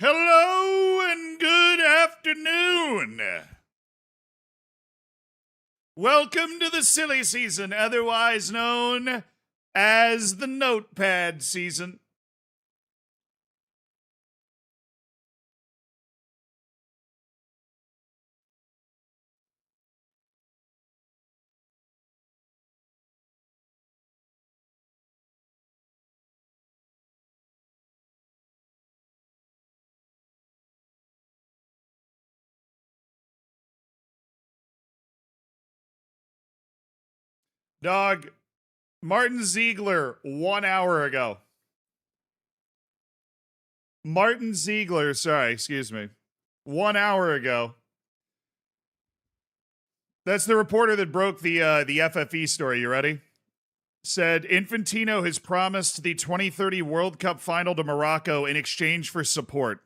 Hello and good afternoon. Welcome to the silly season, otherwise known as the notepad season. Dog, Martin Ziegler 1 hour ago. Martin Ziegler, sorry, excuse me. 1 hour ago. That's the reporter that broke the FFE story. You ready? Said Infantino has promised the 2030 World Cup final to Morocco in exchange for support.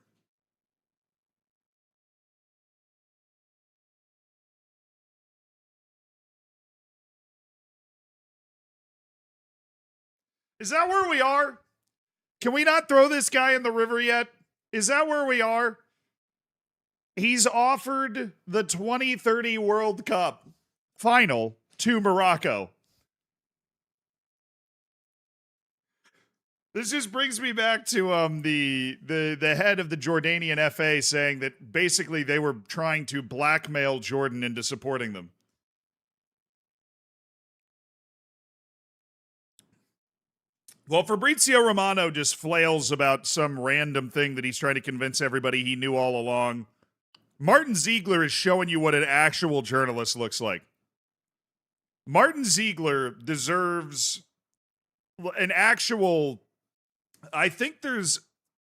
Is that where we are? Can we not throw this guy in the river yet? Is that where we are? He's offered the 2030 World Cup final to Morocco. This just brings me back to the head of the Jordanian FA saying that basically they were trying to blackmail Jordan into supporting them. Well, Fabrizio Romano just flails about some random thing that he's trying to convince everybody he knew all along. Martin Ziegler is showing you what an actual journalist looks like. Martin Ziegler deserves an actual, I think there's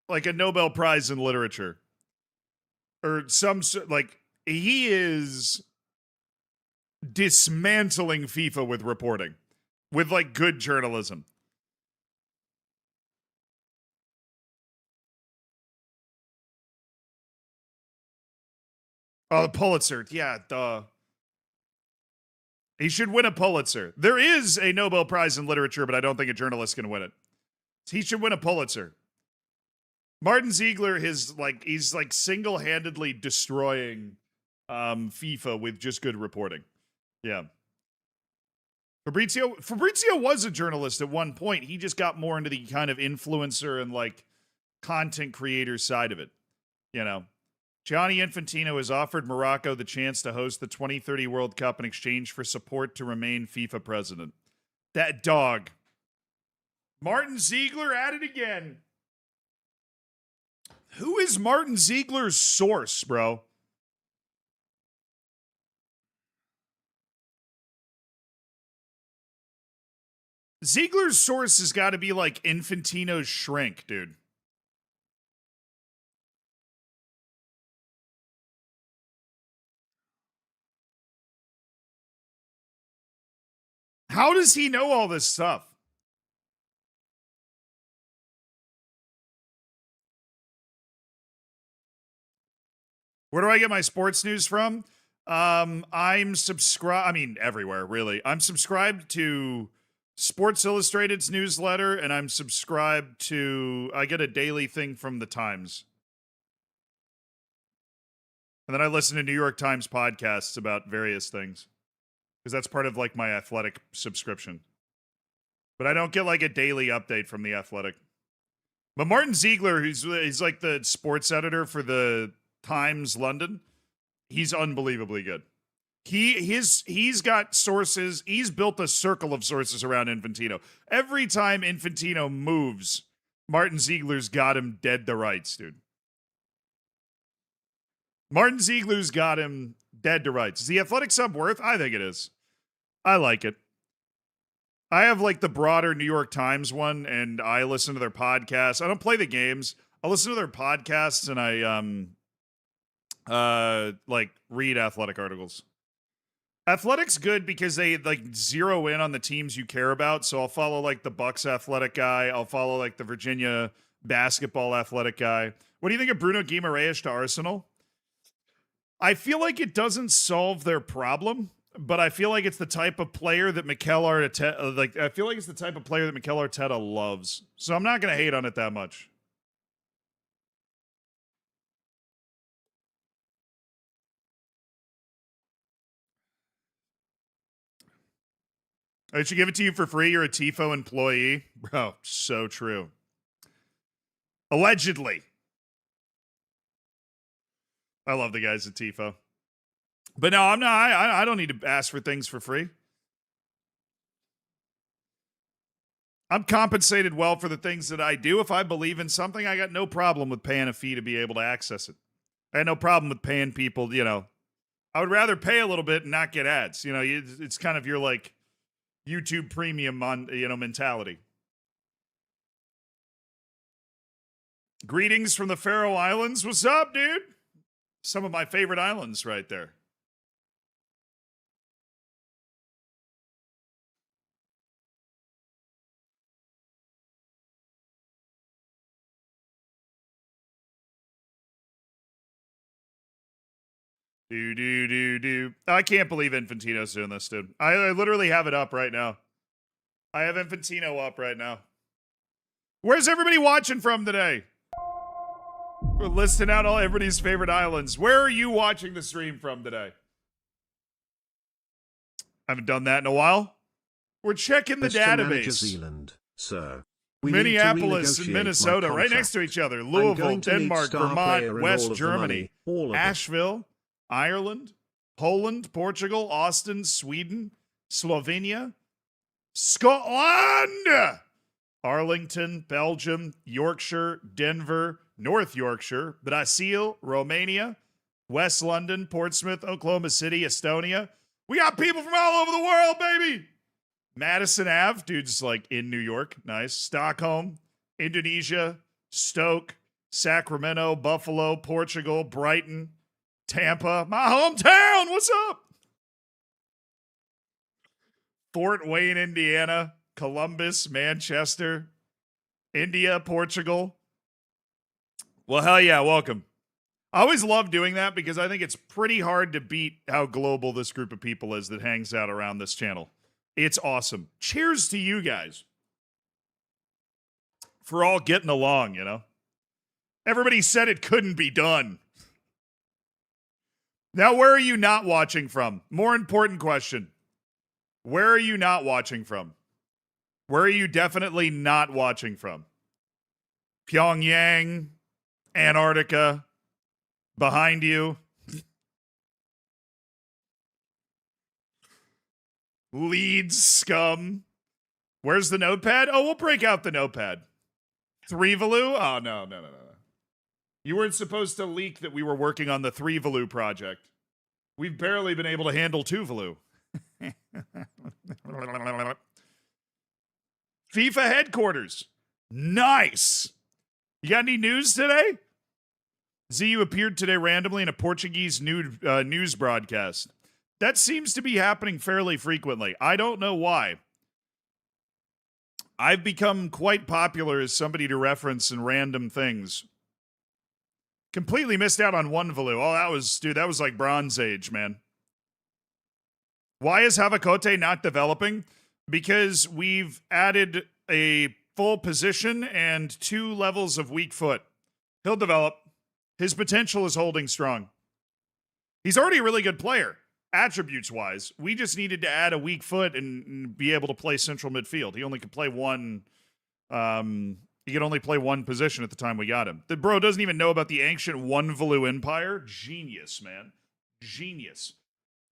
like a Nobel Prize in literature or some, like, he is dismantling FIFA with reporting, with like good journalism. Oh, the Pulitzer. Yeah, duh. He should win a Pulitzer. There is a Nobel Prize in literature, but I don't think a journalist can win it. He should win a Pulitzer. Martin Ziegler he's like single-handedly destroying FIFA with just good reporting. Yeah. Fabrizio was a journalist at one point. He just got more into the kind of influencer and like content creator side of it, you know. Gianni Infantino has offered Morocco the chance to host the 2030 World Cup in exchange for support to remain FIFA president. That dog. Martin Ziegler at it again. Who is Martin Ziegler's source, bro? Ziegler's source has got to be like Infantino's shrink, dude. How does he know all this stuff? Where do I get my sports news from? I'm subscribed. I mean, everywhere, really. I'm subscribed to Sports Illustrated's newsletter, and I'm subscribed to. I get a daily thing from the Times, and then I listen to New York Times podcasts about various things because that's part of like my Athletic subscription. But I don't get like a daily update from the Athletic. But Martin Ziegler, he's like the sports editor for the Times London. He's unbelievably good. He's got sources. He's built a circle of sources around Infantino. Every time Infantino moves, Martin Ziegler's got him dead to rights, dude. Martin Ziegler's got him dead to rights. Is the Athletic sub worth? I think it is. I like it. I have like the broader New York Times one, and I listen to their podcasts. I don't play the games. I listen to their podcasts, and I like read Athletic articles. Athletic's good because they like zero in on the teams you care about. So I'll follow like the Bucks Athletic guy. I'll follow like the Virginia basketball Athletic guy. What do you think of Bruno Guimaraes to Arsenal? I feel like it doesn't solve their problem, but I feel like it's the type of player that Mikel Arteta I feel like it's the type of player that Mikel Arteta loves. So I'm not going to hate on it that much. I should give it to you for free. You're a TIFO employee. Bro, so true. Allegedly. I love the guys at TIFO. But no, I'm not. I don't need to ask for things for free. I'm compensated well for the things that I do. If I believe in something, I got no problem with paying a fee to be able to access it. I had no problem with paying people, I would rather pay a little bit and not get ads. It's kind of your like YouTube premium mentality. Greetings from the Faroe Islands. What's up, dude? Some of my favorite islands right there. Do. I can't believe Infantino's doing this, dude. I literally have it up right now. I have Infantino up right now. Where's everybody watching from today? We're listing out all everybody's favorite islands. Where are you watching the stream from today? I haven't done that in a while. We're checking the database. Zealand, sir. Minneapolis and Minnesota, right next to each other. Louisville, Denmark, Vermont, West Germany, Asheville, Ireland, Poland, Portugal, Austin, Sweden, Slovenia, Scotland, Arlington, Belgium, Yorkshire, Denver, North Yorkshire, Brazil, Romania, West London, Portsmouth, Oklahoma City, Estonia. We got people from all over the world, baby. Madison Ave, dude's like in New York. Nice. Stockholm, Indonesia, Stoke, Sacramento, Buffalo, Portugal, Brighton, Tampa, my hometown. What's up? Fort Wayne, Indiana, Columbus, Manchester, India, Portugal. Well, hell yeah, welcome. I always love doing that because I think it's pretty hard to beat how global this group of people is that hangs out around this channel. It's awesome. Cheers to you guys for all getting along, Everybody said it couldn't be done. Now, where are you not watching from? More important question. Where are you not watching from? Where are you definitely not watching from? Pyongyang, Antarctica, behind you. Leeds, scum. Where's the notepad? Oh, we'll break out the notepad. 3Valoo? Oh, no. You weren't supposed to leak that we were working on the 3Valoo project. We've barely been able to handle 2Valoo. FIFA headquarters. Nice. You got any news today? ZU appeared today randomly in a Portuguese news broadcast. That seems to be happening fairly frequently. I don't know why. I've become quite popular as somebody to reference in random things. Completely missed out on 1Valoo. Oh, that was like Bronze Age, man. Why is Havakote not developing? Because we've added a full position and 2 levels of weak foot. He'll develop. His potential is holding strong. He's already a really good player, attributes-wise. We just needed to add a weak foot and be able to play central midfield. He only could play one... he could only play one position at the time we got him. The bro doesn't even know about the ancient 1Valoo Empire. Genius, man. Genius.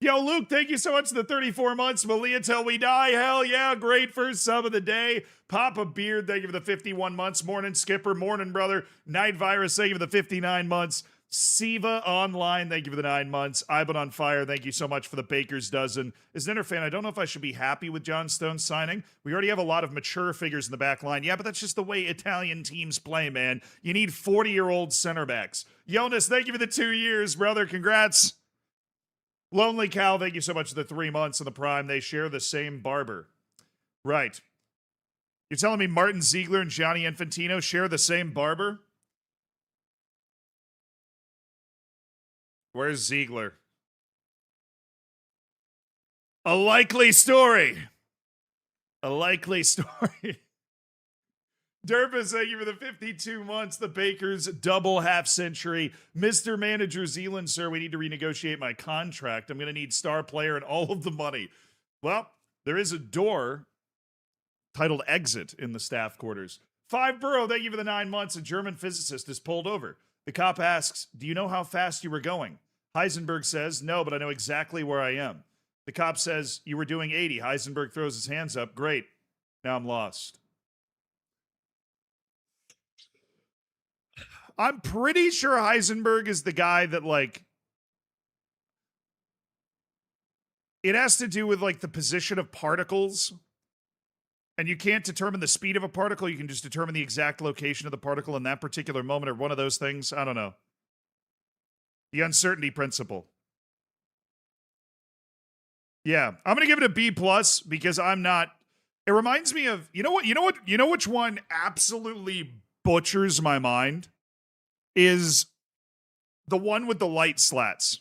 Yo, Luke, thank you so much for the 34 months. Malia till we die. Hell yeah. Great first sub of the day. Papa Beard, thank you for the 51 months. Morning, Skipper. Morning, brother. Night Virus, thank you for the 59 months. Siva Online, thank you for the 9 months. I've been on fire. Thank you so much for the Baker's Dozen. As an Inter fan, I don't know if I should be happy with John Stone's signing. We already have a lot of mature figures in the back line. Yeah, but that's just the way Italian teams play, man. You need 40-year-old center backs. Jonas, thank you for the 2 years, brother. Congrats. Lonely Cow, thank you so much for the 3 months in the Prime. They share the same barber. Right. You're telling me Martin Ziegler and Gianni Infantino share the same barber? Where's Ziegler? A likely story. A likely story. Derpus, thank you for the 52 months. The Bakers, double half century. Mr. Manager Zealand, sir, we need to renegotiate my contract. I'm going to need star player and all of the money. Well, There is a door titled Exit in the staff quarters. 5 Burrow, thank you for the 9 months. A German physicist is pulled over. The cop asks, "Do you know how fast you were going?" Heisenberg says, "No, but I know exactly where I am." The cop says, "You were doing 80. Heisenberg throws his hands up. "Great. Now I'm lost." I'm pretty sure Heisenberg is the guy that, like, it has to do with, like, the position of particles. And you can't determine the speed of a particle. You can just determine the exact location of the particle in that particular moment, or one of those things. I don't know. The uncertainty principle. Yeah, I'm gonna give it a B plus because I'm not. It reminds me of, you know what? You know which one absolutely butchers my mind is the one with the light slats.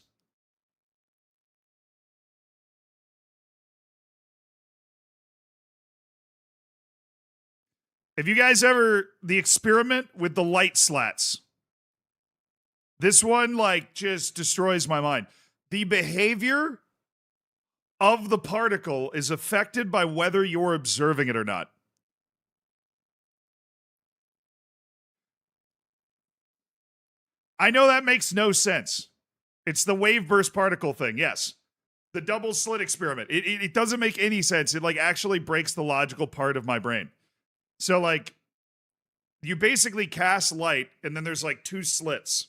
Have you guys ever, the experiment with the light slats? This one, like, just destroys my mind. The behavior of the particle is affected by whether you're observing it or not. I know that makes no sense. It's the wave burst particle thing, yes. The double slit experiment. It doesn't make any sense. It, like, actually breaks the logical part of my brain. So, like, you basically cast light, and then there's, like, 2 slits.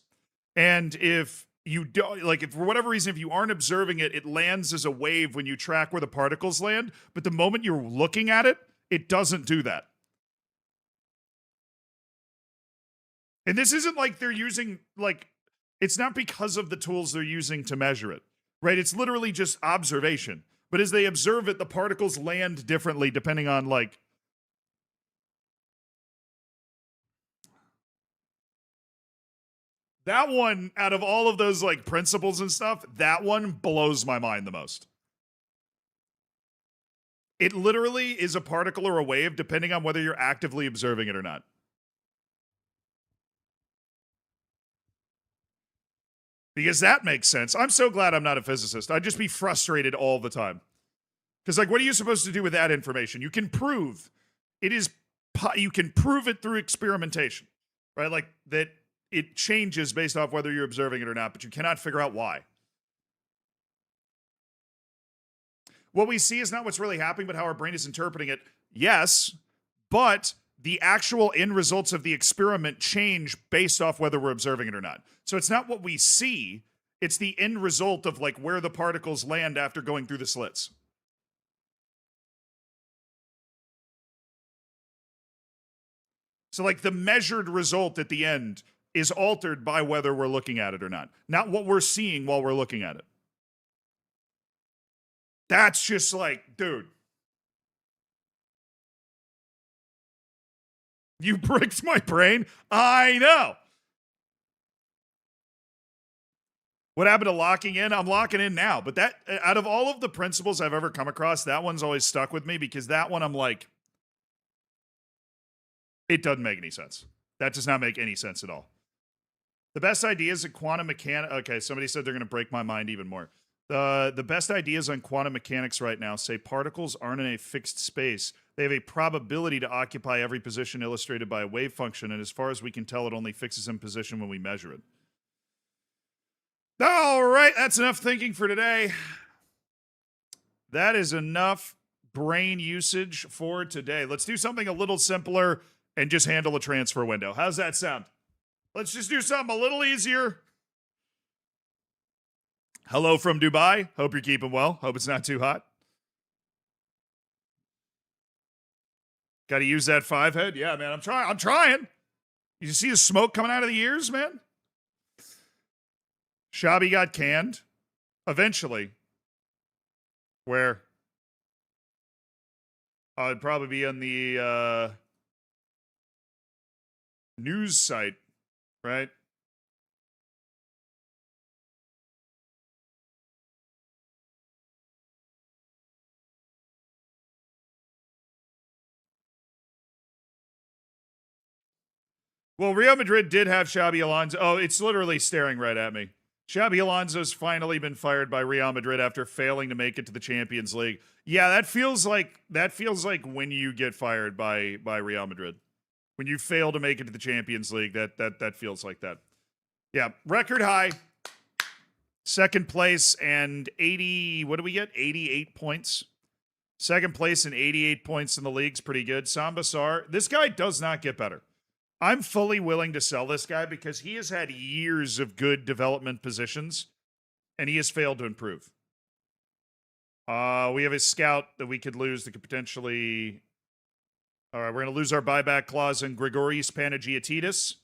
And if you don't, like, if for whatever reason, if you aren't observing it, it lands as a wave when you track where the particles land. But the moment you're looking at it, it doesn't do that. And this isn't like they're using, like, it's not because of the tools they're using to measure it, right? It's literally just observation. But as they observe it, the particles land differently depending on, like, that one, out of all of those, like, principles and stuff, that one blows my mind the most. It literally is a particle or a wave depending on whether you're actively observing it or not. Because that makes sense. I'm so glad I'm not a physicist. I'd just be frustrated all the time. Because, like, what are you supposed to do with that information? You can prove it is, you can prove it through experimentation, right? Like, that it changes based off whether you're observing it or not, but you cannot figure out why. What we see is not what's really happening, but how our brain is interpreting it. Yes, but the actual end results of the experiment change based off whether we're observing it or not. So it's not what we see, it's the end result of, like, where the particles land after going through the slits. So, like, the measured result at the end is altered by whether we're looking at it or not what we're seeing while we're looking at it. That's just like, dude, you bricked my brain. I know. What happened to locking in? I'm locking in now. But that, out of all of the principles I've ever come across, that one's always stuck with me because that one, I'm like, it doesn't make any sense. That does not make any sense at all. The best ideas in quantum mechanics. Okay, somebody said they're going to break my mind even more. The best ideas on quantum mechanics right now say particles aren't in a fixed space. They have a probability to occupy every position illustrated by a wave function, and as far as we can tell, it only fixes in position when we measure it. All right, that's enough thinking for today. That is enough brain usage for today. Let's do something a little simpler and just handle a transfer window. How's that sound? Let's just do something a little easier. Hello from Dubai. Hope you're keeping well. Hope it's not too hot. Got to use that 5 head? Yeah, man, I'm trying. You see the smoke coming out of the ears, man? Shabby got canned. Eventually. Where? It'd probably be on the news site, right? Well, Real Madrid did have Xabi Alonso. Oh, it's literally staring right at me. Xabi Alonso's finally been fired by Real Madrid after failing to make it to the Champions League. Yeah, that feels like when you get fired by Real Madrid. When you fail to make it to the Champions League, that feels like that. Yeah, record high. Second place and 80, what do we get? 88 points. Second place and 88 points in the league's pretty good. Sambasar, this guy does not get better. I'm fully willing to sell this guy because he has had years of good development positions, and he has failed to improve. We have a scout that we could lose that could potentially... All right, we're going to lose our buyback clause in Grigoris Panagiotidis.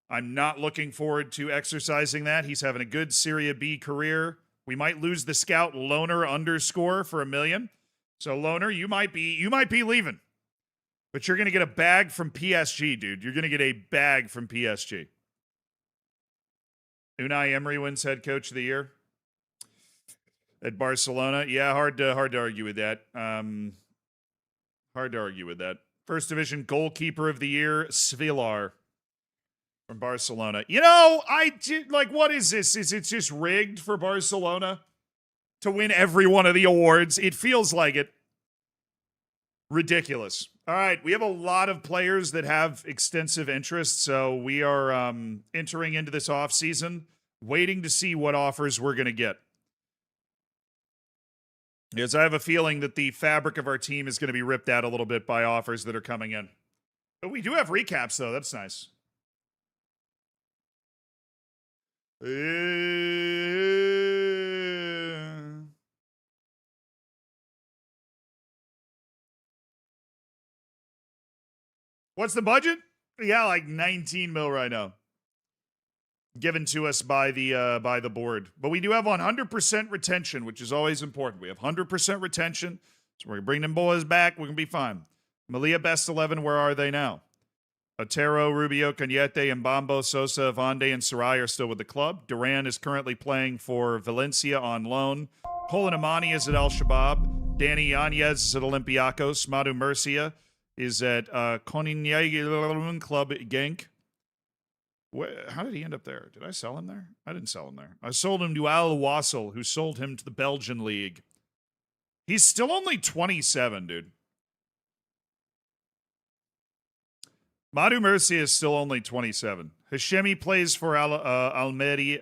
I'm not looking forward to exercising that. He's having a good Serie B career. We might lose the scout Loner _ for $1 million. So Loner, you might be leaving. But you're going to get a bag from PSG, dude. You're going to get a bag from PSG. Unai Emery wins head coach of the year at Barcelona. Yeah, hard to argue with that. Hard to argue with that. First division goalkeeper of the year, Svilar from Barcelona. You know, what is this? Is it just rigged for Barcelona to win every one of the awards? It feels like it. Ridiculous. All right, we have a lot of players that have extensive interest, so we are entering into this offseason, waiting to see what offers we're going to get. Because I have a feeling that the fabric of our team is going to be ripped out a little bit by offers that are coming in. But we do have recaps, though. That's nice. What's the budget? Yeah, like 19 mil right now. Given to us by the board. But we do have 100% retention, which is always important. We have 100% retention. So we're going to bring them boys back. We're going to be fine. Malia best 11, where are they now? Otero, Rubio, Cañete, and Mbambo, Sosa, Vande, and Sarai are still with the club. Duran is currently playing for Valencia on loan. Polan Amani is at Al Shabaab. Danny Yanez is at Olympiacos. Madu Murcia is at Koninyagun Club Genk. How did he end up there? Did I sell him there? I didn't sell him there. I sold him to Al Wassel, who sold him to the Belgian league. He's still only 27, dude. Madu Murcia is still only 27. Hashemi plays for Almeria.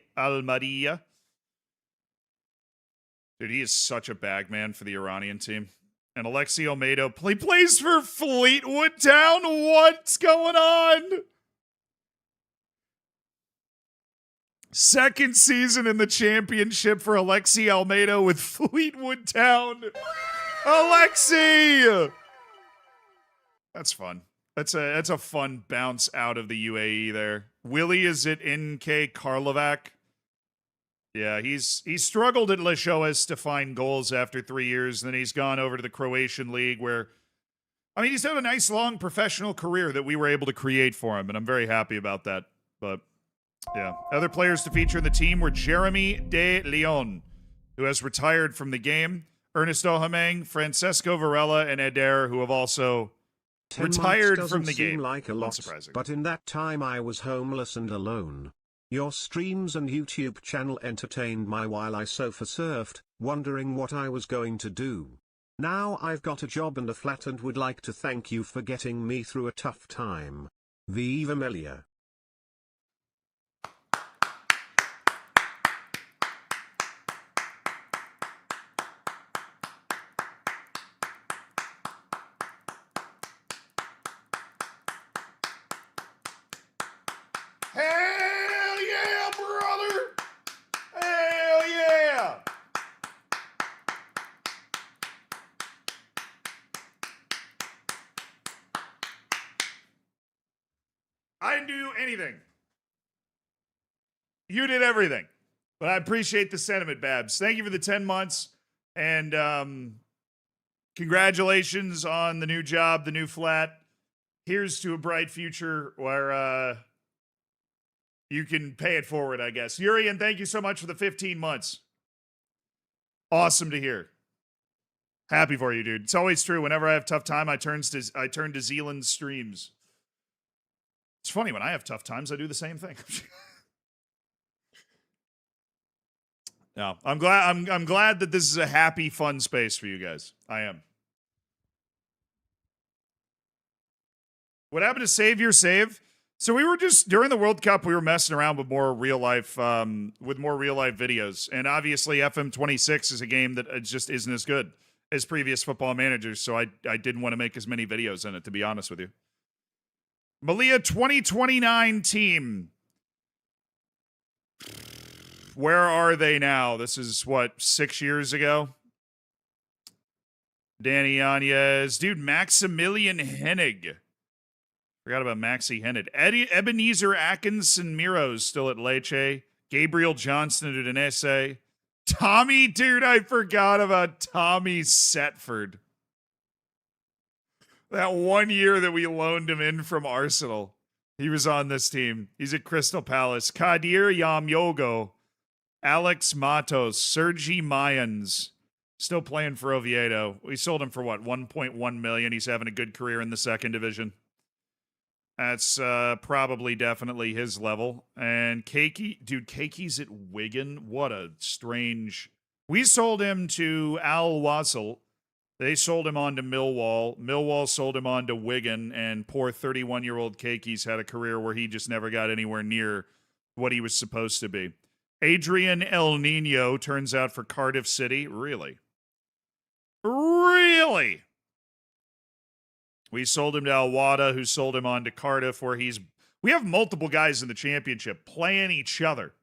Dude, he is such a bag man for the Iranian team. And Alexi Olmedo plays for Fleetwood Town. What's going on? Second season in the championship for Alexi Almeida with Fleetwood Town. Alexi! That's fun. That's a fun bounce out of the UAE there. Willie is at NK Karlovac. Yeah, he's struggled at Leshoas to find goals after 3 years. Then he's gone over to the Croatian league where, I mean, he's had a nice long professional career that we were able to create for him, and I'm very happy about that. But yeah, other players to feature in the team were Jeremy De Leon, who has retired from the game, Ernest Ohameng, Francesco Varela, and Eder, who have also retired from the game. Like a lot, unsurprising. But in that time I was homeless and alone. Your streams and YouTube channel entertained me while I sofa surfed, wondering what I was going to do. Now I've got a job and a flat and would like to thank you for getting me through a tough time. Viva Melia. Hell yeah, brother! Hell yeah! I didn't do anything. You did everything. But I appreciate the sentiment, Babs. Thank you for the 10 months. And congratulations on the new job, the new flat. Here's to a bright future where you can pay it forward, I guess. Yuri, and thank you so much for the 15 months. Awesome to hear. Happy for you, dude. It's always true. Whenever I have tough time, I turn to Zealand's streams. It's funny, when I have tough times, I do the same thing. No, I'm glad. I'm glad that this is a happy, fun space for you guys. I am. What happened to Save Your Save? So we were just during the World Cup, we were messing around with more real life, videos, and obviously FM26 is a game that just isn't as good as previous Football Managers. So I didn't want to make as many videos in it, to be honest with you. Malia 2029 team. Where are they now? This is what, 6 years ago? Danny Yanez. Dude, Maximilian Hennig. Forgot about Maxi Hennig. Ebenezer Atkinson Miro's still at Lecce. Gabriel Johnston at Udinese. Tommy, dude, I forgot about Tommy Setford. That 1 year that we loaned him in from Arsenal. He was on this team. He's at Crystal Palace. Kadir Yamyogo. Alex Matos. Sergi Mayans. Still playing for Oviedo. We sold him for what, 1.1 million. He's having a good career in the second division. That's probably definitely his level. And Keiki, dude, Keiki's at Wigan. What a strange. We sold him to Al Wassel. They sold him on to Millwall. Millwall sold him on to Wigan. And poor 31-year-old Keiki's had a career where he just never got anywhere near what he was supposed to be. Adrian El Nino turns out for Cardiff City. Really? Really? We sold him to Alwada, who sold him on to Cardiff, where we have multiple guys in the championship playing each other.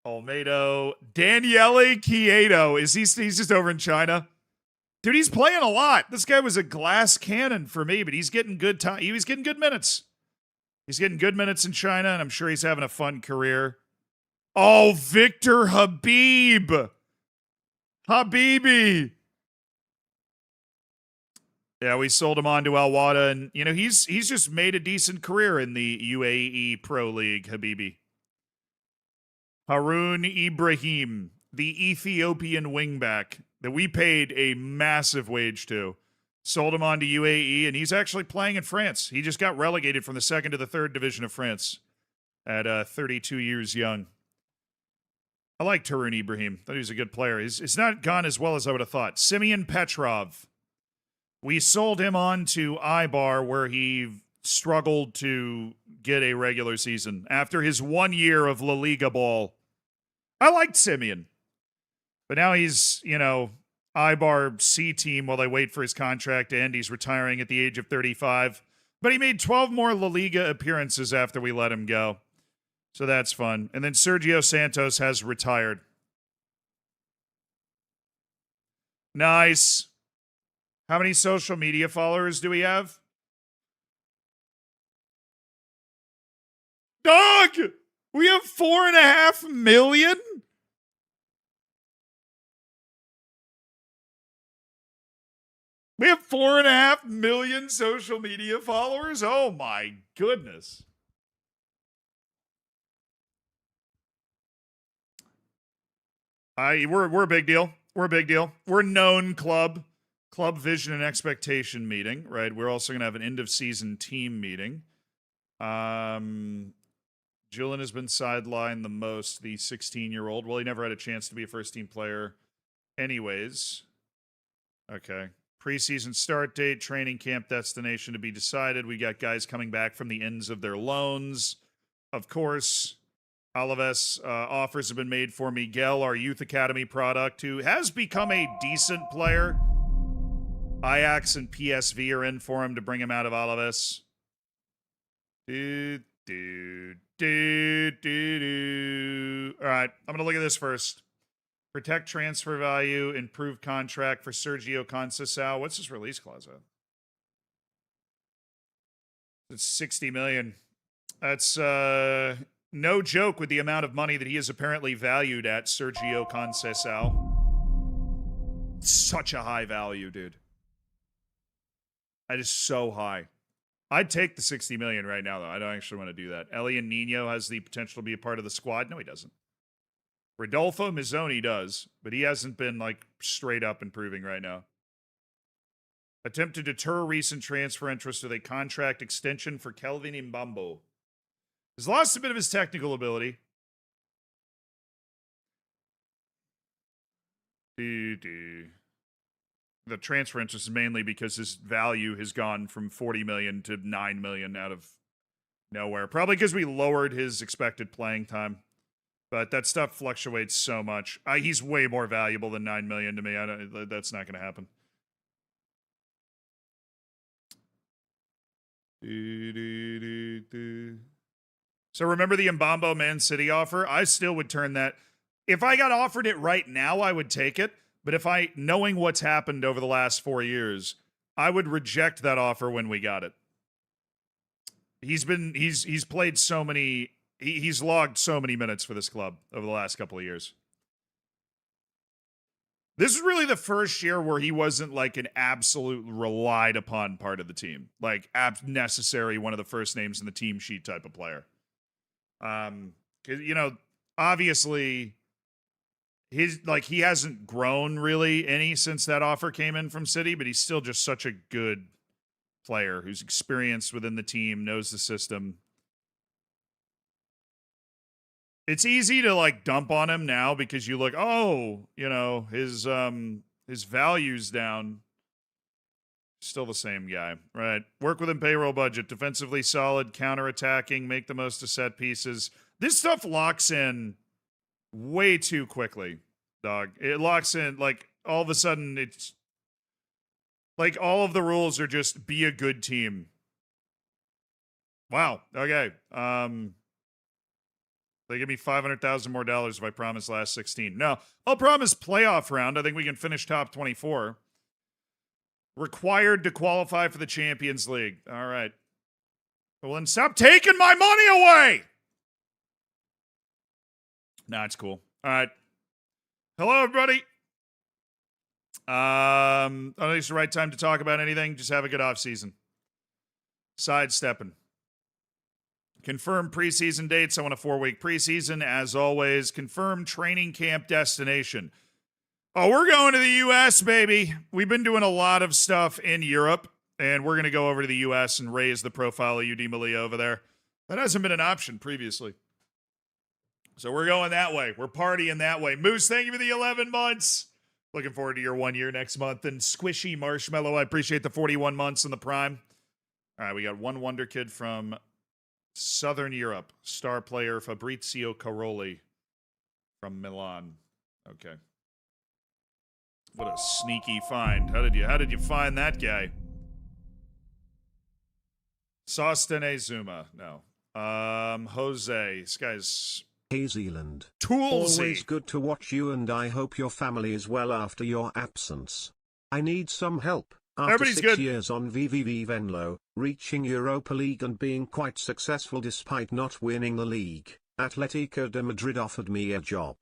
Olmedo. Daniele Quieto. He's just over in China? Dude, he's playing a lot. This guy was a glass cannon for me, but he's getting good time. He was getting good minutes. He's getting good minutes in China, and I'm sure he's having a fun career. Oh, Victor Habib. Habibi. Yeah, we sold him on to Alwada, and he's just made a decent career in the UAE Pro League, Habibi. Harun Ibrahim, the Ethiopian wingback that we paid a massive wage to. Sold him on to UAE, and he's actually playing in France. He just got relegated from the second to the third division of France at 32 years young. I liked Harun Ibrahim. Thought he was a good player. It's not gone as well as I would have thought. Simeon Petrov. We sold him on to Ibar, where he struggled to get a regular season after his 1 year of La Liga ball. I liked Simeon. But now he's, Ibar C team while they wait for his contract to end. He's retiring at the age of 35. But he made 12 more La Liga appearances after we let him go. So that's fun. And then Sergio Santos has retired. Nice. How many social media followers do we have? Dog! We have 4.5 million? We have 4.5 million social media followers? Oh my goodness. We're a big deal. We're a big deal. We're a known club. Club vision and expectation meeting, right? We're also going to have an end of season team meeting. Julian has been sidelined the most, the 16-year-old. Well, he never had a chance to be a first team player anyways. Okay. Preseason start date, training camp destination to be decided. We got guys coming back from the ends of their loans. Of course, Alaves offers have been made for Miguel, our youth academy product, who has become a decent player. Ajax and PSV are in for him to bring him out of Alaves. All right, I'm going to look at this first. Protect transfer value, improve contract for Sergio Conceição. What's his release clause at? It's 60 million. That's no joke with the amount of money that he is apparently valued at, Sergio Conceição. Such a high value, dude. That is so high. I'd take the 60 million right now, though. I don't actually want to do that. Elian Nino has the potential to be a part of the squad. No, he doesn't. Rodolfo Mizzoni does, but he hasn't been, straight up improving right now. Attempt to deter recent transfer interest with a contract extension for Kelvin Mbambo. He's lost a bit of his technical ability. The transfer interest is mainly because his value has gone from 40 million to 9 million out of nowhere. Probably because we lowered his expected playing time. But that stuff fluctuates so much. He's way more valuable than 9 million to me. That's not going to happen. So remember the Mbambo Man City offer? I still would turn that. If I got offered it right now, I would take it. But if knowing what's happened over the last 4 years, I would reject that offer when we got it. He's played so many. He's logged so many minutes for this club over the last couple of years. This is really the first year where he wasn't like an absolute relied upon part of the team, like necessary, one of the first names in the team sheet type of player. Obviously he hasn't grown really any since that offer came in from City, but he's still just such a good player who's experienced within the team, knows the system. It's easy to like dump on him now because you look, his value's down. Still the same guy, right? Work within payroll budget, defensively solid, counterattacking, make the most of set pieces. This stuff locks in way too quickly, dog. It locks in like all of a sudden it's like all of the rules are just be a good team. Wow. Okay. They give me $500,000 more if I promise last 16. No, I'll promise playoff round. I think we can finish top 24. Required to qualify for the Champions League. All right. Well, then stop taking my money away. Nah, it's cool. All right. Hello, everybody. I don't think it's the right time to talk about anything. Just have a good offseason. Sidestepping. Confirm preseason dates. I want a 4-week preseason. As always, confirm training camp destination. Oh, we're going to the U.S., baby. We've been doing a lot of stuff in Europe, and we're going to go over to the U.S. and raise the profile of UD Malia over there. That hasn't been an option previously. So we're going that way. We're partying that way. Moose, thank you for the 11 months. Looking forward to your 1 year next month. And Squishy Marshmallow, I appreciate the 41 months in the prime. All right, we got one wonder kid from Southern Europe, star player Fabrizio Caroli from Milan. Okay. What a sneaky find. How did you find that guy? Sostene Zuma. No. Jose. This guy's Hey Zealand. toolsy. Always good to watch you, and I hope your family is well after your absence. I need some help. After Everybody's 6 good. years on VVV Venlo, reaching Europa League and being quite successful despite not winning the league, Atletico de Madrid offered me a job.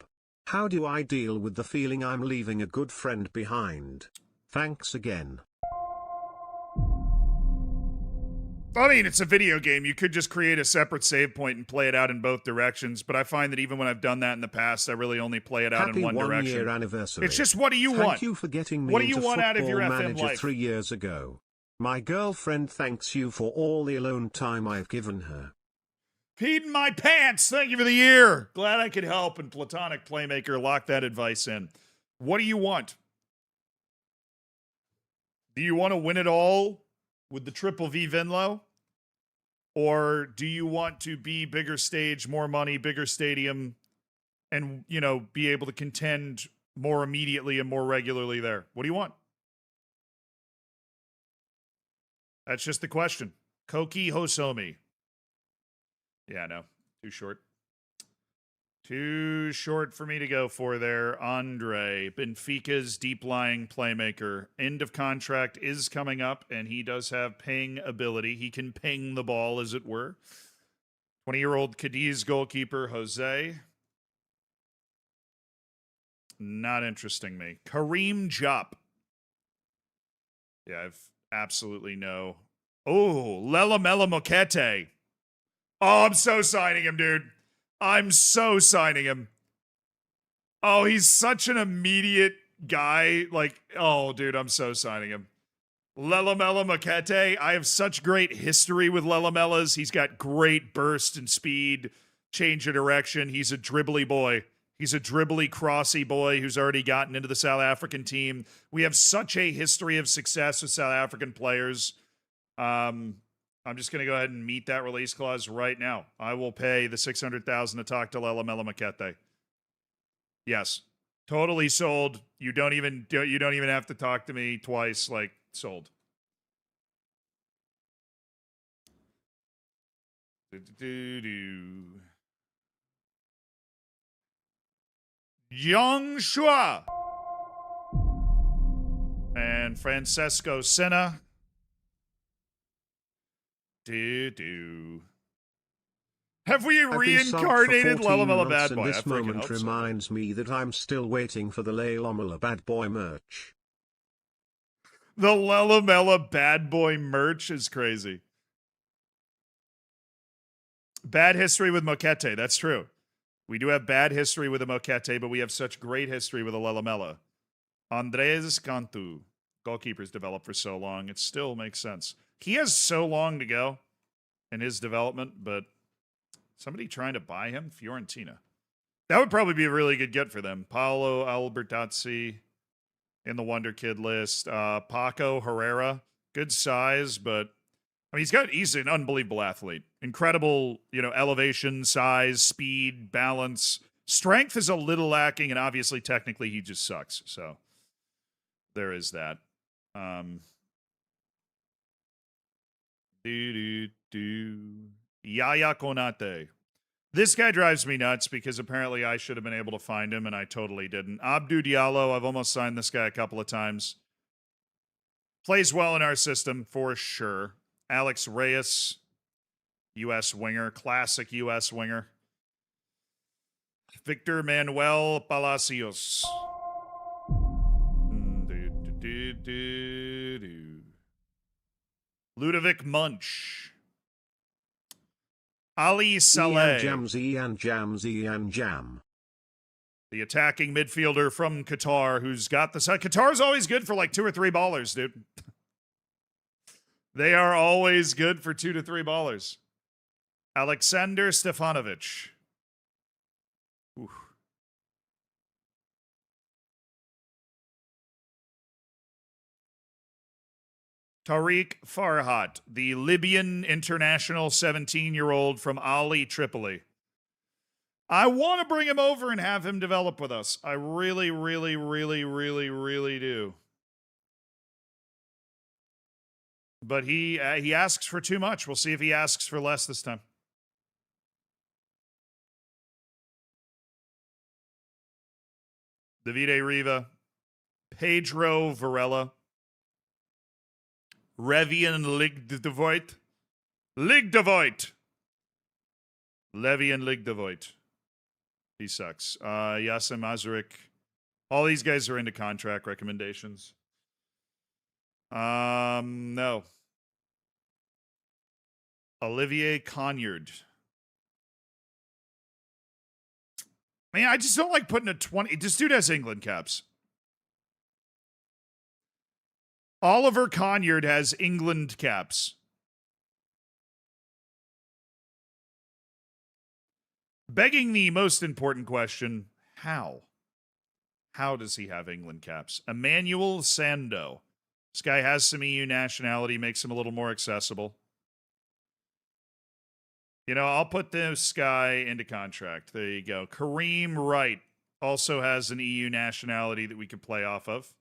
How do I deal with the feeling I'm leaving a good friend behind? Thanks again. I mean, it's a video game. You could just create a separate save point and play it out in both directions. But I find that even when I've done that in the past, I really only play it out Happy in one direction. 1 year anniversary. It's just, what do you want? Thank you for getting me What do you into want out of your Football FM Manager life? 3 years ago. My girlfriend thanks you for all the alone time I've given her. Peed in my pants. Thank you for the year. Glad I could help. And Platonic Playmaker, lock that advice in. What do you want? Do you want to win it all with the Triple V Venlo? Or do you want to be bigger stage, more money, bigger stadium, and, be able to contend more immediately and more regularly there? What do you want? That's just the question. Koki Hosomi. Yeah, no. Too short. Too short for me to go for there. Andre, Benfica's deep-lying playmaker. End of contract is coming up, and he does have ping ability. He can ping the ball, as it were. 20-year-old Cadiz goalkeeper, Jose. Not interesting me. Kareem Jupp. Yeah, I've absolutely no. Oh, Lelamela Moquete. Oh, I'm so signing him, dude. I'm so signing him. Oh, he's such an immediate guy. Dude, I'm so signing him. Lelamela Moquete. I have such great history with Lelamelas. He's got great burst and speed, change of direction. He's a dribbly boy. He's a dribbly, crossy boy who's already gotten into the South African team. We have such a history of success with South African players. I'm just going to go ahead and meet that release clause right now. I will pay the $600,000 to talk to Lelamela Makete. Yes, totally sold. You don't even have to talk to me twice. Like, sold. Yang Shua and Francesco Senna. Have we reincarnated Lelamela Bad Boy? This moment reminds me that I'm still waiting for the Lelamela Bad Boy merch. The Lelamela Bad Boy merch is crazy. Bad history with Mokete. That's true. We do have bad history with a Mokete, but we have such great history with a Lelamela. Andres Cantu. Goalkeepers developed for so long. It still makes sense. He has so long to go in his development, but somebody trying to buy him? Fiorentina. That would probably be a really good get for them. Paolo Albertazzi in the Wonder Kid list. Paco Herrera. Good size, but I mean, he's an unbelievable athlete. Incredible, elevation, size, speed, balance. Strength is a little lacking, and obviously, technically, he just sucks. So there is that. Yaya Konate. This guy drives me nuts because apparently I should have been able to find him, and I totally didn't. Abdou Diallo, I've almost signed this guy a couple of times. Plays well in our system, for sure. Alex Reyes, U.S. winger, classic U.S. winger. Victor Manuel Palacios. Ludovic Munch. Ali Saleh. Jam. The attacking midfielder from Qatar who's got the... Qatar's always good for like 2 or 3 ballers, dude. They are always good for 2 to 3 ballers. Alexander Stefanovic. Ooh. Tariq Farhat, the Libyan international 17-year-old from Ali Tripoli. I want to bring him over and have him develop with us. I really, really, really, really, really do. But he asks for too much. We'll see if he asks for less this time. Davide Riva, Pedro Varela, Revian Ligdevoit, Levian Ligdevoit. He sucks. Yasim Azurik. All these guys are into contract recommendations. No. Olivier Conyard. Man, I just don't like putting a 20. This dude has England caps. Oliver Conyard has England caps. Begging the most important question, how? How does he have England caps? Emmanuel Sando. This guy has some EU nationality, makes him a little more accessible. I'll put this guy into contract. There you go. Kareem Wright also has an EU nationality that we could play off of.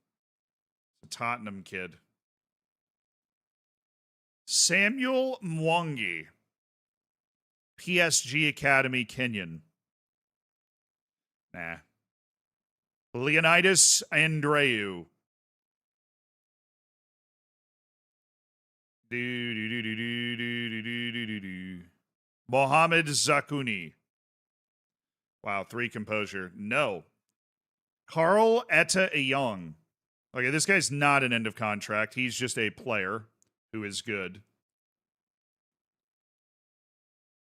A Tottenham kid. Samuel Mwangi. PSG Academy Kenyan. Nah. Leonidas Andreu. Mohamed Zakuni. Wow, 3 composure. No. Carl Etta Young. Okay, this guy's not an end of contract. He's just a player who is good.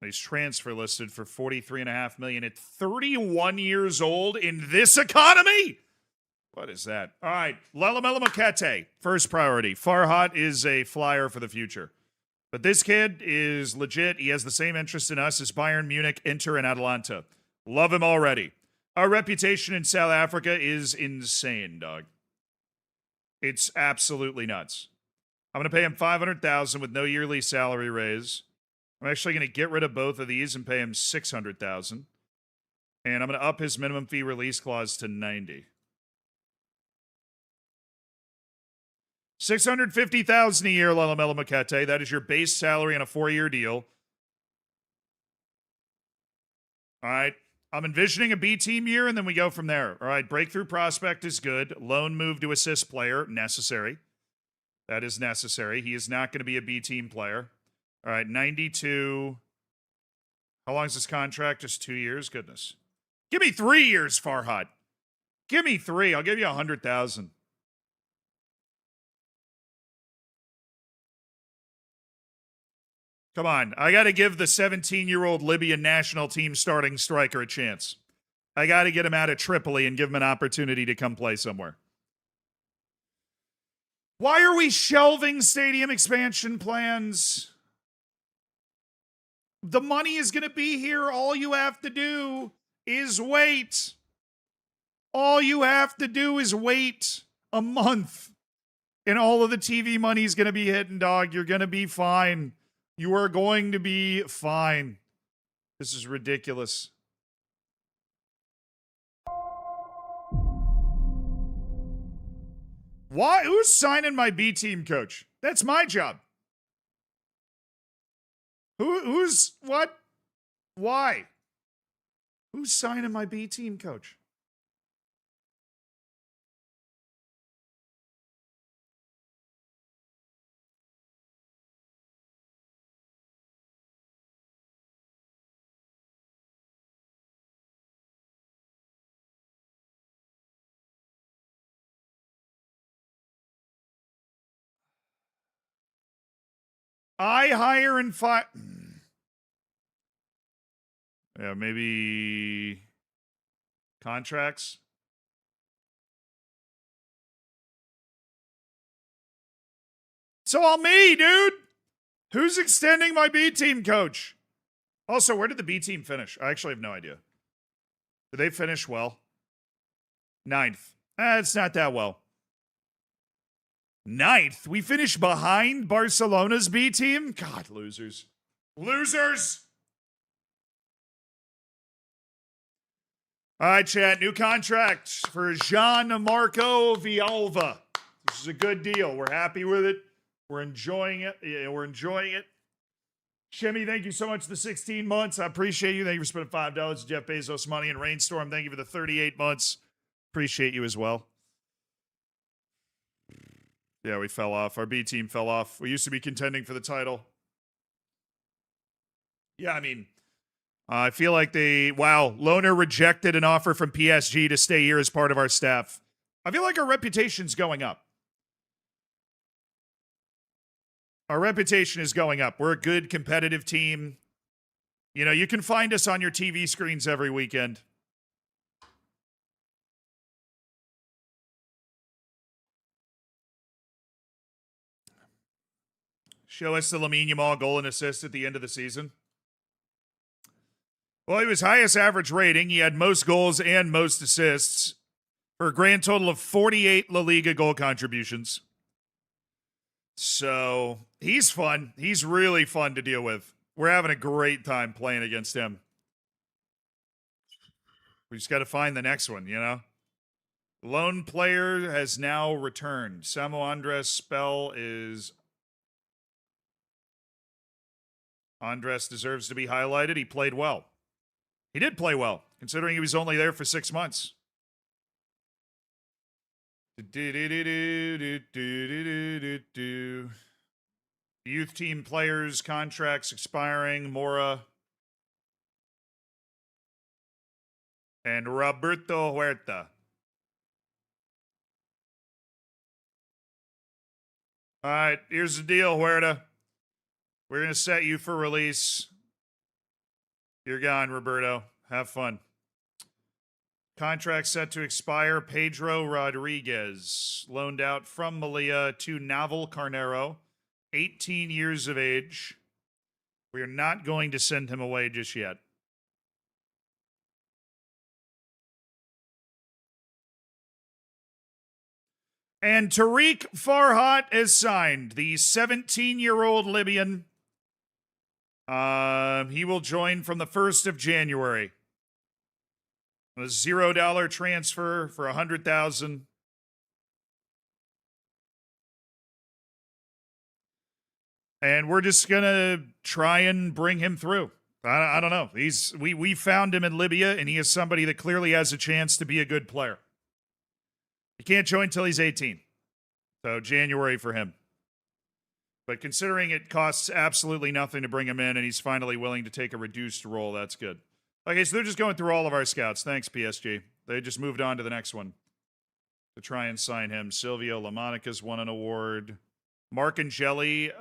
He's transfer listed for $43.5 million at 31 years old in this economy. What is that? All right, Lelamela Makete, first priority. Farhat is a flyer for the future. But this kid is legit. He has the same interest in us as Bayern Munich, Inter, and Atalanta. Love him already. Our reputation in South Africa is insane, dog. It's absolutely nuts. I'm going to pay him $500,000 with no yearly salary raise. I'm actually going to get rid of both of these and pay him $600,000. And I'm going to up his minimum fee release clause to 90. $650,000 a year, Lalamela Makete. That is your base salary on a 4-year deal. All right. I'm envisioning a B team year, and then we go from there. All right. Breakthrough prospect is good. Loan move to assist player, necessary. That is necessary. He is not going to be a B team player. All right. 92. How long is this contract? Just 2 years? Goodness. Give me 3 years, Farhad. Give me 3. I'll give you 100,000. Come on. I got to give the 17-year-old Libyan national team starting striker a chance. I got to get him out of Tripoli and give him an opportunity to come play somewhere. Why are we shelving stadium expansion plans? The money is going to be here. All you have to do is wait. All you have to do is wait a month. And all of the TV money is going to be hitting, dog. You're going to be fine. You are going to be fine. This is ridiculous. Why? Who's signing my B team coach? That's my job. Who's what? Why? Who's signing my B team coach? I hire and fire. Yeah, maybe contracts. It's all me, dude. Who's extending my B team coach? Also, where did the B team finish? I actually have no idea. Did they finish well? 9th. It's not that well. 9th? We finished behind Barcelona's B team? God, losers. Losers! All right, chat. New contract for Gianmarco Villalba. This is a good deal. We're happy with it. We're enjoying it. Yeah, we're enjoying it. Shimmy, thank you so much for the 16 months. I appreciate you. Thank you for spending $5. Jeff Bezos money. And Rainstorm, thank you for the 38 months. Appreciate you as well. Yeah, we fell off. Our B team fell off. We used to be contending for the title. Yeah, I mean, I feel like Loner rejected an offer from PSG to stay here as part of our staff. I feel like our reputation's going up. Our reputation is going up. We're a good, competitive team. You know, you can find us on your TV screens every weekend. Show us the Lamine Yamal goal and assist at the end of the season. Well, he was highest average rating. He had most goals and most assists for a grand total of 48 La Liga goal contributions. So he's fun. He's really fun to deal with. We're having a great time playing against him. We just got to find the next one, you know? Lone player has now returned. Samo Andres' spell is... Andres deserves to be highlighted. He played well. He did play well, considering he was only there for 6 months. Youth team players, contracts expiring. Mora and Roberto Huerta. All right, here's the deal, Huerta. We're going to set you for release. You're gone, Roberto. Have fun. Contract set to expire. Pedro Rodriguez, loaned out from Malia to Naval Carnero, 18 years of age. We are not going to send him away just yet. And Tariq Farhat has signed, the 17-year-old Libyan. He will join from the 1st of January. A $0 transfer for $100,000. And we're just gonna try and bring him through. I don't know. We found him in Libya, and he is somebody that clearly has a chance to be a good player. He can't join till he's 18. So January for him. But considering it costs absolutely nothing to bring him in and he's finally willing to take a reduced role, that's good. Okay, so they're just going through all of our scouts. Thanks, PSG. They just moved on to the next one to try and sign him. Silvio LaMonica's won an award. Mark Angeli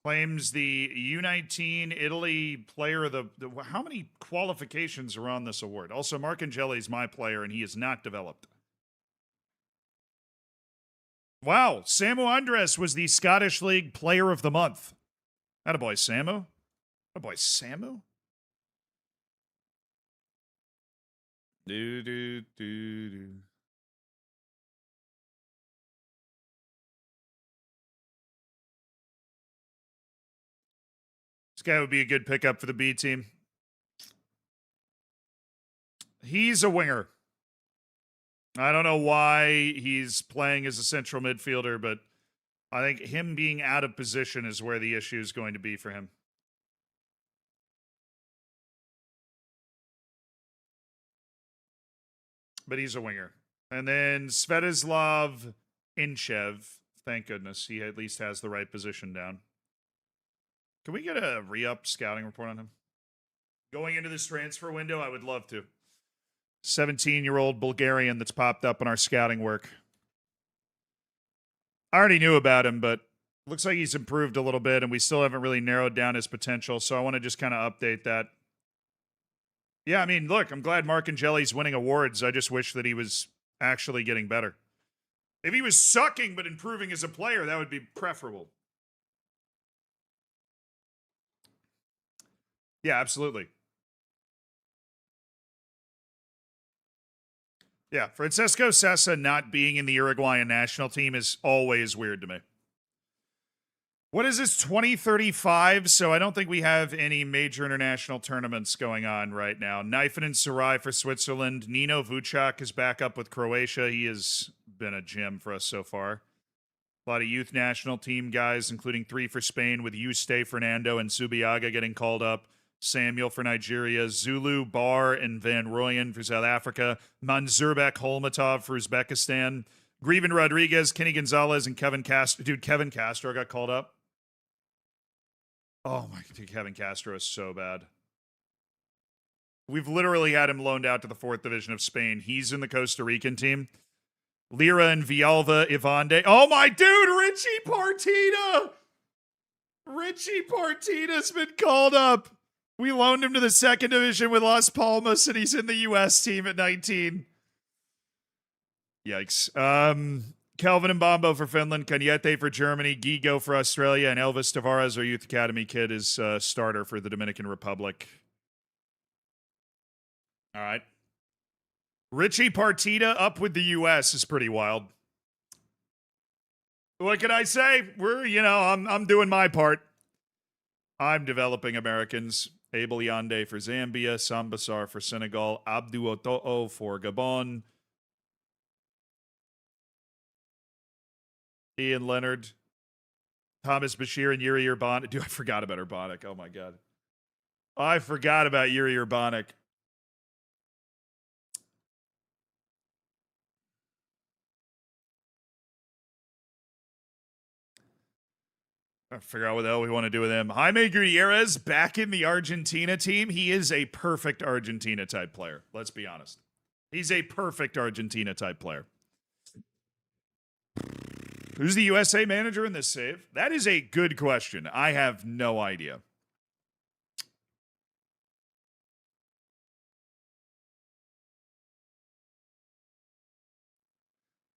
claims the U19 Italy player of the... How many qualifications are on this award? Also, Mark Angeli's my player, and he is not developed. Wow, Samu Andres was the Scottish League Player of the Month. Attaboy, Samu. Attaboy, Samu. Do. This guy would be a good pickup for the B team. He's a winger. I don't know why he's playing as a central midfielder, but I think him being out of position is where the issue is going to be for him. But he's a winger. And then Svetislav Inchev. Thank goodness he at least has the right position down. Can we get a re-up scouting report on him? Going into this transfer window, I would love to. 17-year-old Bulgarian that's popped up in our scouting work. I already knew about him, but looks like he's improved a little bit, and we still haven't really narrowed down his potential, so I want to just kind of update that. Yeah, I mean, look, I'm glad Mark Angeli's winning awards. I just wish that he was actually getting better. If he was sucking but improving as a player, that would be preferable. Yeah, absolutely. Yeah, Francesco Sessa not being in the Uruguayan national team is always weird to me. What is this, 2035? So I don't think we have any major international tournaments going on right now. Knifin and Sarai for Switzerland. Nino Vucak is back up with Croatia. He has been a gem for us so far. A lot of youth national team guys, including 3 for Spain with Yuste, Fernando, and Subiaga getting called up. Samuel for Nigeria, Zulu, Bar, and Van Rooyen for South Africa, Manzurbek, Holmatov for Uzbekistan, Grieven Rodriguez, Kenny Gonzalez, and Kevin Castro. Dude, Kevin Castro got called up. Oh my God, Kevin Castro is so bad. We've literally had him loaned out to the 4th Division of Spain. He's in the Costa Rican team. Lira and Villalba, Ivande. Oh my dude, Richie Partita! Richie Partita's been called up. We loaned him to the 2nd Division with Las Palmas, and he's in the U.S. team at 19. Yikes. Calvin and Bombo for Finland, Cañete for Germany, Gigo for Australia, and Elvis Tavares, our Youth Academy kid, is starter for the Dominican Republic. All right. Richie Partita up with the U.S. is pretty wild. What can I say? I'm doing my part. I'm developing Americans. Abel Yande for Zambia, Sambasar for Senegal, Abdu Oto'o for Gabon, Ian Leonard, Thomas Bashir, and Yuri Urbanic. Dude, I forgot about Urbanic. Oh my God. I forgot about Yuri Urbanic. I figure out what the hell we want to do with him. Jaime Gutierrez back in the Argentina team. He is a perfect Argentina type player. Let's be honest. He's a perfect Argentina type player. Who's the USA manager in this save? That is a good question. I have no idea.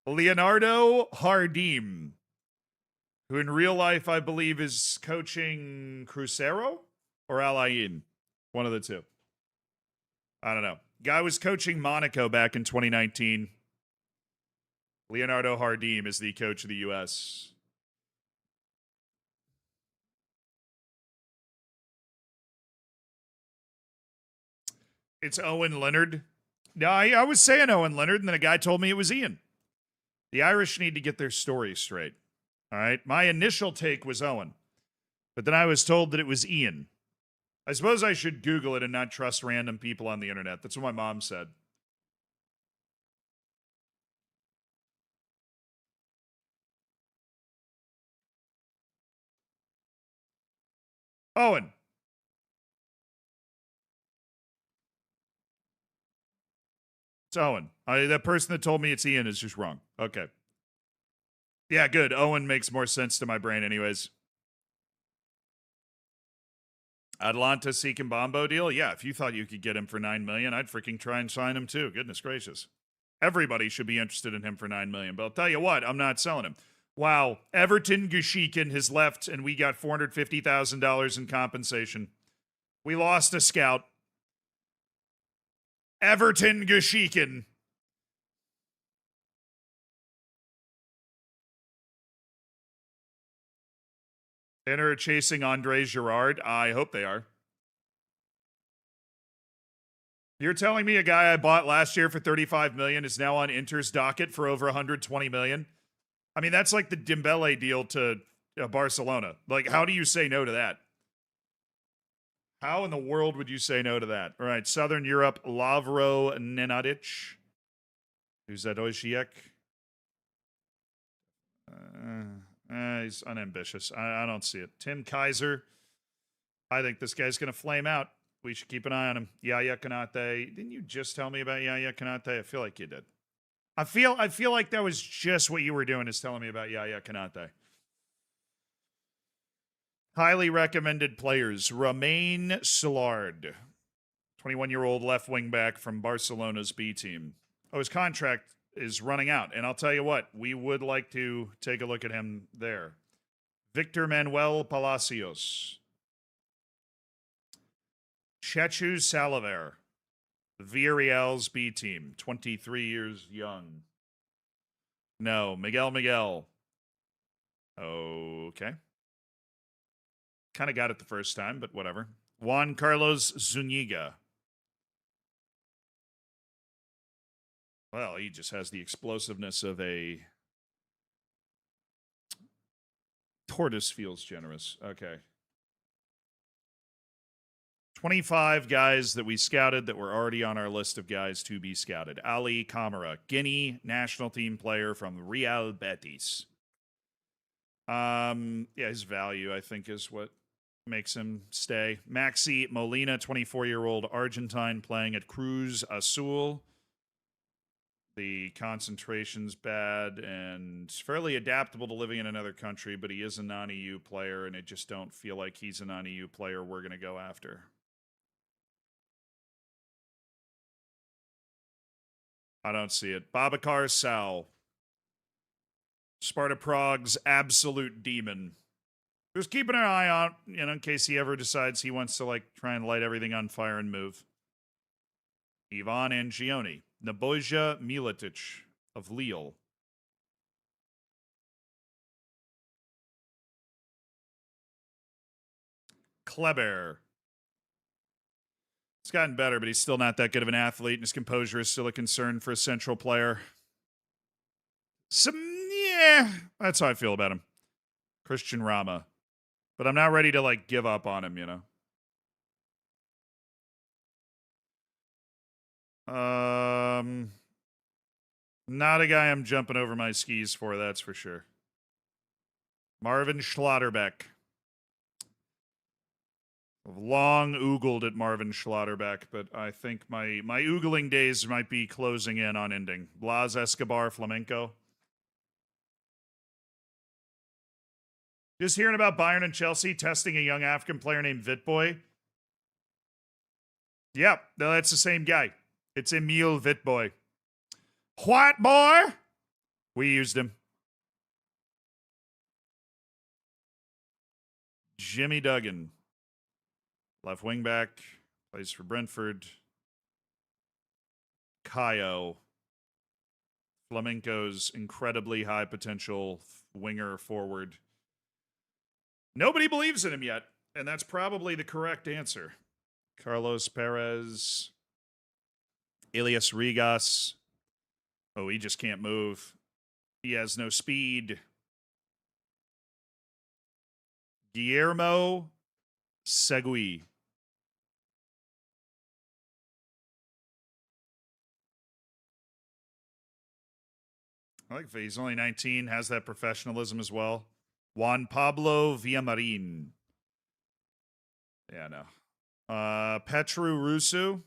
Leonardo Jardim, who in real life I believe is coaching Cruzeiro or Alain. One of the two. I don't know. Guy was coaching Monaco back in 2019. Leonardo Jardim is the coach of the U.S. It's Owen Leonard. No, I was saying Owen Leonard, and then a guy told me it was Ian. The Irish need to get their story straight. All right. My initial take was Owen, but then I was told that it was Ian. I suppose I should Google it and not trust random people on the internet. That's what my mom said. Owen. It's Owen. That person that told me it's Ian is just wrong. Okay. Yeah, good. Owen makes more sense to my brain, anyways. Atlanta seeking Bombo deal? Yeah, if you thought you could get him for $9 million, I'd freaking try and sign him too. Goodness gracious. Everybody should be interested in him for $9 million. But I'll tell you what, I'm not selling him. Wow, Everton Gushikin has left, and we got $450,000 in compensation. We lost a scout. Everton Gushikin. Inter chasing Andre Girard? I hope they are. You're telling me a guy I bought last year for $35 million is now on Inter's docket for over $120 million? I mean, that's like the Dembele deal to Barcelona. Like, how do you say no to that? How in the world would you say no to that? All right, Southern Europe, Lavro Nenadic. Who's that, Ojciech? He's unambitious. I don't see it. Tim Kaiser. I think this guy's going to flame out. We should keep an eye on him. Yaya Kanate. Didn't you just tell me about Yaya Kanate? I feel like you did. I feel like that was just what you were doing, is telling me about Yaya Kanate. Highly recommended players. Romain Soulard, 21-year-old left wing back from Barcelona's B team. Oh, his contract is running out, and I'll tell you what, we would like to take a look at him there. Victor Manuel Palacios. Chechu Salaver, Villarreal's B team, 23 years young. No, Miguel. Okay. Kind of got it the first time, but whatever. Juan Carlos Zuniga. Well, he just has the explosiveness of a tortoise. Feels generous. Okay. 25 guys that we scouted that were already on our list of guys to be scouted. Ali Kamara, Guinea national team player from Real Betis. Yeah, his value, I think, is what makes him stay. Maxi Molina, 24-year-old Argentine playing at Cruz Azul. The concentration's bad and fairly adaptable to living in another country, but he is a non-EU player, and I just don't feel like he's a non-EU player we're going to go after. I don't see it. Babacar Sal. Sparta Prague's absolute demon. Just keeping an eye on, in case he ever decides he wants to, try and light everything on fire and move. Ivan Angioni. Nebojsa Miletic of Lille. Kleber. It's gotten better, but he's still not that good of an athlete, and his composure is still a concern for a central player. Yeah, that's how I feel about him. Christian Rama. But I'm not ready to, give up on him, Not a guy I'm jumping over my skis for, that's for sure. Marvin Schlotterbeck. I've long oogled at Marvin Schlotterbeck, but I think my oogling days might be closing in on ending. Blas Escobar Flamenco. Just hearing about Bayern and Chelsea testing a young African player named Vitboy. Yep, no, that's the same guy. It's Emil Vitboy. White boy! We used him. Jimmy Duggan. Left wing back. Plays for Brentford. Kayo. Flamenco's incredibly high potential winger forward. Nobody believes in him yet, and that's probably the correct answer. Carlos Perez, Elias Rigas. Oh, he just can't move. He has no speed. Guillermo Segui. I like he's only 19, has that professionalism as well. Juan Pablo Villamarin. Yeah, no. Petru Rusu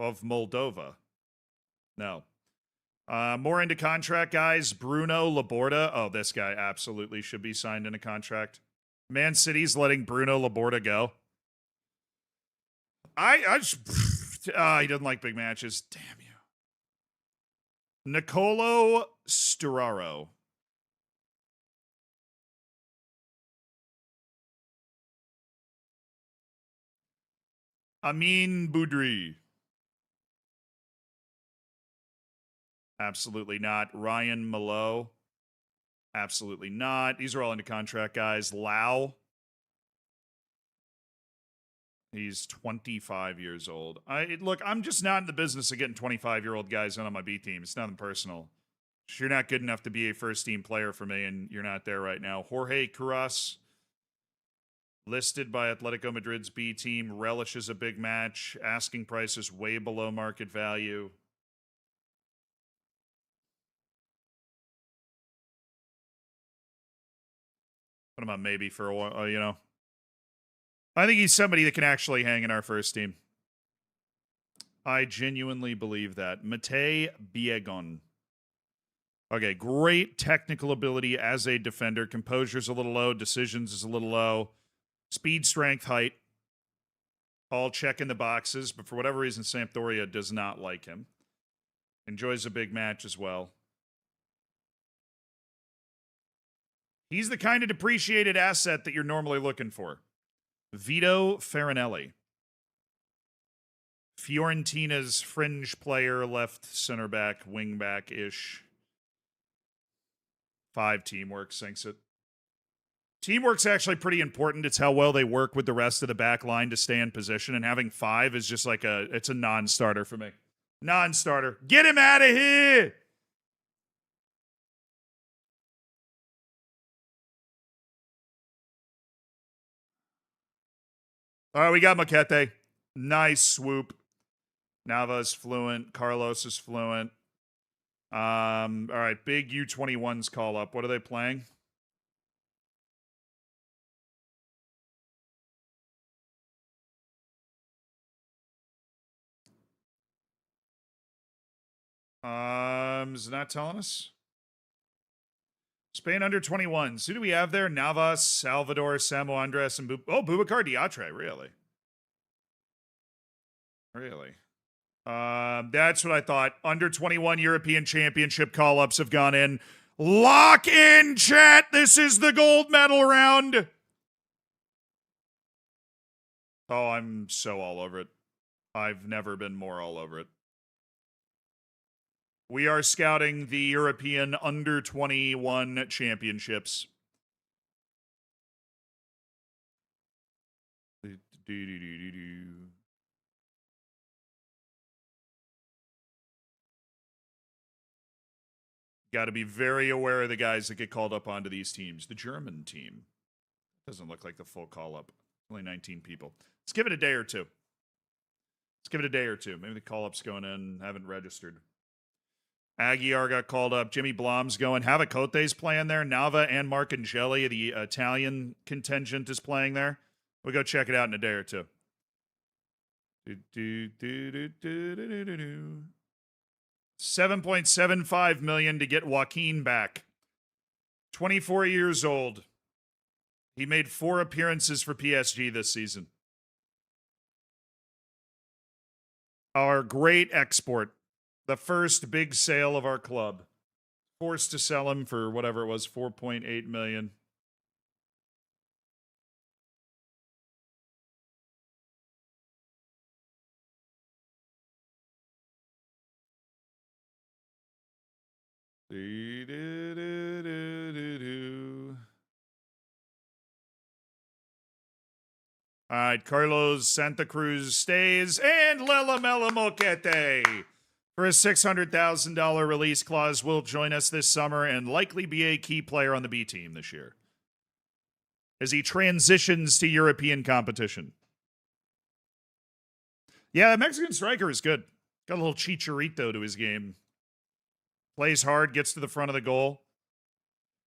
of Moldova. No. More into contract guys. Bruno Laborda. Oh, this guy absolutely should be signed in a contract. Man City's letting Bruno Laborda go. I just, he doesn't like big matches. Damn you. Nicolo Sturaro. Amin Boudry. Absolutely not. Ryan Malo. Absolutely not. These are all into contract guys. Lau. He's 25 years old. Look, I'm just not in the business of getting 25-year-old guys on my B team. It's nothing personal. You're not good enough to be a first-team player for me, and you're not there right now. Jorge Curas, listed by Atletico Madrid's B team, relishes a big match. Asking price is way below market value. Put him on maybe for a while, you know. I think he's somebody that can actually hang in our first team. I genuinely believe that. Matei Biegon. Okay, great technical ability as a defender. Composure's a little low. Decisions is a little low. Speed, strength, height. All checking the boxes, but for whatever reason, Sampdoria does not like him. Enjoys a big match as well. He's the kind of depreciated asset that you're normally looking for. Vito Farinelli. Fiorentina's fringe player, left center back, wing back-ish. 5 teamwork sinks it. Teamwork's actually pretty important. It's how well they work with the rest of the back line to stay in position, and having 5 is just like it's a non-starter for me. Non-starter. Get him out of here! All right, we got Maquete. Nice swoop. Nava's fluent. Carlos is fluent. All right, big U21s call up. What are they playing? Is it not telling us? Spain under 21s. Who do we have there? Navas, Salvador, Samo Andres, and Boubacar Diatre. Really? Really? That's what I thought. Under 21 European Championship call-ups have gone in. Lock in, chat. This is the gold medal round. Oh, I'm so all over it. I've never been more all over it. We are scouting the European under 21 championships. Got to be very aware of the guys that get called up onto these teams. The German team doesn't look like the full call up. Only 19 people. Let's give it a day or two. Maybe the call up's going in. Haven't registered. Aguiar got called up. Jimmy Blom's going. Havacote's playing there. Nava and Marcangeli, the Italian contingent, is playing there. We'll go check it out in a day or two. $7.75 million to get Joaquin back. 24 years old. He made 4 appearances for PSG this season. Our great export. The first big sale of our club. Forced to sell him for whatever it was, $4.8 million. All right, Carlos Santa Cruz stays, and Lela Mela Moquete for a $600,000 release clause will join us this summer and likely be a key player on the B team this year as he transitions to European competition. Yeah, the Mexican striker is good. Got a little chicharito to his game. Plays hard, gets to the front of the goal.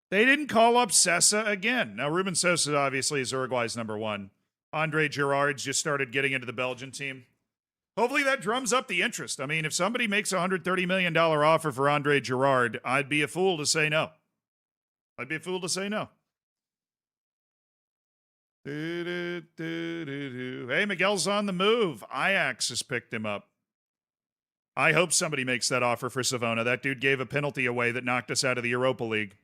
They didn't call up Sessa again. Now, Ruben Sosa obviously is Uruguay's number one. Andre Girard's just started getting into the Belgian team. Hopefully that drums up the interest. I mean, if somebody makes a $130 million offer for Andre Girard, I'd be a fool to say no. Hey, Miguel's on the move. Ajax has picked him up. I hope somebody makes that offer for Savona. That dude gave a penalty away that knocked us out of the Europa League.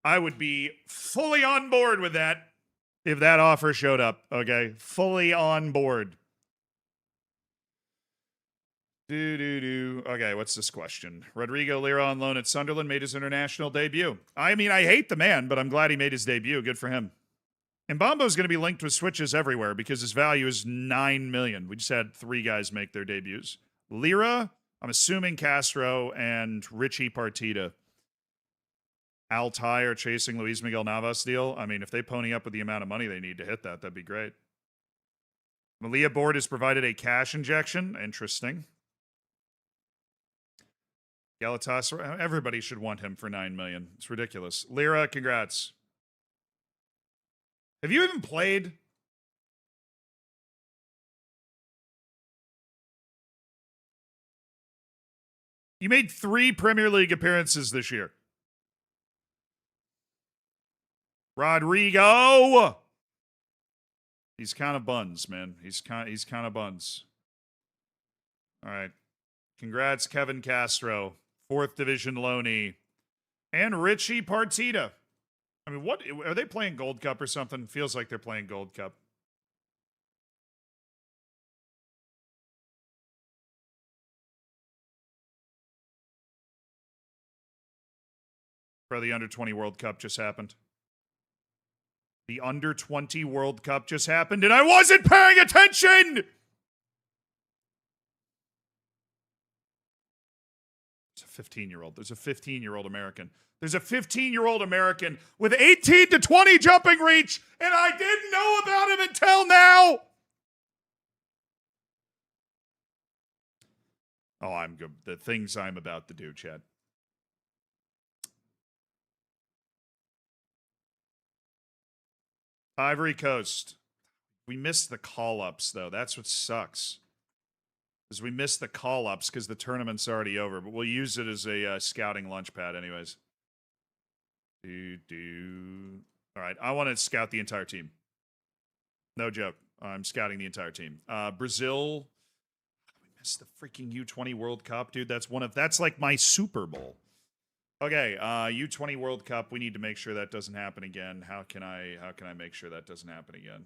I would be fully on board with that if that offer showed up, okay? Fully on board. Okay, what's this question? Rodrigo Lira on loan at Sunderland made his international debut. I mean, I hate the man, but I'm glad he made his debut. Good for him. And Mbambo's going to be linked with switches everywhere because his value is $9 million. We just had 3 guys make their debuts. Lira, I'm assuming Castro, and Richie Partida. Altai are chasing Luis Miguel Navas deal. I mean, if they pony up with the amount of money they need to hit that, that'd be great. Malia Board has provided a cash injection. Interesting. Galatasaray, everybody should want him for $9 million. It's ridiculous. Lira, congrats. Have you even played? You made 3 Premier League appearances this year. Rodrigo! He's kind of buns, man. He's kind of buns. All right. Congrats, Kevin Castro. 4th Division loanee. And Richie Partida. I mean, what are they playing Gold Cup or something? Feels like they're playing Gold Cup. Bro, the Under-20 World Cup just happened. The Under-20 World Cup just happened, and I wasn't paying attention! It's a 15-year-old. There's a 15-year-old American. There's a 15-year-old American with 18 to 20 jumping reach, and I didn't know about him until now! Oh, I'm good. The things I'm about to do, Chad. Ivory Coast. We missed the call-ups, though. That's what sucks. Is we missed the call-ups because the tournament's already over, but we'll use it as a scouting launch pad anyways. All right, I want to scout the entire team. No joke. I'm scouting the entire team. Brazil. We missed the freaking U20 World Cup, dude. That's like my Super Bowl. Okay, U20 World Cup. We need to make sure that doesn't happen again. How can I make sure that doesn't happen again?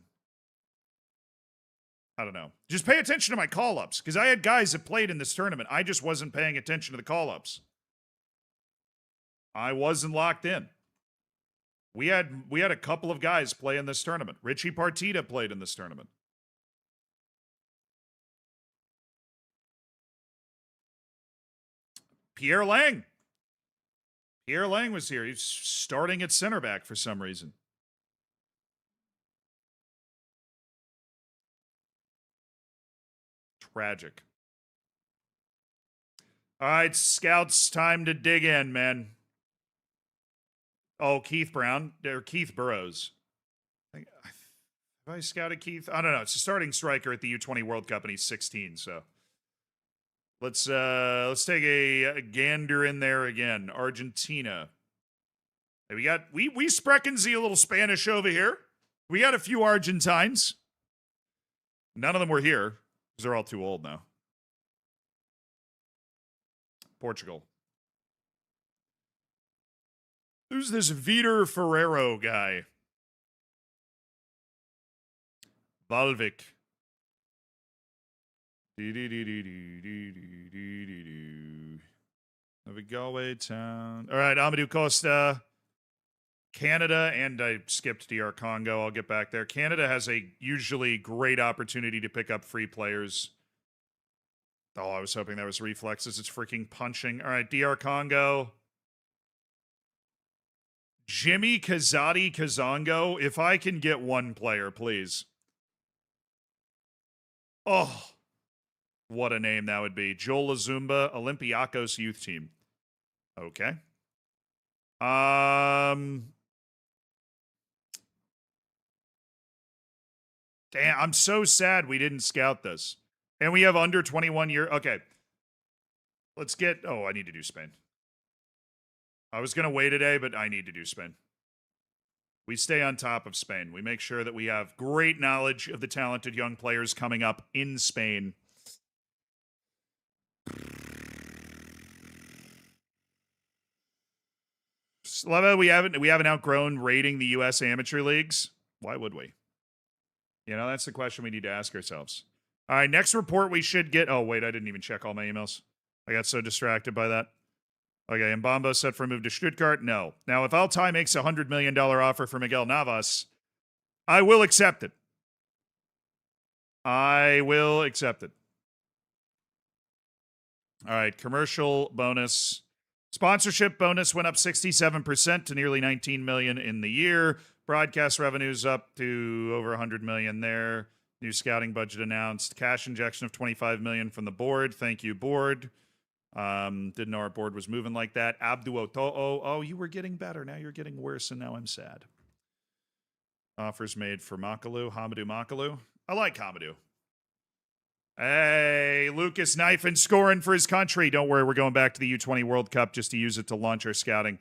I don't know. Just pay attention to my call-ups, because I had guys that played in this tournament. I just wasn't paying attention to the call-ups. I wasn't locked in. We had a couple of guys play in this tournament. Richie Partida played in this tournament. Pierre Lang. Pierre Lang was here. He's starting at center back for some reason. Tragic. All right, scouts, time to dig in, man. Oh, Keith Brown, or Keith Burrows. Have I scouted Keith? I don't know. It's a starting striker at the U20 World Cup, and he's 16. So let's take a gander in there again. Argentina. Hey, we sprechen Sie a little Spanish over here. We got a few Argentines. None of them were here because they're all too old now. Portugal. Who's this Vitor Ferrero guy? Valvik. Have we Galway Town. All right, Amadou Costa. Canada, and I skipped DR Congo. I'll get back there. Canada has a usually great opportunity to pick up free players. Oh, I was hoping that was reflexes. It's freaking punching. All right, DR Congo. Jimmy Kazadi Kazongo. If I can get one player, please. Oh, what a name that would be. Joel Azumba, Olympiacos youth team. Okay. Damn, I'm so sad we didn't scout this. And we have under 21 year. Okay. Let's get. Oh, I need to do Spain. I was going to wait today, but I need to do Spain. We stay on top of Spain. We make sure that we have great knowledge of the talented young players coming up in Spain. Slava, we haven't outgrown rating the U.S. amateur leagues. Why would we? You know, that's the question we need to ask ourselves. All right, next report we should get. Oh, wait, I didn't even check all my emails. I got so distracted by that. Okay, Mbambo set for a move to Stuttgart? No. Now, if Altai makes a $100 million offer for Miguel Navas, I will accept it. I will accept it. All right, commercial bonus. Sponsorship bonus went up 67% to nearly $19 million in the year. Broadcast revenues up to over $100 million there. New scouting budget announced. Cash injection of $25 million from the board. Thank you, board. Didn't know our board was moving like that. Abdu Oto'o. Oh, you were getting better. Now you're getting worse, and now I'm sad. Offers made for Makalu. Hamadou Makalu. I like Hamadou. Hey, Lucas Knife and scoring for his country. Don't worry, we're going back to the U20 World Cup just to use it to launch our scouting.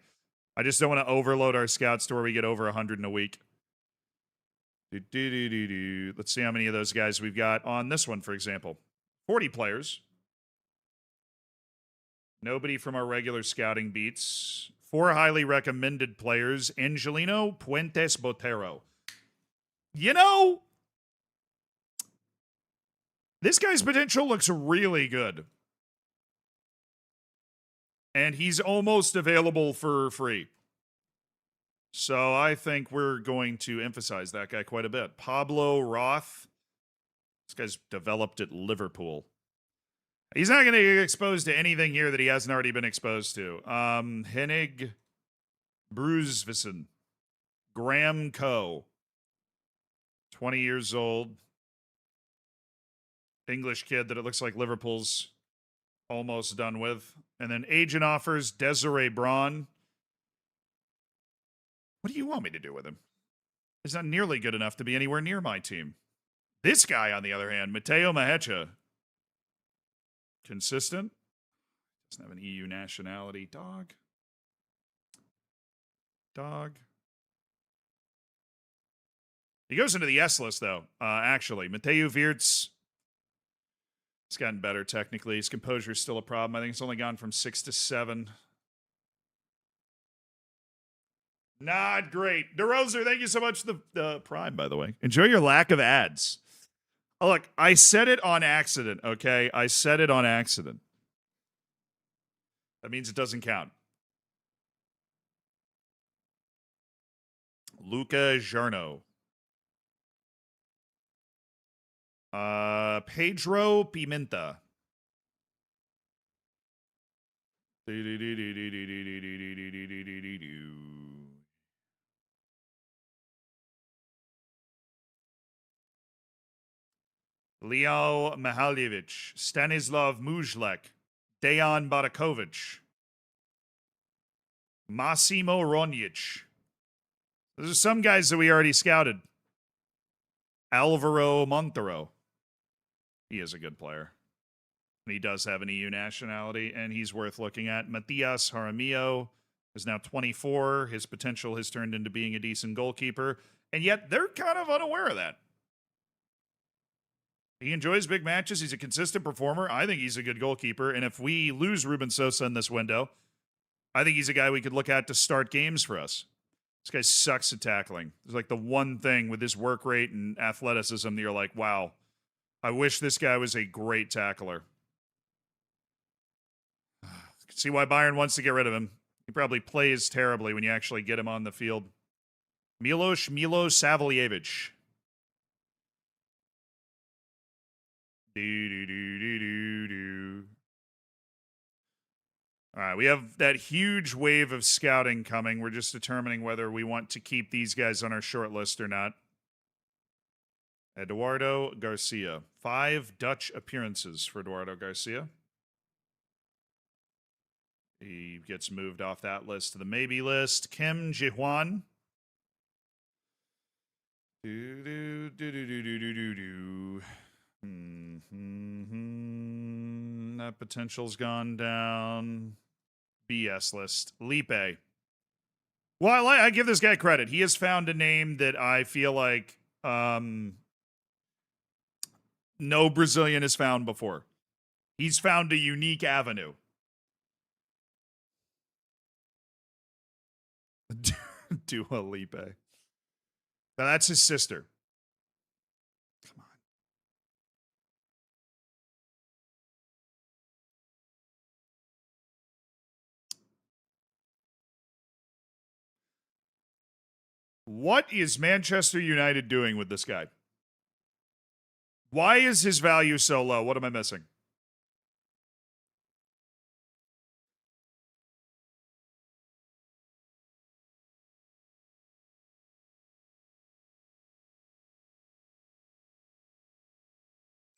I just don't want to overload our scouts to where we get over 100 in a week. Let's see how many of those guys we've got on this one, for example. 40 players. Nobody from our regular scouting beats. 4 highly recommended players. Angelino Puentes Botero. You know, this guy's potential looks really good. And he's almost available for free. So I think we're going to emphasize that guy quite a bit. Pablo Roth. This guy's developed at Liverpool. He's not going to get exposed to anything here that he hasn't already been exposed to. Hennig Brusvison. Graham Coe. 20 years old. English kid that it looks like Liverpool's almost done with. And then agent offers Desiree Braun. What do you want me to do with him? He's not nearly good enough to be anywhere near my team. This guy, on the other hand, Mateo Mahecha. Consistent. Doesn't have an EU nationality. Dog. He goes into the S list, though, actually. Mateo Wirtz. He's gotten better technically. His composure is still a problem. I think it's only gone from 6 to 7. Not great. DeRoser, thank you so much for the Prime, by the way. Enjoy your lack of ads. Oh, look, I said it on accident, okay? I said it on accident. That means it doesn't count. Luca Jarno. Pedro Pimenta. Leo Mihaljevic, Stanislav Mujlek, Dejan Barakovic, Massimo Ronjic. Those are some guys that we already scouted. Alvaro Montero. He is a good player. And he does have an EU nationality, and he's worth looking at. Matias Jaramillo is now 24. His potential has turned into being a decent goalkeeper, and yet they're kind of unaware of that. He enjoys big matches. He's a consistent performer. I think he's a good goalkeeper, and if we lose Ruben Sosa in this window, I think he's a guy we could look at to start games for us. This guy sucks at tackling. It's like the one thing with his work rate and athleticism that you're like, wow, I wish this guy was a great tackler. can see why Bayern wants to get rid of him. He probably plays terribly when you actually get him on the field. Milo Savljevic. All right, we have that huge wave of scouting coming. We're just determining whether we want to keep these guys on our short list or not. Eduardo Garcia. 5 Dutch appearances for Eduardo Garcia. He gets moved off that list to the maybe list. Kim Ji-hwan. That potential's gone down. BS list. Lipe. Well, I give this guy credit. He has found a name that I feel like no Brazilian has found before. He's found a unique avenue. Dua Lipe. Now that's his sister. Come on. What is Manchester United doing with this guy? Why is his value so low? What am I missing?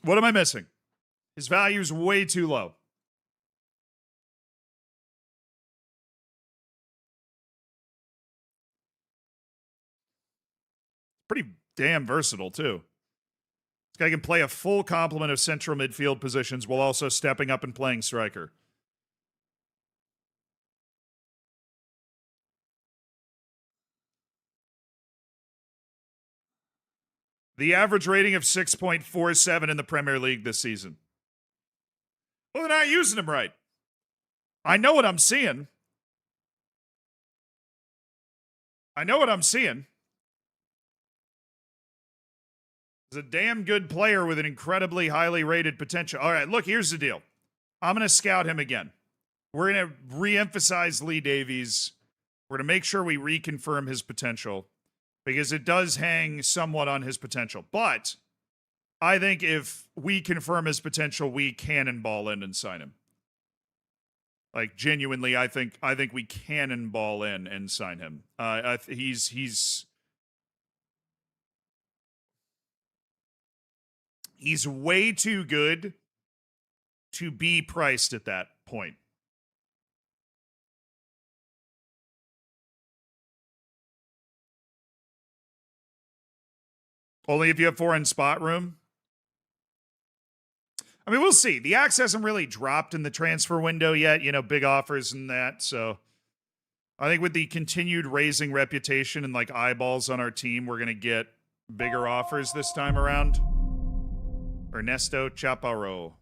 What am I missing? His value is way too low. Pretty damn versatile, too. This guy can play a full complement of central midfield positions while also stepping up and playing striker. The average rating of 6.47 in the Premier League this season. Well, they're not using him right. I know what I'm seeing. He's a damn good player with an incredibly highly rated potential. All right, look, here's the deal. I'm going to scout him again. We're going to re-emphasize Lee Davies. We're going to make sure we reconfirm his potential because it does hang somewhat on his potential. But I think if we confirm his potential, we cannonball in and sign him. Like, genuinely, I think we cannonball in and sign him. He's way too good to be priced at that point. Only if you have foreign spot room. I mean, we'll see. The axe hasn't really dropped in the transfer window yet, big offers and that. So I think with the continued raising reputation and like eyeballs on our team, we're going to get bigger offers this time around. Ernesto Chaparro.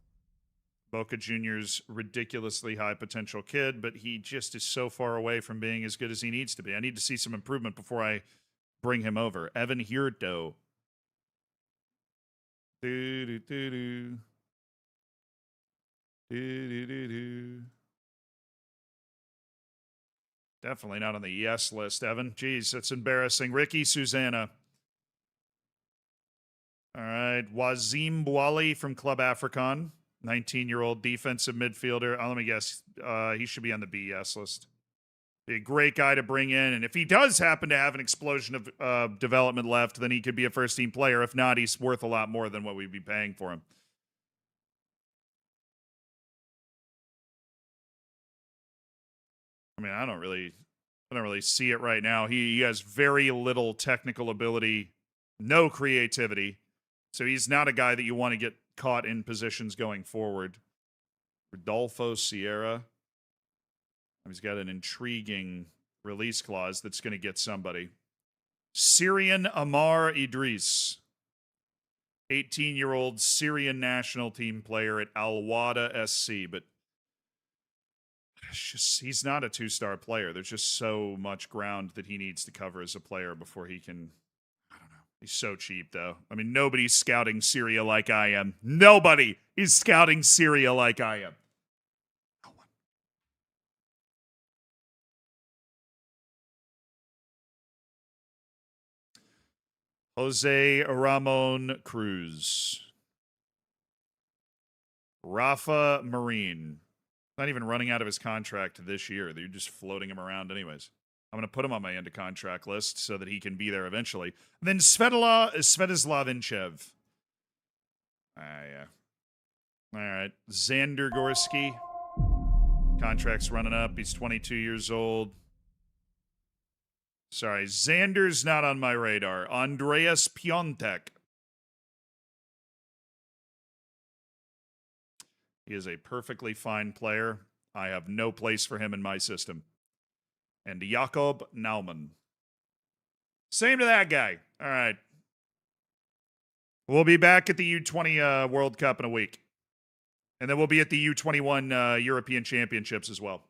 Boca Junior's ridiculously high potential kid, but he just is so far away from being as good as he needs to be. I need to see some improvement before I bring him over. Evan Hirdo. Definitely not on the yes list, Evan. Jeez, that's embarrassing. Ricky Susanna. All right. Wazim Bouali from Club African. 19-year-old defensive midfielder. Let me guess. He should be on the BS list. Be a great guy to bring in. And if he does happen to have an explosion of development left, then he could be a first-team player. If not, he's worth a lot more than what we'd be paying for him. I mean, I don't really see it right now. He has very little technical ability, no creativity. So he's not a guy that you want to get caught in positions going forward. Rodolfo Sierra. He's got an intriguing release clause that's going to get somebody. Syrian Amar Idris. 18-year-old Syrian national team player at Al Wada SC, but he's not a 2-star player. There's just so much ground that he needs to cover as a player before he can. I don't know. He's so cheap, though. I mean, nobody's scouting Syria like I am. Nobody is scouting Syria like I am. No one. Jose Ramon Cruz. Rafa Marine. Not even running out of his contract this year. They're just floating him around anyways. I'm going to put him on my end of contract list so that he can be there eventually. And then Svetislav Inchev. Yeah. All right. Xander Gorski. Contract's running up. He's 22 years old. Sorry, Xander's not on my radar. Andreas Piontek. He is a perfectly fine player. I have no place for him in my system. And Jakob Naumann. Same to that guy. All right. We'll be back at the U20 World Cup in a week. And then we'll be at the U21 European Championships as well.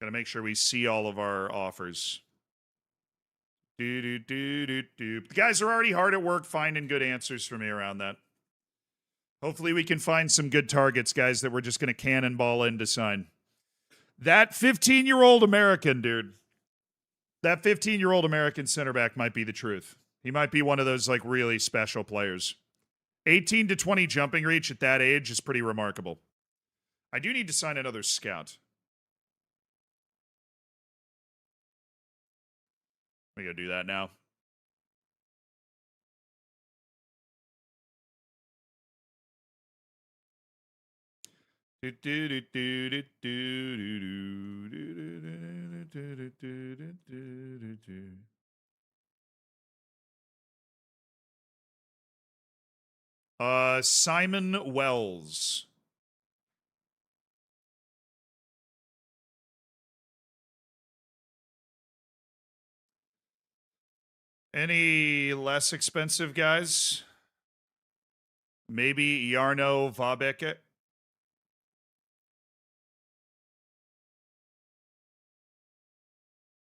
Got to make sure we see all of our offers. The guys are already hard at work finding good answers for me around that. Hopefully we can find some good targets, guys, that we're just going to cannonball in to sign. That 15-year-old American, dude. That 15-year-old American center back might be the truth. He might be one of those, like, really special players. 18 to 20 jumping reach at that age is pretty remarkable. I do need to sign another scout. We gotta do that now. Simon Wells. Any less expensive guys? Maybe Jarno Vabeke.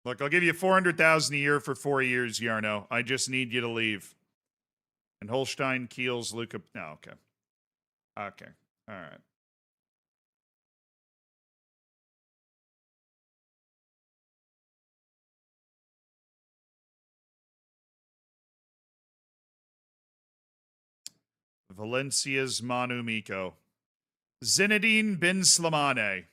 Look, I'll give you $400,000 a year for 4 years, Jarno. I just need you to leave. And Holstein, Kiel's, Luca. No, okay. Okay. All right. Valencia's Manu Miko. Zinedine Bin Slimane.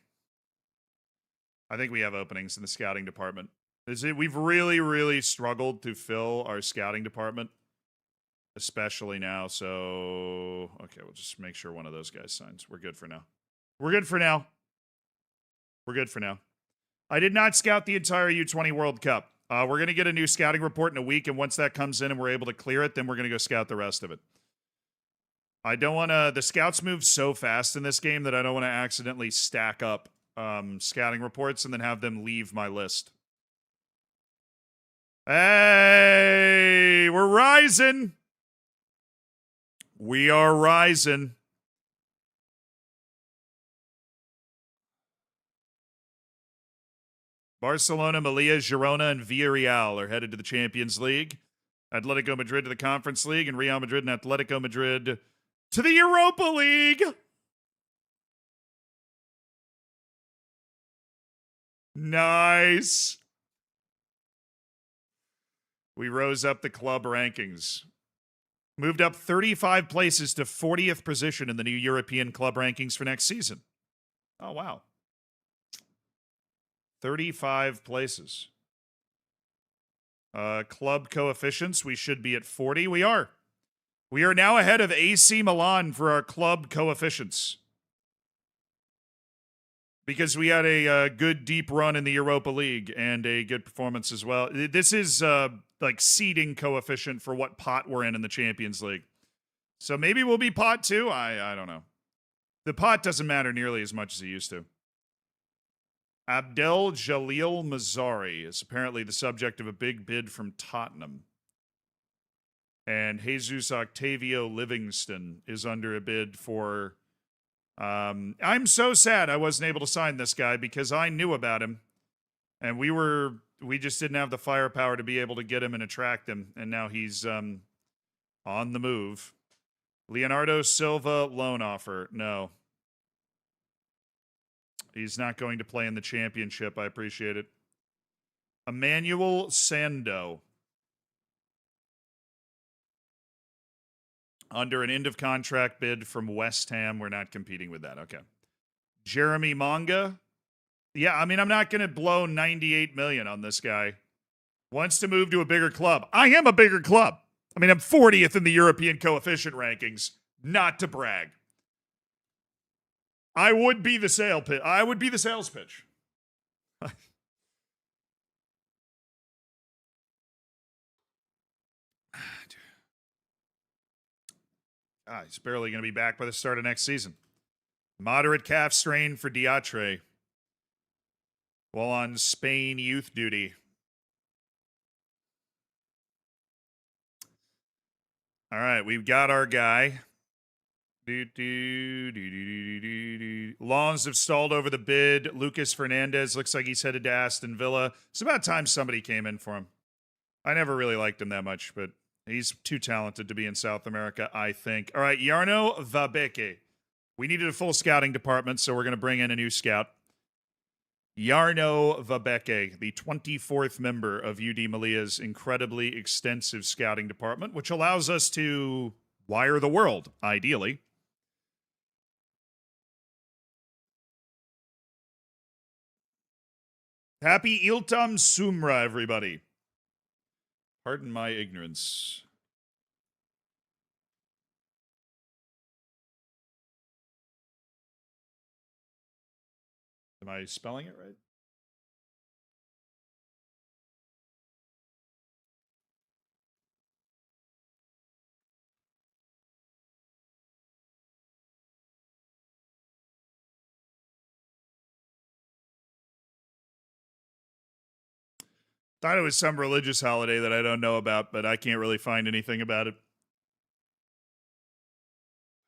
I think we have openings in the scouting department. We've really, really struggled to fill our scouting department, especially now. So, okay, we'll just make sure one of those guys signs. We're good for now. We're good for now. We're good for now. I did not scout the entire U20 World Cup. We're going to get a new scouting report in a week, and once that comes in and we're able to clear it, then we're going to go scout the rest of it. I don't want to... The scouts move so fast in this game that I don't want to accidentally stack up scouting reports and then have them leave my list. Hey, we're rising. We are rising. Barcelona, Melilla, Girona, and Villarreal are headed to the Champions League. Atletico Madrid to the Conference League, and Real Madrid and Atletico Madrid to the Europa League. Nice. We rose up the club rankings. Moved up 35 places to 40th position in the new European club rankings for next season. Oh, wow. 35 places. Club coefficients, we should be at 40. We are. We are now ahead of AC Milan for our club coefficients. Because we had a good deep run in the Europa League and a good performance as well. This is like seeding coefficient for what pot we're in the Champions League. So maybe we'll be pot 2. I don't know. The pot doesn't matter nearly as much as it used to. Abdel Jalil Mazzari is apparently the subject of a big bid from Tottenham. And Jesus Octavio Livingston is under a bid for... I'm so sad I wasn't able to sign this guy because I knew about him. And we just didn't have the firepower to be able to get him and attract him. And now he's on the move. Leonardo Silva loan offer. No. He's not going to play in the championship. I appreciate it. Emmanuel Sando. Under an end-of-contract bid from West Ham. We're not competing with that. Okay. Jeremy Monga. Yeah, I mean, I'm not going to blow $98 million on this guy. Wants to move to a bigger club. I am a bigger club. I mean, I'm 40th in the European coefficient rankings. Not to brag. I would be the sales pitch. He's barely going to be back by the start of next season. Moderate calf strain for Diatre while on Spain youth duty. All right, we've got our guy. Lawns have stalled over the bid. Lucas Fernandez looks like he's headed to Aston Villa. It's about time somebody came in for him. I never really liked him that much, but he's too talented to be in South America, I think. All right, Jarno Vabeke. We needed a full scouting department, so we're going to bring in a new scout. Jarno Vabeke, the 24th member of UD Malia's incredibly extensive scouting department, which allows us to wire the world, ideally. Happy Iltam Sumra, everybody. Pardon my ignorance. Am I spelling it right? Thought it was some religious holiday that I don't know about, but I can't really find anything about it.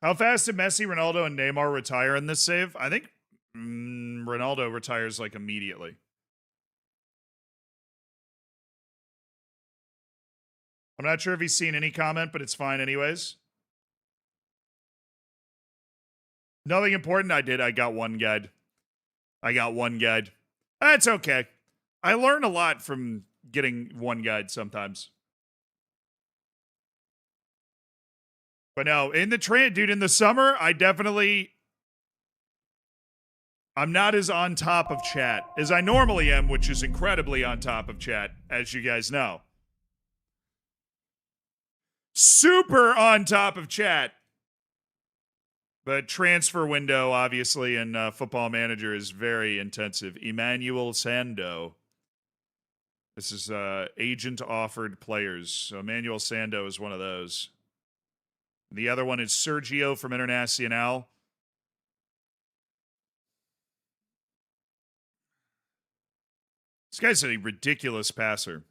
How fast did Messi, Ronaldo, and Neymar retire in this save? I think Ronaldo retires like immediately. I'm not sure if he's seen any comment, but it's fine anyways. Nothing important I did. I got one guide. That's okay. I learn a lot from getting one guide sometimes. But no, in the summer, I'm not as on top of chat as I normally am, which is incredibly on top of chat, as you guys know. Super on top of chat. But transfer window, obviously, in Football Manager is very intensive. Emmanuel Sando. This is agent-offered players. So Emmanuel Sando is one of those. The other one is Sergio from Internacional. This guy's a ridiculous passer.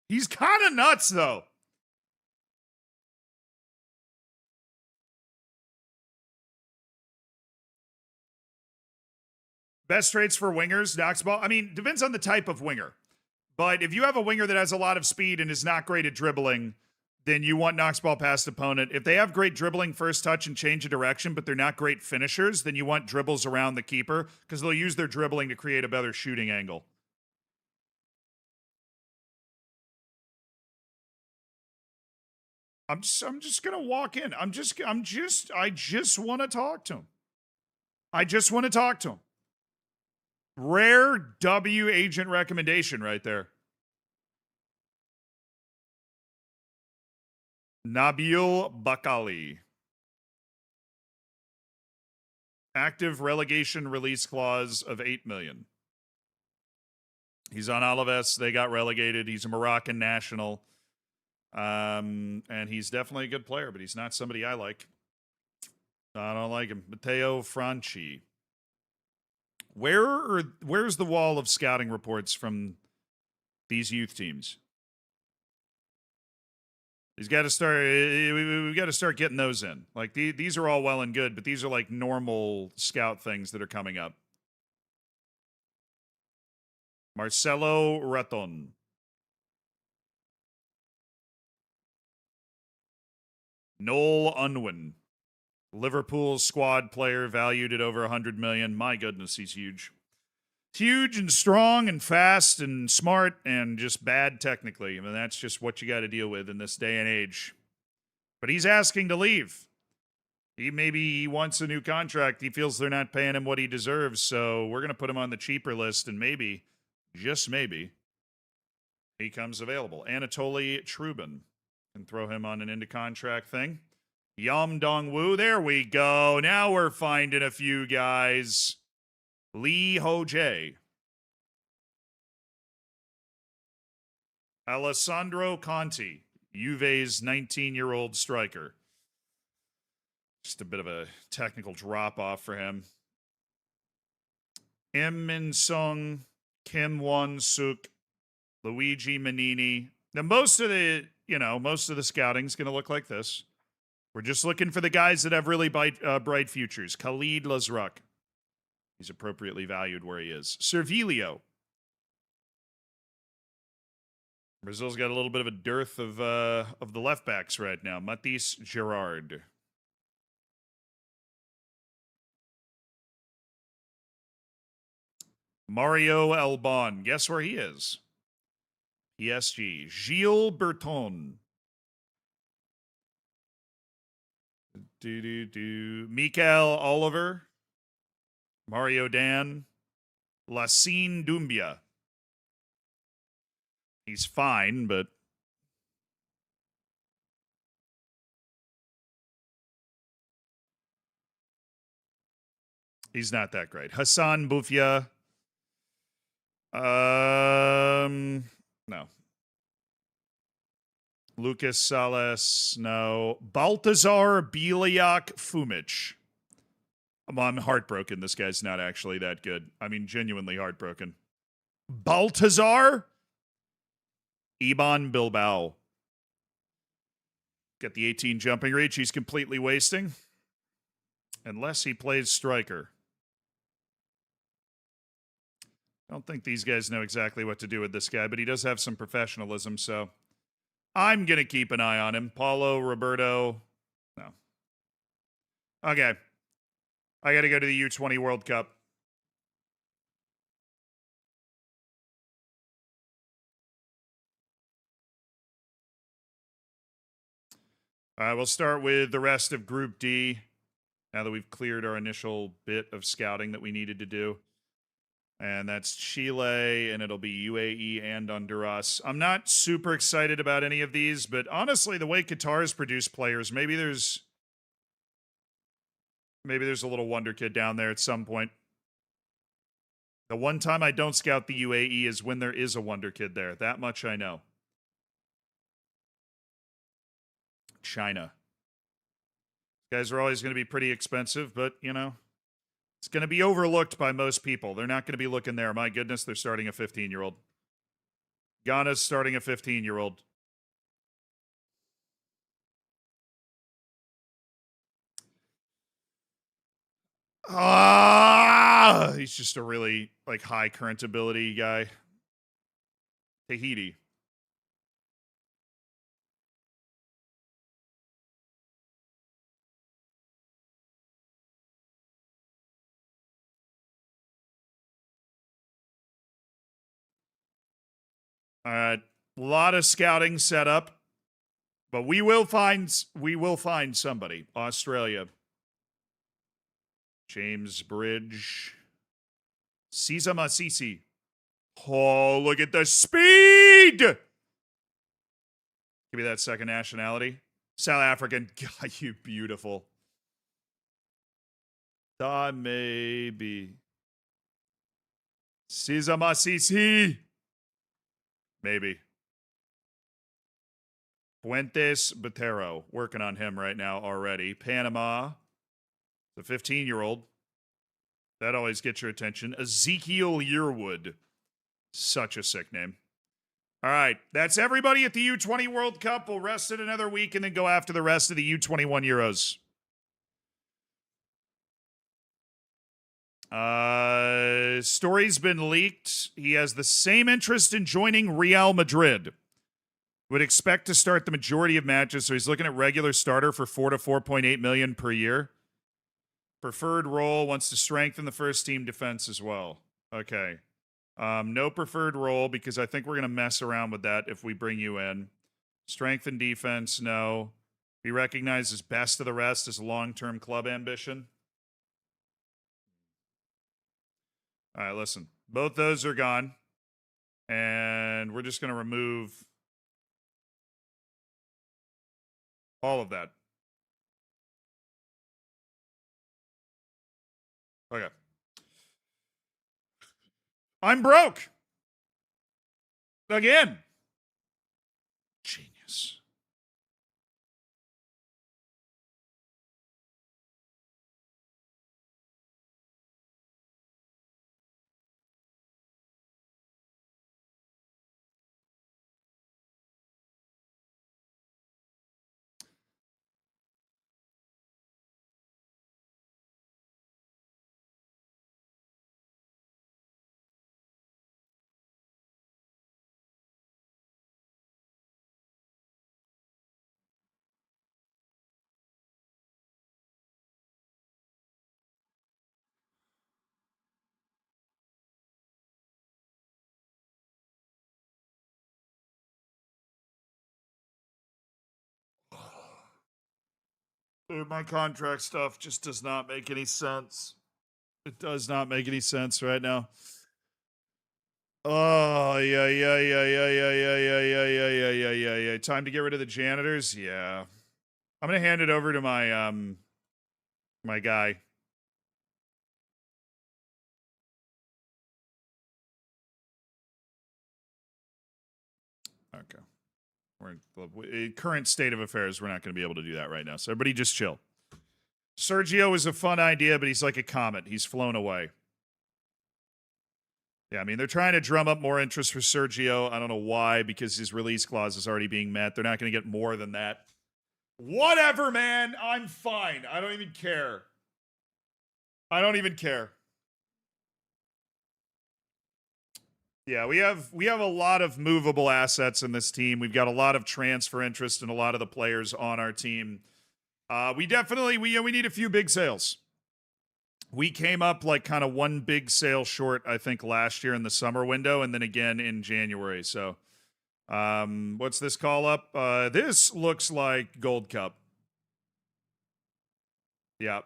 He's kind of nuts, though. Best traits for wingers, knocks ball. I mean, depends on the type of winger. But if you have a winger that has a lot of speed and is not great at dribbling, then you want knocks ball past opponent. If they have great dribbling, first touch, and change of direction, but they're not great finishers, then you want dribbles around the keeper because they'll use their dribbling to create a better shooting angle. I'm just gonna walk in. I just want to talk to him. Rare W agent recommendation right there. Nabil Bakali. Active relegation release clause of $8 million. He's on Alaves. They got relegated. He's a Moroccan national. And he's definitely a good player, but he's not somebody I like. I don't like him. Matteo Franchi. Where's the wall of scouting reports from these youth teams? He's got to start. We've got to start getting those in. Like these are all well and good, but these are like normal scout things that are coming up. Marcelo Raton. Noel Unwin. Liverpool's squad player valued at over 100 million. My goodness, he's huge. Huge and strong and fast and smart and just bad technically. I mean, that's just what you got to deal with in this day and age. But he's asking to leave. He wants a new contract. He feels they're not paying him what he deserves, so we're going to put him on the cheaper list, and maybe, just maybe, he comes available. Anatoly Trubin. Can throw him on an into contract thing. Yam Dong-woo, there we go. Now we're finding a few guys. Lee Ho-jae. Alessandro Conti, Juve's 19-year-old striker. Just a bit of a technical drop-off for him. Im Min-sung, Kim Won-suk, Luigi Manini. Now, most of the scouting's going to look like this. We're just looking for the guys that have really bright futures. Khalid Lazruk. He's appropriately valued where he is. Servilio. Brazil's got a little bit of a dearth of the left backs right now. Mathis Girard. Mario Elbon. Guess where he is? PSG. Gilles Berton. Mikael Oliver. Mario Dan. Lassine Doumbia. He's fine, but he's not that great. Hassan Boufia. No. Lucas Salas, no. Baltazar Biliak Fumic. I'm heartbroken. This guy's not actually that good. I mean, genuinely heartbroken. Baltazar? Iban Bilbao. Got the 18 jumping reach he's completely wasting. Unless he plays striker. I don't think these guys know exactly what to do with this guy, but he does have some professionalism, so I'm going to keep an eye on him. Paulo Roberto. No. Okay. I got to go to the U20 World Cup. All right, we'll start with the rest of Group D. Now that we've cleared our initial bit of scouting that we needed to do. And that's Chile, and it'll be UAE and Honduras. I'm not super excited about any of these, but honestly, the way Qatar's produced players, maybe there's a little wonder kid down there at some point. The one time I don't scout the UAE is when there is a wonder kid there. That much I know. China. Guys are always going to be pretty expensive, but, it's going to be overlooked by most people. They're not going to be looking there. My goodness, they're starting a 15-year-old. Ghana's starting a 15-year-old. He's just a really high current ability guy. Tahiti. All right, a lot of scouting set up, but we will find somebody. Australia. James Bridge. Cesar Masisi. Oh, look at the speed! Give me that second nationality. South African. God, you beautiful. Da maybe. Cesar Masisi. Maybe. Fuentes Botero. Working on him right now already. Panama. The 15-year-old. That always gets your attention. Ezekiel Yearwood. Such a sick name. All right, that's everybody at the U20 World Cup. We'll rest it another week and then go after the rest of the U21 Euros. Story's been leaked. He has the same interest in joining Real Madrid. Would expect to start the majority of matches, so he's looking at regular starter for $4 to $4.8 million per year. Preferred role, wants to strengthen the first team defense as well. Okay. No preferred role because I think we're going to mess around with that if we bring you in. Strength and defense, no. Be recognized as best of the rest as a long-term club ambition. All right, listen. Both those are gone. And we're just going to remove all of that. Okay. I'm broke. Again. Genius. Dude, my contract stuff just does not make any sense. It does not make any sense right now. Oh, yeah. Time to get rid of the janitors? Yeah. I'm going to hand it over to my guy. Okay. We're in current state of affairs, we're not going to be able to do that right now. So everybody just chill. Sergio is a fun idea, but he's like a comet. He's flown away. Yeah, I mean, they're trying to drum up more interest for Sergio. I don't know why, because his release clause is already being met. They're not going to get more than that. Whatever, man. I'm fine. I don't even care. I don't even care. Yeah, we have a lot of movable assets in this team. We've got a lot of transfer interest in a lot of the players on our team. We definitely we need a few big sales. We came up like kind of one big sale short, I think, last year in the summer window, and then again in January. So, what's this call up? This looks like Gold Cup. Yeah,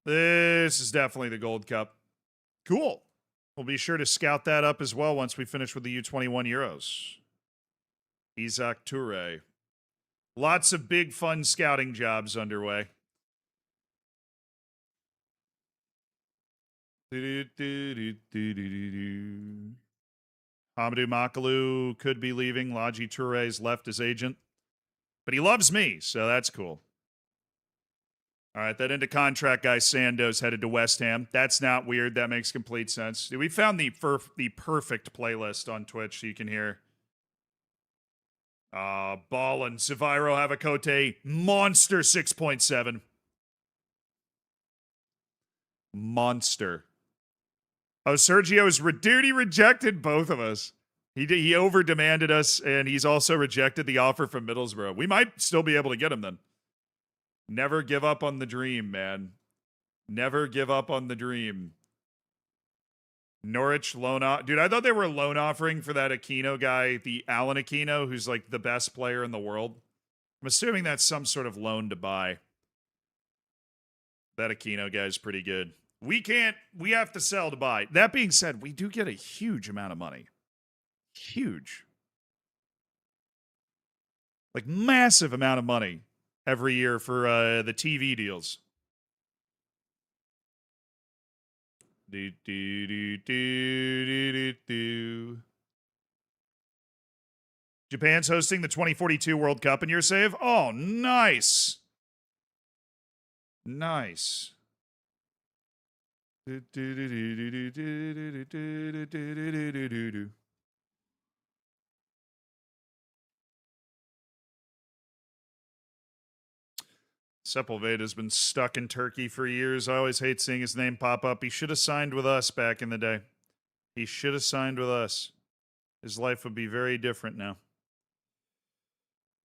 this is definitely the Gold Cup. Cool. We'll be sure to scout that up as well once we finish with the U21 Euros. Isaac Toure. Lots of big, fun scouting jobs underway. Hamadou Makalu could be leaving. Laji Toure's left as agent. But he loves me, so that's cool. All right, that into contract guy Sandoz headed to West Ham. That's not weird. That makes complete sense. We found the perfect playlist on Twitch so you can hear. Ballin, Seviro Havakote, Monster 6.7. Monster. Oh, Sergio's duty rejected both of us. He over demanded us, and he's also rejected the offer from Middlesbrough. We might still be able to get him then. Never give up on the dream, man. Never give up on the dream. Norwich loan off. Dude, I thought they were loan offering for that Aquino guy, the Alan Aquino, who's like the best player in the world. I'm assuming that's some sort of loan to buy. That Aquino guy's pretty good. We have to sell to buy. That being said, we do get a huge amount of money. Huge. Like massive amount of money every year for the TV deals. Japan's hosting the 2042 World Cup in your save? Oh, nice. Nice. Sepulveda's been stuck in Turkey for years. I always hate seeing his name pop up. He should have signed with us back in the day. He should have signed with us. His life would be very different now.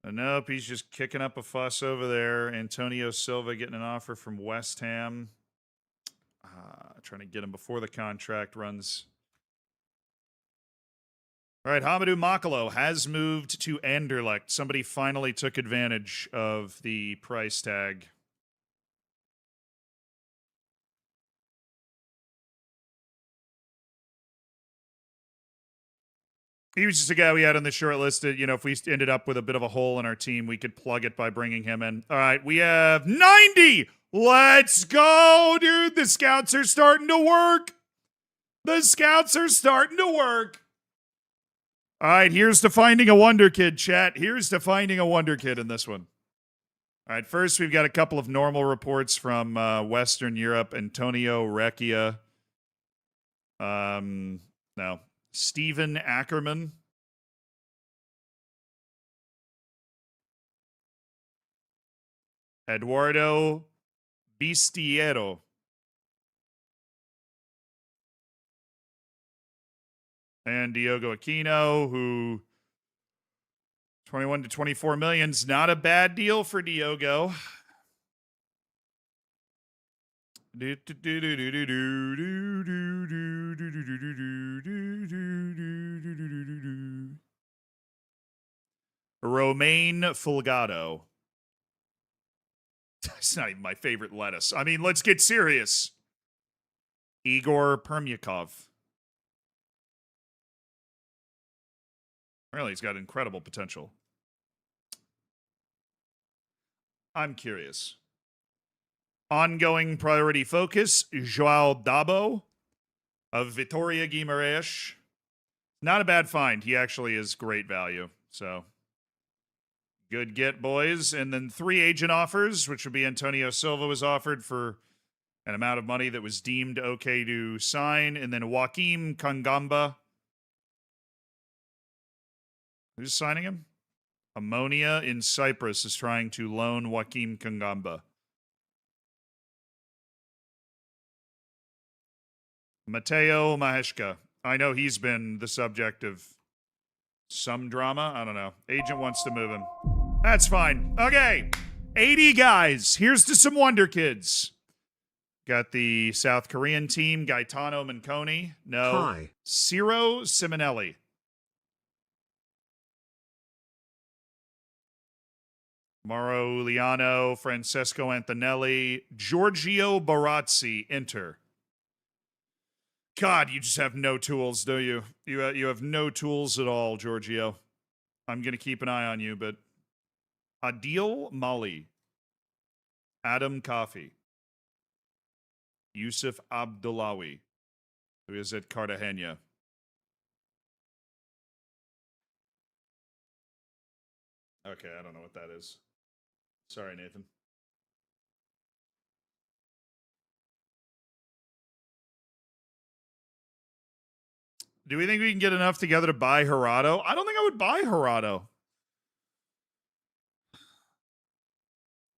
Nope, he's just kicking up a fuss over there. Antonio Silva getting an offer from West Ham. Trying to get him before the contract runs. All right, Hamidou Makalo has moved to Anderlecht. Somebody finally took advantage of the price tag. He was just a guy we had on the short list that, if we ended up with a bit of a hole in our team, we could plug it by bringing him in. All right, we have 90. Let's go, dude. The scouts are starting to work. The scouts are starting to work. All right, here's to finding a wonder kid, chat. Here's to finding a wonder kid in this one. All right, first we've got a couple of normal reports from Western Europe. Antonio Recchia. No. Steven Ackerman. Eduardo Bistiero. And Diogo Aquino, who 21 to 24 million's not a bad deal for Diogo. Romain Fulgado. That's not even my favorite lettuce. I mean, let's get serious. Igor Permyakov. Really, he's got incredible potential. I'm curious. Ongoing priority focus, João Dabo of Vitória Guimarães. Not a bad find. He actually is great value. So, good get, boys. And then 3 agent offers, which would be Antonio Silva was offered for an amount of money that was deemed okay to sign. And then Joaquim Kangamba. Who's signing him? Ammonia in Cyprus is trying to loan Joaquim Kangamba. Mateo Maheshka. I know he's been the subject of some drama. I don't know. Agent wants to move him. That's fine. Okay. 80 guys. Here's to some wonder kids. Got the South Korean team, Gaetano Manconi. No. Hi. Ciro Simonelli. Mauro Uliano, Francesco Antonelli, Giorgio Barazzi, Inter. God, you just have no tools, do you? You have no tools at all, Giorgio. I'm going to keep an eye on you, but Adil Mali, Adam Coffey, Yusuf Abdullawi, who is at Cartagena. Okay, I don't know what that is. Sorry, Nathan. Do we think we can get enough together to buy Gerardo? I don't think I would buy Gerardo.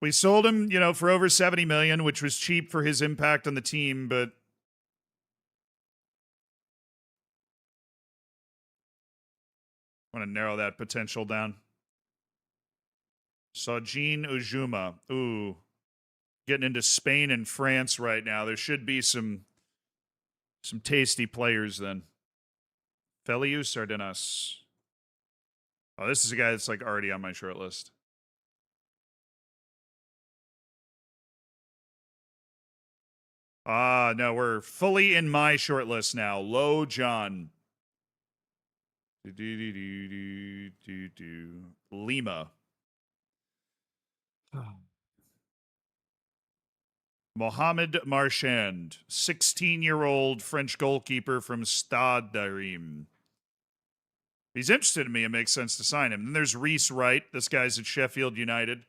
We sold him, for over 70 million, which was cheap for his impact on the team, but I want to narrow that potential down. Sajin Ujuma. Ooh. Getting into Spain and France right now. There should be some tasty players then. Feliu Sardinas. Oh, this is a guy that's already on my short list. No, we're fully in my short list now. Low John. Lima. Mohamed Marchand, 16-year-old French goalkeeper from Stade d'Arim. He's interested in me. It makes sense to sign him. Then there's Reese Wright. This guy's at Sheffield United.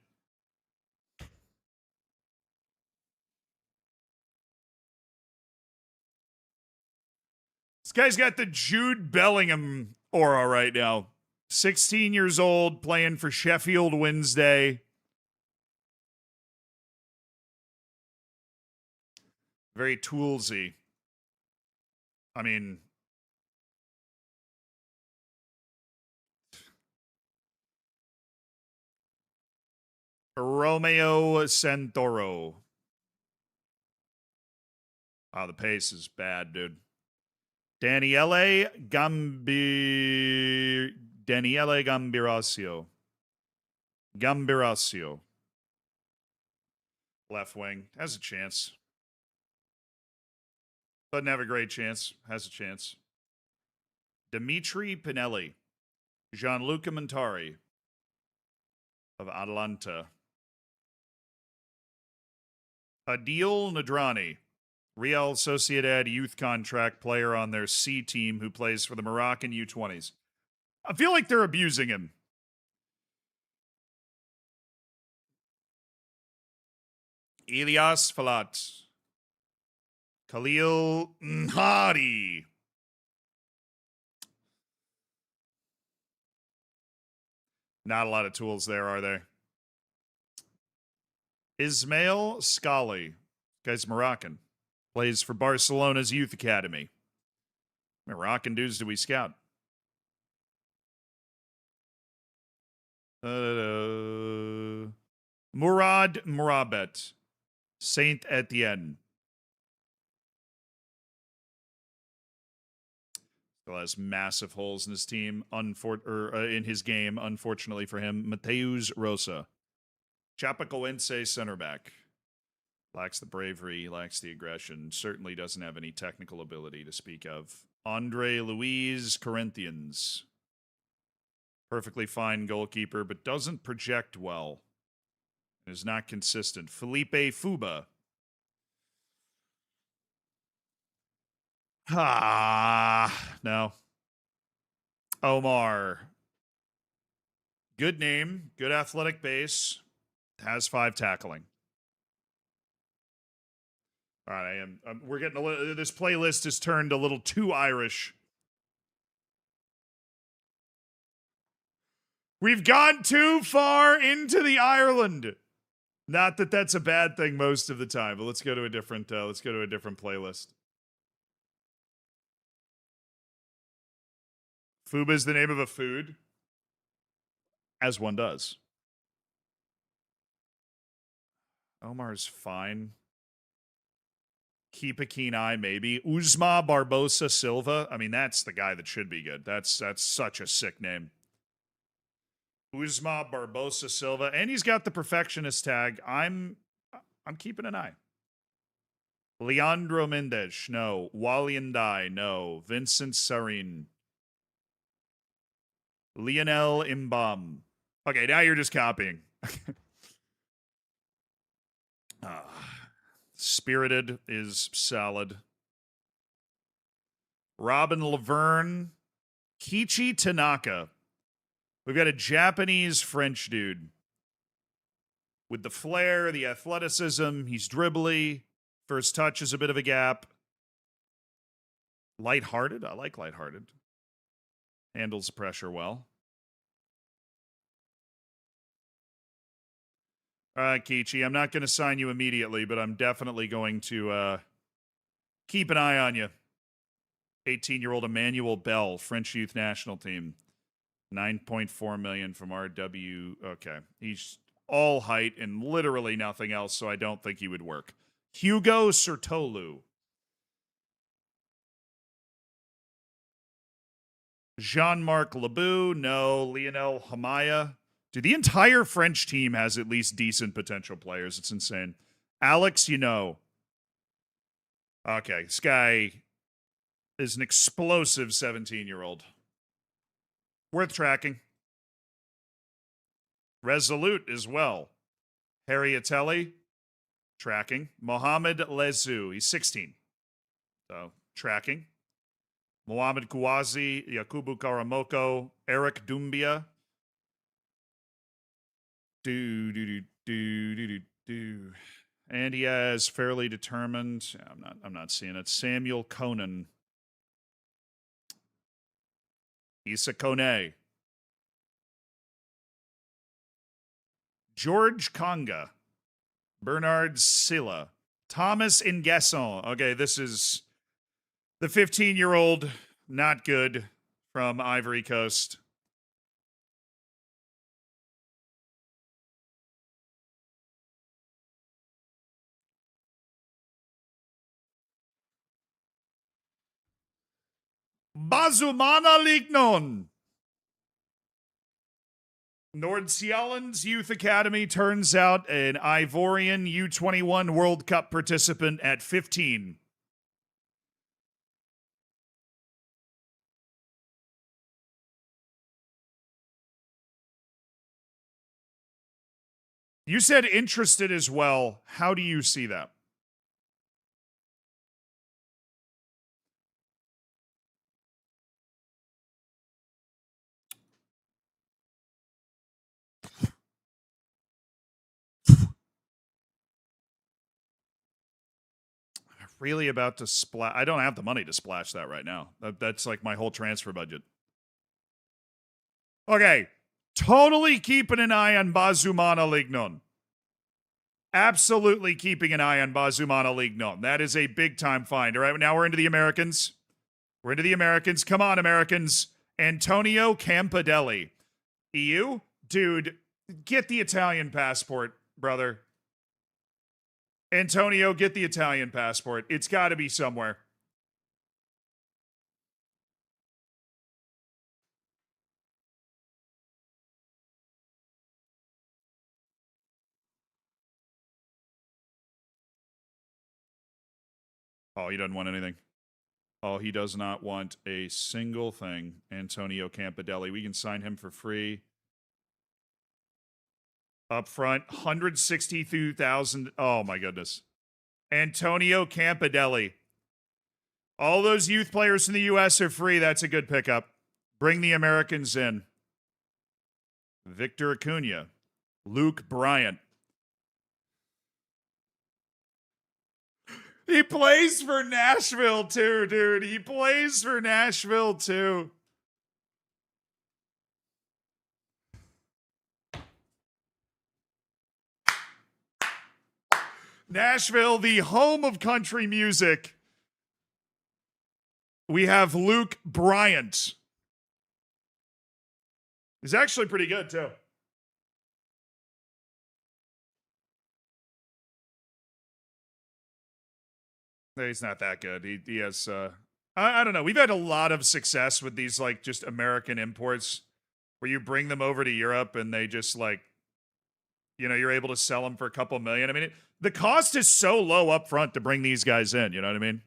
guy's got the Jude Bellingham aura right now. 16 years old, playing for Sheffield Wednesday. Very toolsy. I mean, Romeo Santoro. Oh, the pace is bad, dude. Daniele Gambirasio. Gambirasio. Left wing. Has a chance. Doesn't have a great chance. Has a chance. Dimitri Pinelli. Gianluca Montari of Atalanta. Adil Nadrani. Real Sociedad youth contract player on their C team who plays for the Moroccan U20s. I feel like they're abusing him. Elias Falat. Khalil Nhadi. Not a lot of tools there, are there? Ismail Scali. Guy's Moroccan. Plays for Barcelona's youth academy. Moroccan dudes do we scout? Murad Murabet. Saint Etienne. Still has massive holes in his team, in his game, unfortunately for him. Mateus Rosa. Chapecoense center back. Lacks the bravery, lacks the aggression, certainly doesn't have any technical ability to speak of. Andre Luis Corinthians. Perfectly fine goalkeeper, but doesn't project well. Is not consistent. Felipe Fuba. No. Omar. Good name, good athletic base, has 5 tackling. All right, we're getting a little. This playlist has turned a little too Irish. We've gone too far into the Ireland. Not that that's a bad thing most of the time, but let's go to a different. Let's go to a different playlist. Fuba is the name of a food, as one does. Omar's fine. Keep a keen eye, maybe. Uzma Barbosa Silva. I mean, that's the guy that should be good. That's such a sick name. Uzma Barbosa Silva. And he's got the perfectionist tag. I'm keeping an eye. Leandro Mendes. No. Wally Ndai. No. Vincent Sarin. Lionel Imbam. Okay, now you're just copying. Spirited is solid. Robin Laverne. Kichi Tanaka. We've got a Japanese-French dude. With the flair, the athleticism, he's dribbly. First touch is a bit of a gap. Lighthearted? I like lighthearted. Handles pressure well. All right, Kichi, I'm not going to sign you immediately, but I'm definitely going to keep an eye on you. 18-year-old Emmanuel Bell, French youth national team. 9.4 million from RW. Okay. He's all height and literally nothing else, so I don't think he would work. Hugo Sertolu. Jean-Marc Labou. No. Lionel Hamaya. Dude, the entire French team has at least decent potential players. It's insane. Alex, you know. Okay, this guy is an explosive 17-year-old. Worth tracking. Resolute as well. Harriatelli, tracking. Mohamed Lezu, he's 16. So, tracking. Mohamed Kouazi, Yakubu Karamoko, Eric Dumbia. And he has fairly determined. I'm not seeing it. Samuel Conan. Issa Kone. George Conga. Bernard Silla. Thomas Ingesson. Okay, this is the 15-year-old, not good, from Ivory Coast. Bazumana Lignon. Nordsjælland's Youth Academy turns out an Ivorian U21 World Cup participant at 15. You said interested as well. How do you see that? Really about to splash. I don't have the money to splash that right now. That's like my whole transfer budget. Okay. Totally keeping an eye on Bazumana Lignon. Absolutely keeping an eye on Bazumana Lignon. That is a big time find. All right, now we're into the Americans. We're into the Americans. Come on, Americans. Antonio Campidelli. EU? Dude, get the Italian passport, brother. Antonio, get the Italian passport. It's got to be somewhere. Oh, he doesn't want anything. Oh, he does not want a single thing. Antonio Campidelli. We can sign him for free. Up front, 162,000. Oh, my goodness. Antonio Campidelli. All those youth players in the U.S. are free. That's a good pickup. Bring the Americans in. Victor Acuna. Luke Bryant. He plays for Nashville, too, dude. He plays for Nashville, too. Nashville, the home of country music. We have Luke Bryant. He's actually pretty good, too. He's not that good. He has, I don't know. We've had a lot of success with these, like, just American imports where you bring them over to Europe and they just, like, you know, you're able to sell them for a couple million. I mean, the cost is so low up front to bring these guys in. You know what I mean?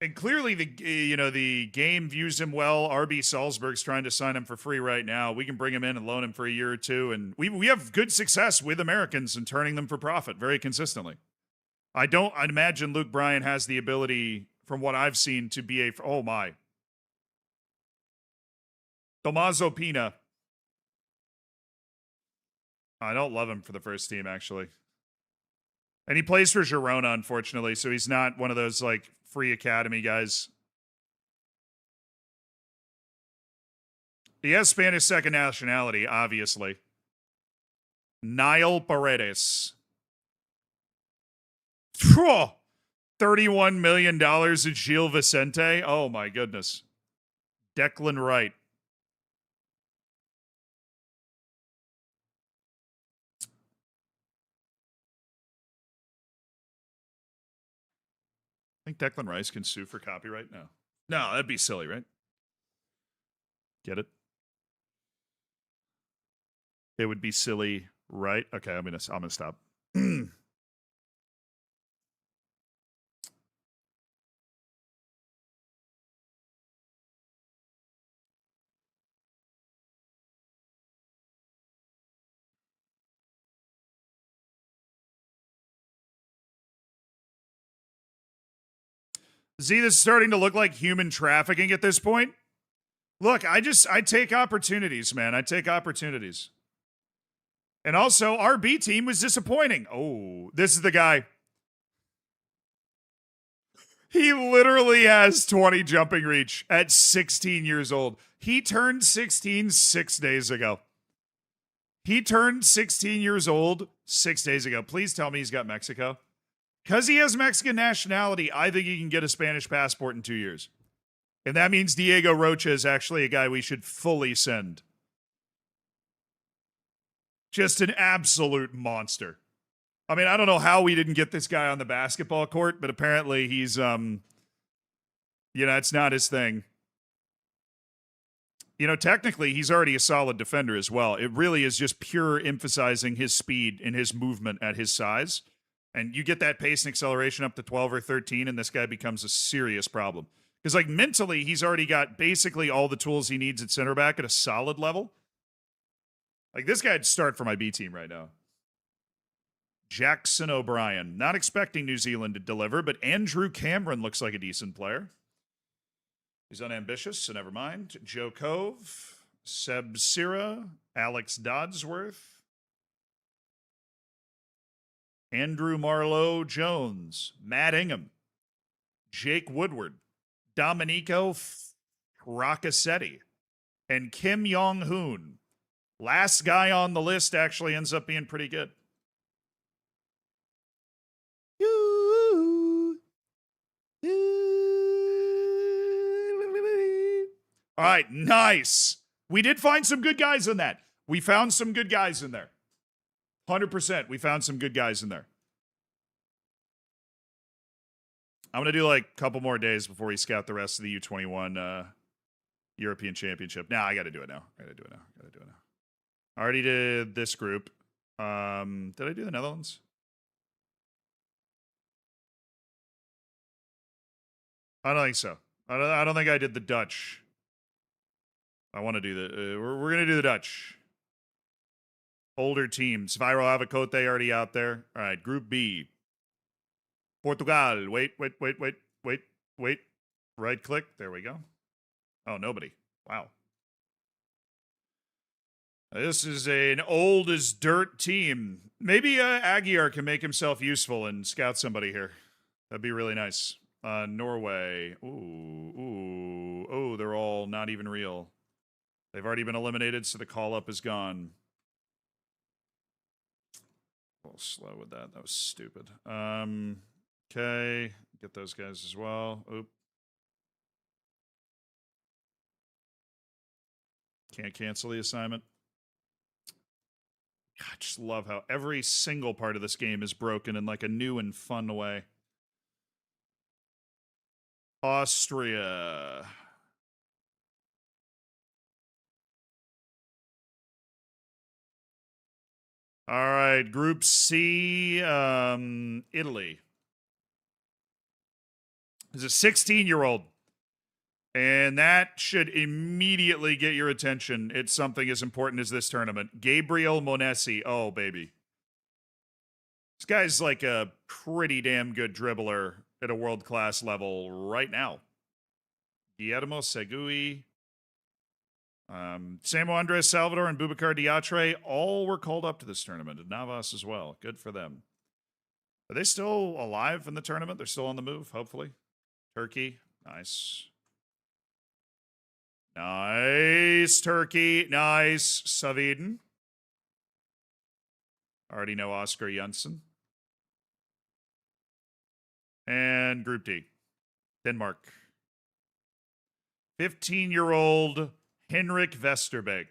And clearly, the game views him well. RB Salzburg's trying to sign him for free right now. We can bring him in and loan him for a year or two, and we have good success with Americans and turning them for profit very consistently. I'd imagine Luke Bryan has the ability, from what I've seen, to be oh my. Tommaso Pina. I don't love him for the first team, actually. And he plays for Girona, unfortunately, so he's not one of those, like, free academy guys. He has Spanish second nationality, obviously. Niall Paredes. $31 million at Gil Vicente. Oh, my goodness. Declan Wright. I think Declan Rice can sue for copyright now. No, that'd be silly, right? Get it? It would be silly, right? Okay, I'm gonna stop. See, this is starting to look like human trafficking at this point. Look, I take opportunities, man. I take opportunities. And also, our B team was disappointing. Oh, this is the guy. He literally has 20 jumping reach at 16 years old. He turned 16 6 days ago. He turned 16 years old 6 days ago. Please tell me he's got Mexico. Because he has Mexican nationality, I think he can get a Spanish passport in 2 years. And that means Diego Rocha is actually a guy we should fully send. Just an absolute monster. I mean, I don't know how we didn't get this guy on the basketball court, but apparently he's, it's not his thing. Technically, he's already a solid defender as well. It really is just pure emphasizing his speed and his movement at his size. And you get that pace and acceleration up to 12 or 13, and this guy becomes a serious problem. Because, mentally, he's already got basically all the tools he needs at center back at a solid level. This guy'd start for my B team right now. Jackson O'Brien. Not expecting New Zealand to deliver, but Andrew Cameron looks like a decent player. He's unambitious, so never mind. Joe Cove, Seb Sira, Alex Dodsworth, Andrew Marlowe Jones, Matt Ingham, Jake Woodward, Domenico Roccasetti, and Kim Yong-hoon. Last guy on the list actually ends up being pretty good. All right, nice. We did find some good guys in that. We found some good guys in there. 100%. We found some good guys in there. I'm going to do a couple more days before we scout the rest of the U21 European Championship. I got to do it now. I already did this group. Did I do the Netherlands? I don't think so. I don't think I did the Dutch. I want to do the... we're going to do the Dutch. Older teams. Viral Avocote already out there. All right, Group B. Portugal. Wait. Right click. There we go. Oh, nobody. Wow. This is an old as dirt team. Maybe Aguiar can make himself useful and scout somebody here. That'd be really nice. Norway. Ooh, they're all not even real. They've already been eliminated, so the call-up is gone. A little slow with that. That was stupid. Okay. Get those guys as well. Oop. Can't cancel the assignment. I just love how every single part of this game is broken in a new and fun way. Austria. All right, Group C, Italy. There's a 16-year-old, and that should immediately get your attention. It's something as important as this tournament. Gabriel Monesi. Oh, baby. This guy's a pretty damn good dribbler at a world-class level right now. Guillermo Segui. Samo Andres Salvador and Boubacar Diatre all were called up to this tournament, and Navas as well. Good for them. Are they still alive in the tournament? They're still on the move, hopefully. Turkey. Nice. Nice, Turkey. Nice, Sweden. Already know Oscar Jensen. And Group D. Denmark. 15-year-old Henrik Vesterbeek.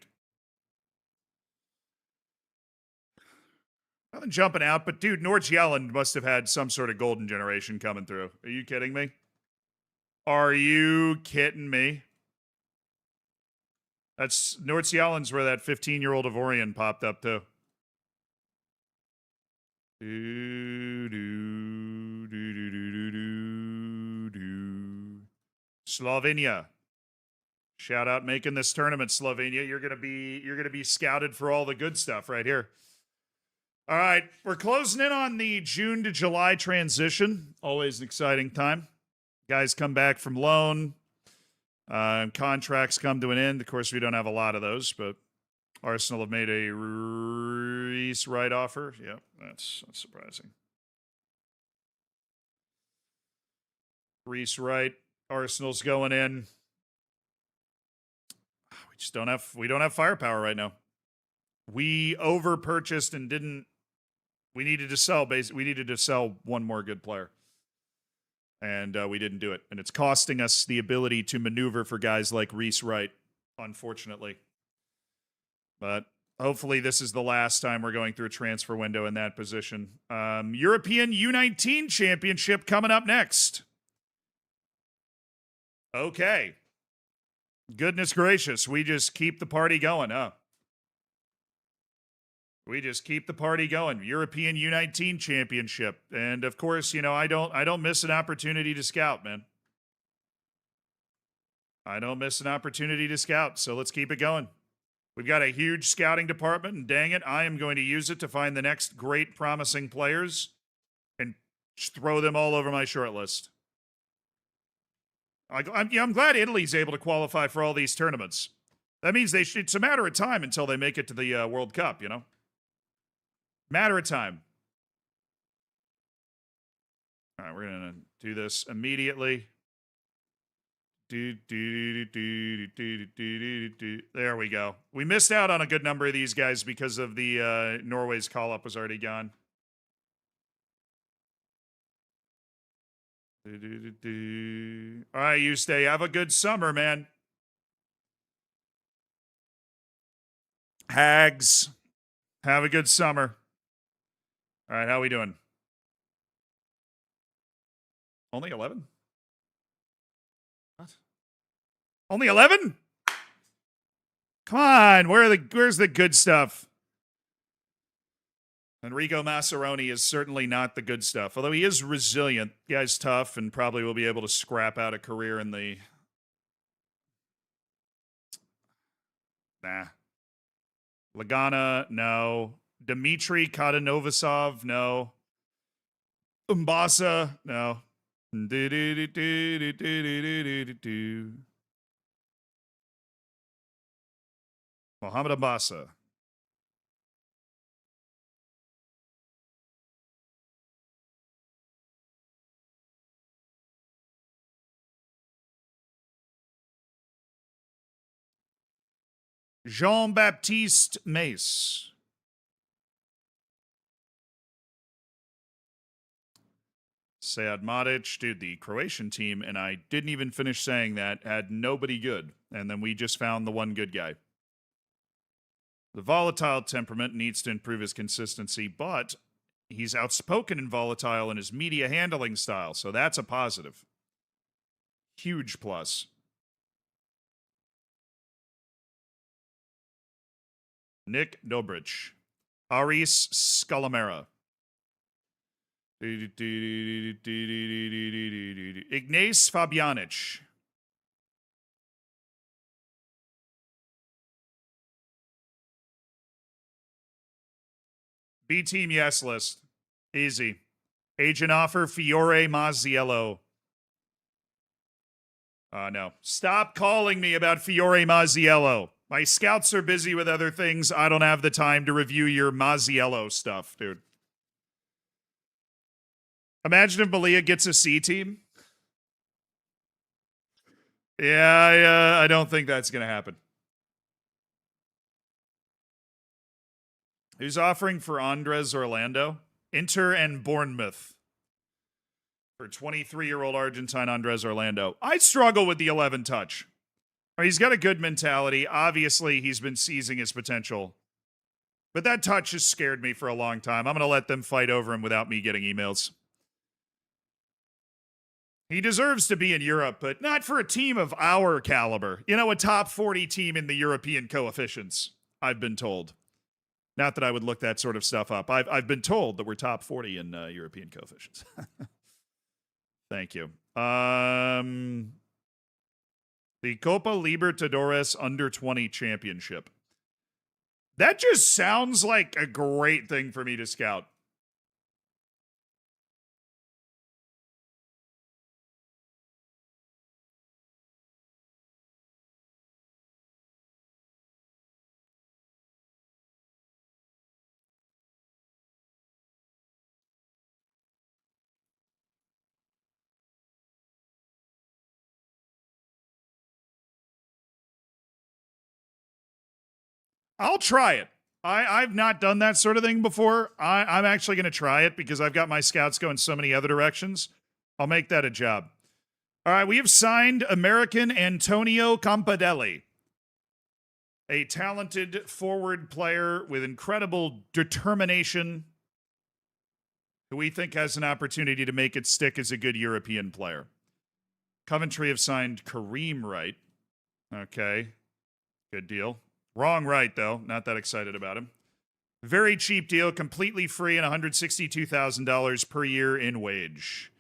Nothing jumping out, but dude, Nordjylland must have had some sort of golden generation coming through. Are you kidding me? Are you kidding me? That's Nordjylland's where that 15-year-old Ivorian popped up too. Slovenia. Shout out making this tournament, Slovenia. You're gonna be scouted for all the good stuff right here. All right, we're closing in on the June to July transition. Always an exciting time. Guys come back from loan. Contracts come to an end. Of course, we don't have a lot of those, but Arsenal have made a Reece Wright offer. Yep, that's surprising. Reese Wright. Arsenal's going in. We don't have firepower right now. We over purchased and didn't. We needed to sell. We needed to sell one more good player, and we didn't do it. And it's costing us the ability to maneuver for guys like Reese Wright, unfortunately. But hopefully, this is the last time we're going through a transfer window in that position. European U19 Championship coming up next. Okay. Goodness gracious, we just keep the party going, huh? We just keep the party going. European U19 Championship. And of course, I don't miss an opportunity to scout, man. I don't miss an opportunity to scout, so let's keep it going. We've got a huge scouting department, and dang it, I am going to use it to find the next great promising players and throw them all over my short list. I'm glad Italy's able to qualify for all these tournaments. That means it's a matter of time until they make it to the World Cup, Matter of time. All right, we're going to do this immediately. There we go. We missed out on a good number of these guys because of the Norway's call-up was already gone. All right, you stay. Have a good summer, man. Hags. Have a good summer. All right, how we doing? Only 11? What? Only 11? Come on, where's the good stuff? Enrico Massaroni is certainly not the good stuff, although he is resilient. The guy's tough and probably will be able to scrap out a career in the... Nah. Lagana, no. Dmitry Kadanovasov, no. Umbasa, no. Mohamed Umbasa. Jean-Baptiste Mace. Sead Madic, dude, the Croatian team, and I didn't even finish saying that, had nobody good. And then we just found the one good guy. The volatile temperament needs to improve his consistency, but he's outspoken and volatile in his media handling style, so that's a positive. Huge plus. Nick Dobrich. Aris Scalamera. Ignace Fabianic. B team yes list. Easy. Agent offer Fiore Mazziello. No. Stop calling me about Fiore Mazziello. My scouts are busy with other things. I don't have the time to review your Mazziello stuff, dude. Imagine if Malia gets a C team. Yeah, I don't think that's going to happen. Who's offering for Andres Orlando? Inter and Bournemouth. For 23-year-old Argentine Andres Orlando. I struggle with the 11 touch. He's got a good mentality. Obviously, he's been seizing his potential. But that touch has scared me for a long time. I'm going to let them fight over him without me getting emails. He deserves to be in Europe, but not for a team of our caliber. A top 40 team in the European coefficients, I've been told. Not that I would look that sort of stuff up. I've been told that we're top 40 in European coefficients. Thank you. The Copa Libertadores Under 20 Championship. That just sounds like a great thing for me to scout. I'll try it. I've not done that sort of thing before. I'm actually going to try it because I've got my scouts going so many other directions. I'll make that a job. All right, we have signed American Antonio Campadelli, a talented forward player with incredible determination who we think has an opportunity to make it stick as a good European player. Coventry have signed Kareem Wright. Okay, good deal. Wrong Wright, though. Not that excited about him. Very cheap deal, completely free, and $162,000 per year in wage.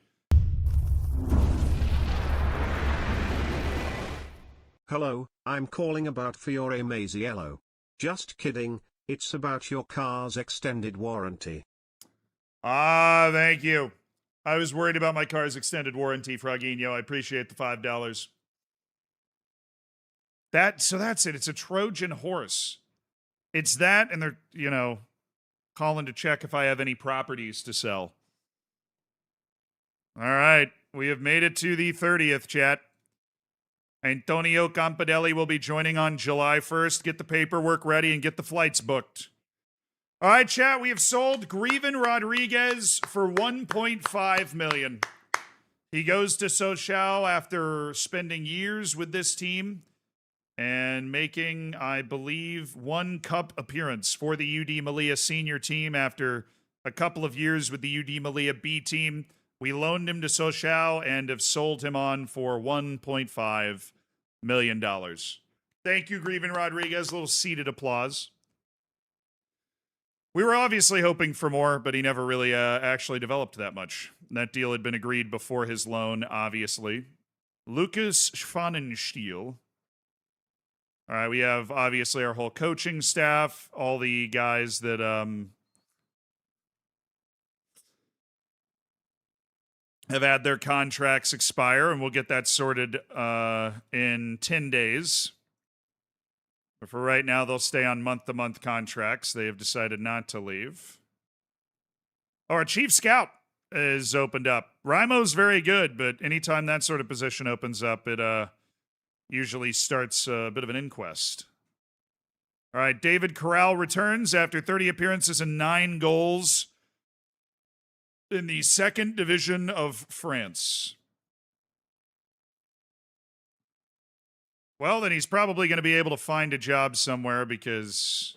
Hello, I'm calling about Fiore Maziello. Just kidding, it's about your car's extended warranty. Ah, thank you. I was worried about my car's extended warranty, Frogino. I appreciate the $5. So that's it. It's a Trojan horse. It's that, and they're, calling to check if I have any properties to sell. All right. We have made it to the 30th, chat. Antonio Campadelli will be joining on July 1st. Get the paperwork ready and get the flights booked. All right, chat. We have sold Grieven Rodriguez for $1.5 million. He goes to Sochaux after spending years with this team and making, I believe, one cup appearance for the UD Malia senior team after a couple of years with the UD Malia B team. We loaned him to Sochaux and have sold him on for $1.5 million. Thank you, Grieven Rodriguez. A little seated applause. We were obviously hoping for more, but he never really actually developed that much. That deal had been agreed before his loan, obviously. Lucas Schwanenstiel. All right, we have obviously our whole coaching staff, all the guys that have had their contracts expire, and we'll get that sorted in 10 days. But for right now, they'll stay on month-to-month contracts. They have decided not to leave. Oh, our chief scout is opened up. Raimo's very good, but anytime that sort of position opens up, it usually starts a bit of an inquest. All right, David Corral returns after 30 appearances and 9 goals in the second division of France. Well, then he's probably going to be able to find a job somewhere because...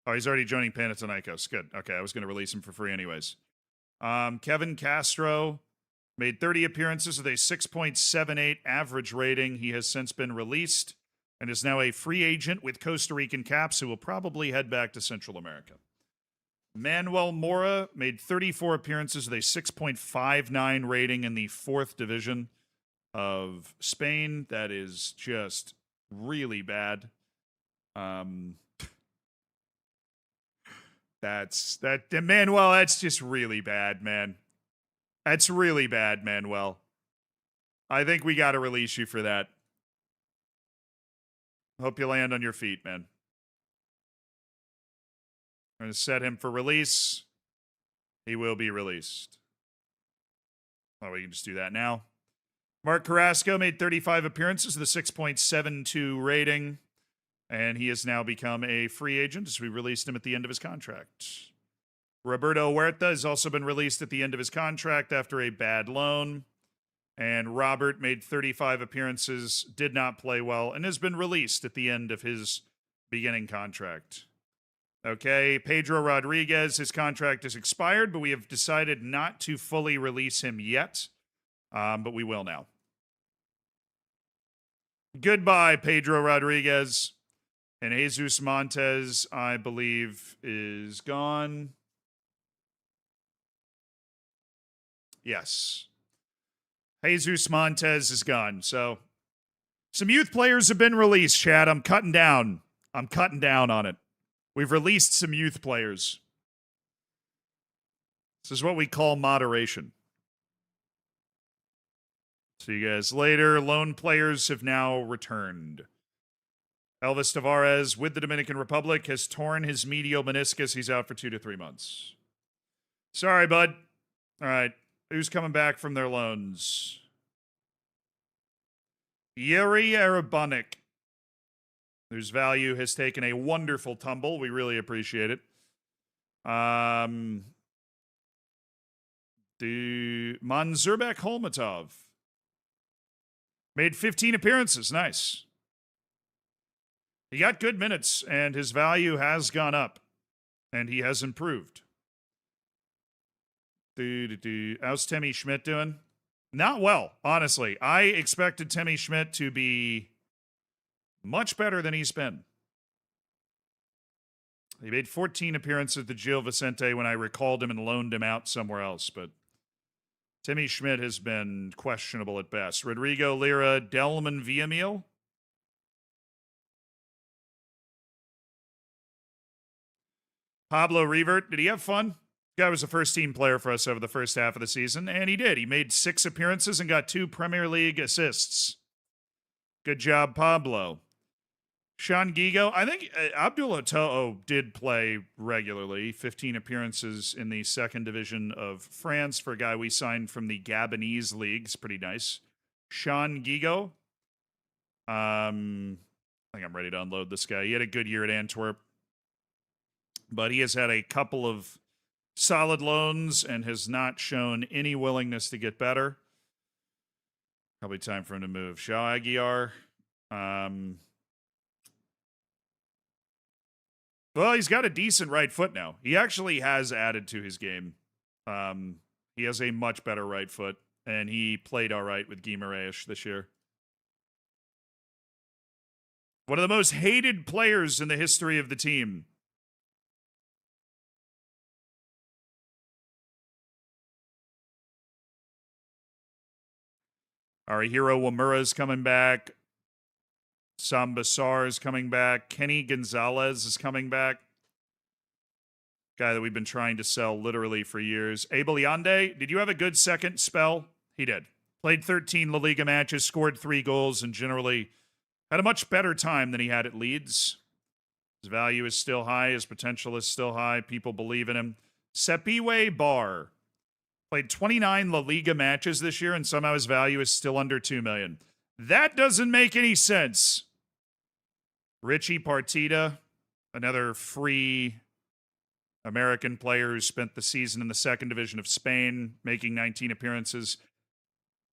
Oh, he's already joining Panathinaikos. Good. Okay, I was going to release him for free anyways. Kevin Castro made 30 appearances with a 6.78 average rating. He has since been released and is now a free agent with Costa Rican Caps who will probably head back to Central America. Manuel Mora made 34 appearances with a 6.59 rating in the 4th division of Spain. That is just really bad. Manuel, that's just really bad, man. That's really bad, Manuel. I think we got to release you for that. Hope you land on your feet, man. I'm going to set him for release. He will be released. Oh, we can just do that now. Mark Carrasco made 35 appearances with a 6.72 rating, and he has now become a free agent as we released him at the end of his contract. Roberto Huerta has also been released at the end of his contract after a bad loan. And Robert made 35 appearances, did not play well, and has been released at the end of his beginning contract. Okay, Pedro Rodriguez, his contract is expired, but we have decided not to fully release him yet. But we will now. Goodbye, Pedro Rodriguez. And Jesus Montes, I believe, is gone. Yes. Jesus Montes is gone. So, some youth players have been released, Chad. I'm cutting down on it. We've released some youth players. This is what we call moderation. See you guys later. Lone players have now returned. Elvis Tavares with the Dominican Republic has torn his medial meniscus. He's out for 2 to 3 months. Sorry, bud. All right. Who's coming back from their loans? Yuri Arabonik. whose value has taken a wonderful tumble. We really appreciate it. The Manzurbek Holmatov made 15 appearances. Nice. He got good minutes, and his value has gone up, and he has improved. How's Timmy Schmidt doing? Not well, honestly. I expected Timmy Schmidt to be much better than he's been. He made 14 appearances at the Gil Vicente when I recalled him and loaned him out somewhere else, but Timmy Schmidt has been questionable at best. Rodrigo Lira, Delman Villamil. Pablo Revert, did he have fun? Guy was a first-team player for us over the first half of the season, and he did. He made 6 appearances and got 2 Premier League assists. Good job, Pablo. Sean Gigo, I think Abdul Oto'o did play regularly, 15 appearances in the second division of France for a guy we signed from the Gabonese leagues. Pretty nice. Sean Gigo. I think I'm ready to unload this guy. He had a good year at Antwerp, but he has had a couple of solid loans and has not shown any willingness to get better. Probably time for him to move. Shao Aguiar. Well, he's got a decent right foot now. He actually has added to his game. He has a much better right foot, and he played all right with Guimaraes this year. One of the most hated players in the history of the team. Our hero Wamura's coming back. Sambasar is coming back. Kenny Gonzalez is coming back. Guy that we've been trying to sell literally for years. Abel Yande, did you have a good second spell? He did. Played 13 La Liga matches, scored 3 goals, and generally had a much better time than he had at Leeds. His value is still high. His potential is still high. People believe in him. Sepiwe Bar. Played 29 La Liga matches this year, and somehow his value is still under $2 million. That doesn't make any sense. Richie Partida, another free American player who spent the season in the second division of Spain, making 19 appearances.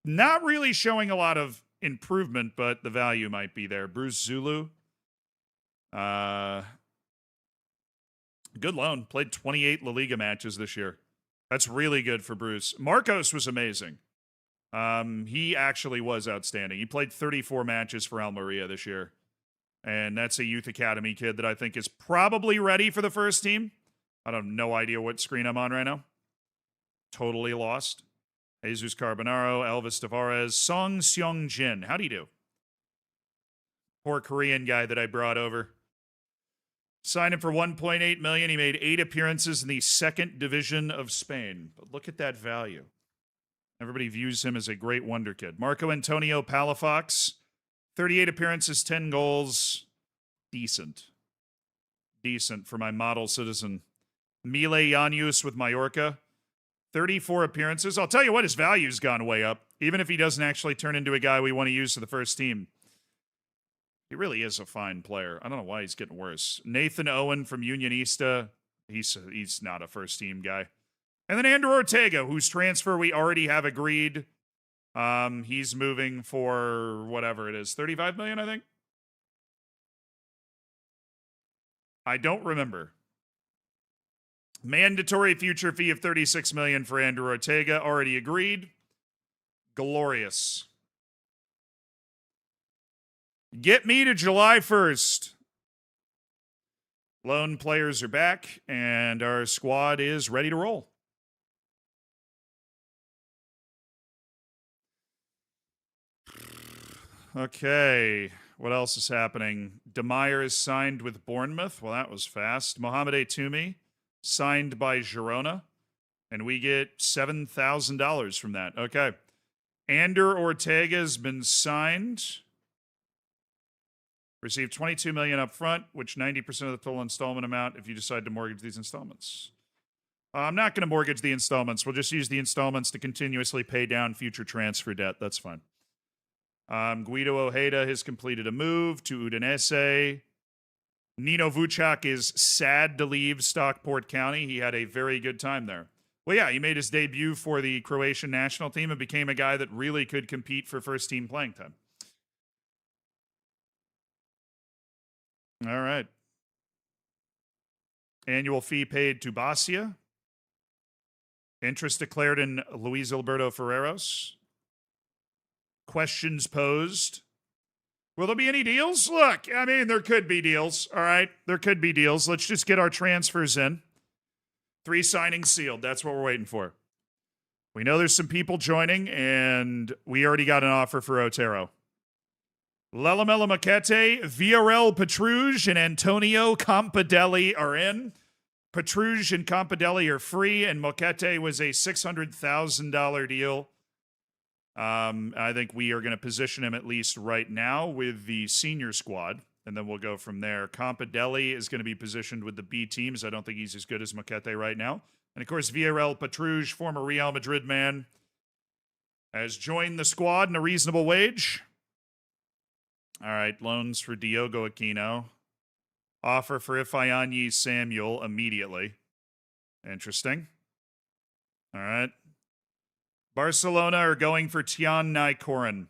Not really showing a lot of improvement, but the value might be there. Bruce Zulu. Good loan. Played 28 La Liga matches this year. That's really good for Bruce. Marcos was amazing. He actually was outstanding. He played 34 matches for Almeria this year. And that's a youth academy kid that I think is probably ready for the first team. I have no idea what screen I'm on right now. Totally lost. Jesus Carbonaro, Elvis Tavares, Song Seong Jin. How'd he do? Poor Korean guy that I brought over. Signed him for $1.8 million. He made 8 appearances in the second division of Spain. But look at that value. Everybody views him as a great wonder kid. Marco Antonio Palafox, 38 appearances, 10 goals. Decent. Decent for my model citizen. Mile Yanus with Mallorca, 34 appearances. I'll tell you what, his value's gone way up, even if he doesn't actually turn into a guy we want to use for the first team. He really is a fine player. I don't know why he's getting worse. Nathan Owen from Unionista. He's not a first-team guy. And then Andrew Ortega, whose transfer we already have agreed. He's moving for whatever it is, $35 million, I think. I don't remember. Mandatory future fee of $36 million for Andrew Ortega, already agreed. Glorious. Get me to July 1st. Lone players are back, and our squad is ready to roll. Okay, what else is happening? DeMeyer is signed with Bournemouth. Well, that was fast. Mohamed Toumi signed by Girona, and we get $7,000 from that. Okay. Ander Ortega has been signed. Received $22 million up front, which 90% of the total installment amount if you decide to mortgage these installments. I'm not going to mortgage the installments. We'll just use the installments to continuously pay down future transfer debt. That's fine. Guido Ojeda has completed a move to Udinese. Nino Vucak is sad to leave Stockport County. He had a very good time there. Well, yeah, he made his debut for the Croatian national team and became a guy that really could compete for first team playing time. All right. Annual fee paid to Basia. Interest declared in Luis Alberto Ferreros. Questions posed. Will there be any deals? Look, I mean, there could be deals, all right? There could be deals. Let's just get our transfers in. 3 signings sealed. That's what we're waiting for. We know there's some people joining, and we already got an offer for Otero. Lelamela Maquete, Villarreal Petruge, and Antonio Campadelli are in. Petruge and Campadelli are free, and Moquete was a $600,000 deal. I think we are going to position him at least right now with the senior squad, and then we'll go from there. Campadelli is going to be positioned with the B teams. I don't think he's as good as Moquete right now. And, of course, Villarreal Petruge, former Real Madrid man, has joined the squad in a reasonable wage. All right, loans for Diogo Aquino. Offer for Ifeanyi Samuel immediately. Interesting. All right. Barcelona are going for Tian Nai-Koren.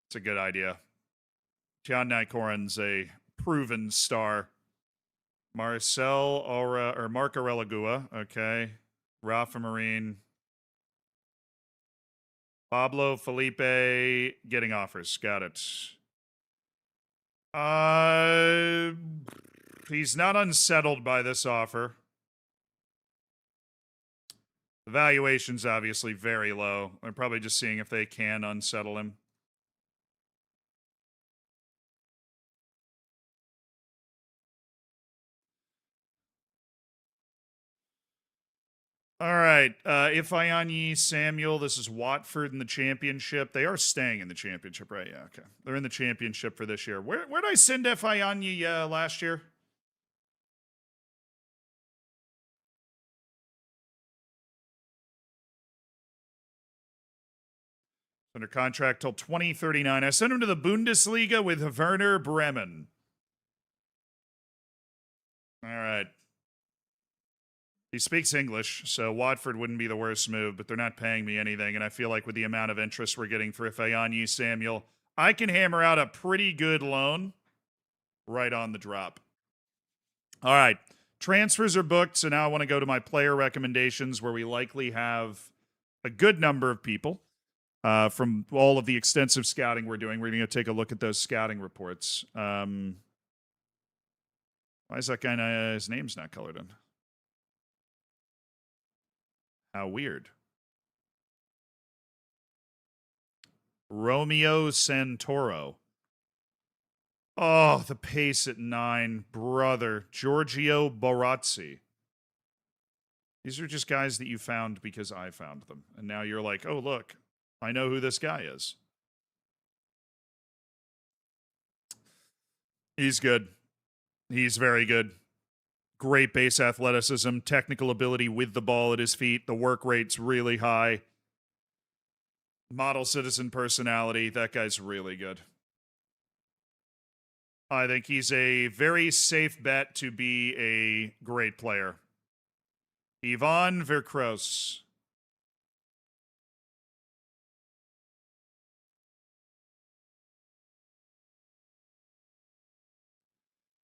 It's a good idea. Tian Nai-Koren's a proven star. Marcel Aura or Marc Aurelagua, okay. Rafa Marine. Pablo Felipe getting offers. Got it. He's not unsettled by this offer. The valuation's obviously very low. They're probably just seeing if they can unsettle him. All right. Ifeanyi Samuel, this is Watford in the championship. They are staying in the championship, right? Yeah, okay. They're in the championship for this year. Where did I send Ifeanyi last year? Under contract till 2039. I sent him to the Bundesliga with Werner Bremen. All right. He speaks English, so Watford wouldn't be the worst move, but they're not paying me anything, and I feel like with the amount of interest we're getting for Ifeanyi Samuel, I can hammer out a pretty good loan right on the drop. All right. Transfers are booked, so now I want to go to my player recommendations where we likely have a good number of people. From all of the extensive scouting we're doing, we're going to take a look at those scouting reports. Why is that guy, his name's not colored in? How weird. Romeo Santoro. Oh, the pace at 9. Brother. Giorgio Barazzi. These are just guys that you found because I found them. And now you're like, oh, look. I know who this guy is. He's good. He's very good. Great base athleticism, technical ability with the ball at his feet. The work rate's really high. Model citizen personality. That guy's really good. I think he's a very safe bet to be a great player. Ivan Verkroos.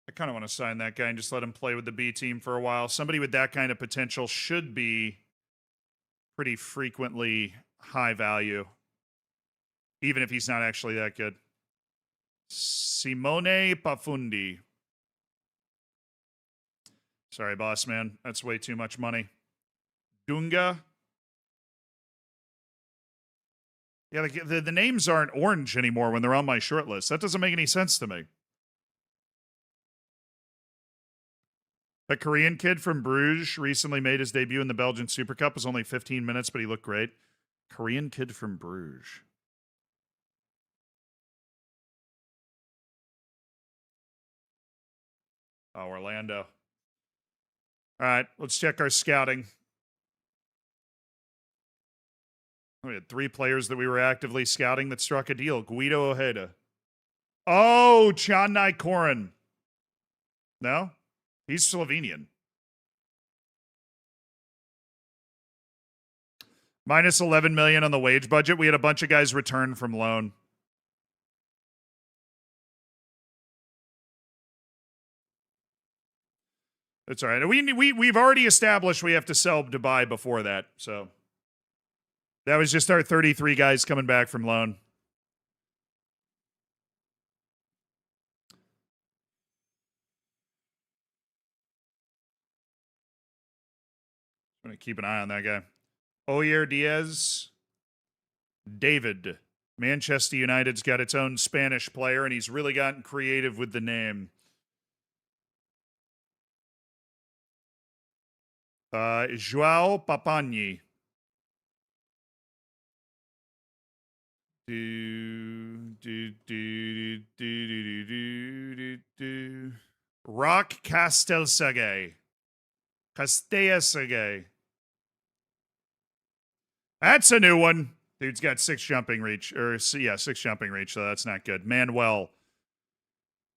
I kind of want to sign that guy and just let him play with the B team for a while. Somebody with that kind of potential should be pretty frequently high value, even if he's not actually that good. Simone Pafundi. Sorry, boss man. That's way too much money. Dunga. Yeah, the names aren't orange anymore when they're on my short list. That doesn't make any sense to me. A Korean kid from Bruges recently made his debut in the Belgian Super Cup. It was only 15 minutes, but he looked great. Korean kid from Bruges. Oh, Orlando. All right, let's check our scouting. We had 3 players that we were actively scouting that struck a deal. Guido Ojeda. Oh, Channai Koren. No? He's Slovenian. Minus 11 million on the wage budget. We had a bunch of guys return from loan. That's all right. We've already established we have to sell Dubai before that. So that was just our 33 guys coming back from loan. I'm going to keep an eye on that guy. Oyer Diaz. David. Manchester United's got its own Spanish player, and he's really gotten creative with the name. Joao Papani. Rock Castelsege. Castellsege. That's a new one. Dude's got 6 jumping reach. 6 jumping reach, so that's not good. Manuel.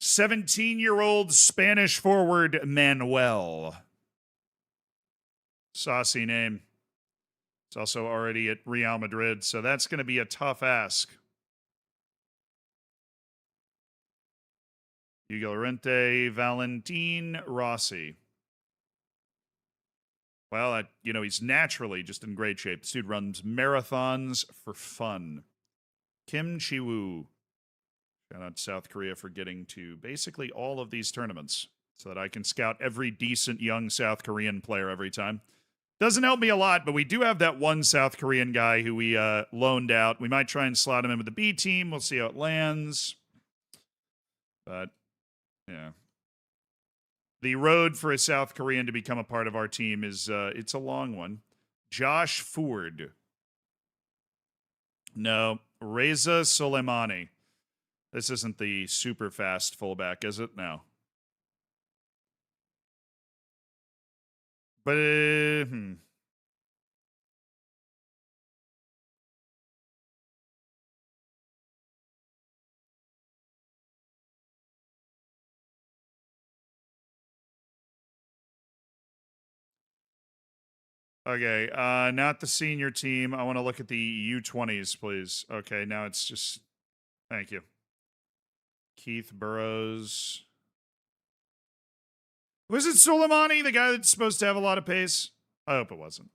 17-year-old Spanish forward Manuel. Saucy name. It's also already at Real Madrid, so that's going to be a tough ask. Hugo Llorente, Valentin Rossi. Well, he's naturally just in great shape. This dude runs marathons for fun. Kim Chi-woo. Shout out South Korea for getting to basically all of these tournaments so that I can scout every decent young South Korean player every time. Doesn't help me a lot, but we do have that one South Korean guy who we loaned out. We might try and slot him in with the B team. We'll see how it lands. But, yeah. The road for a South Korean to become a part of our team is, it's a long one. Josh Ford. No. Reza Soleimani. This isn't the super fast fullback, is it? No. But, Okay, not the senior team. I want to look at the U20s, please. Okay, now it's just... Thank you. Keith Burrows. Was it Soleimani, the guy that's supposed to have a lot of pace? I hope it wasn't.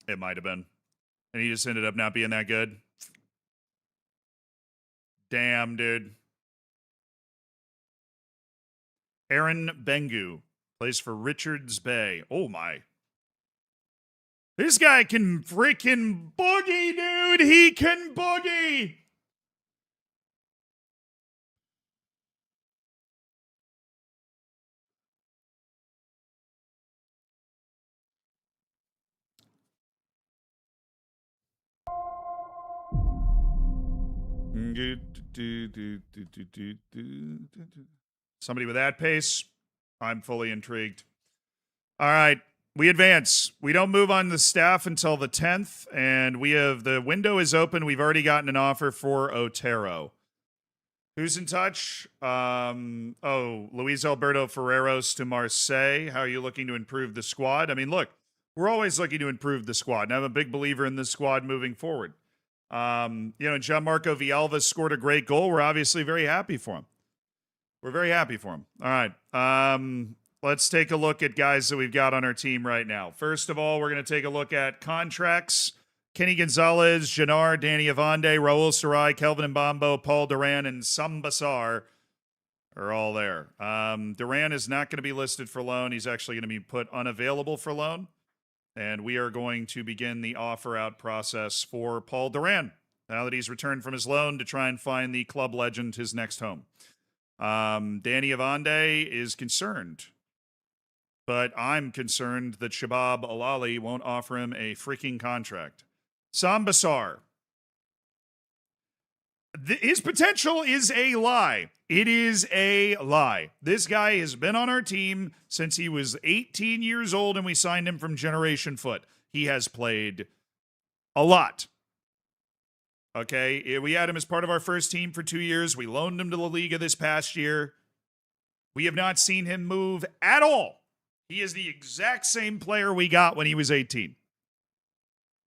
It might have been. And he just ended up not being that good. Damn, dude. Aaron Bengu plays for Richards Bay. Oh, my. This guy can freaking boogie, dude. He can boogie. Somebody with that pace, I'm fully intrigued. All right, we advance. We don't move on the staff until the 10th, and the window is open. We've already gotten an offer for Otero. Who's in touch? Luis Alberto Ferreros to Marseille. How are you looking to improve the squad? I mean, look, we're always looking to improve the squad, and I'm a big believer in this squad moving forward. Gianmarco Villalba scored a great goal. We're obviously very happy for him. We're very happy for him. All right. Let's take a look at guys that we've got on our team right now. First of all, we're going to take a look at contracts. Kenny Gonzalez, Jannar, Danny Avande, Raul Sarai, Kelvin Mbambo, Paul Duran, and Sambassar are all there. Duran is not going to be listed for loan. He's actually going to be put unavailable for loan. And we are going to begin the offer out process for Paul Duran now that he's returned from his loan to try and find the club legend his next home. Danny Avande is concerned, but I'm concerned that Shabab Alali won't offer him a freaking contract. Sambassar. His potential is a lie. It is a lie. This guy has been on our team since he was 18 years old and we signed him from Generation Foot. He has played a lot. Okay, we had him as part of our first team for 2 years. We loaned him to La Liga this past year. We have not seen him move at all. He is the exact same player we got when he was 18.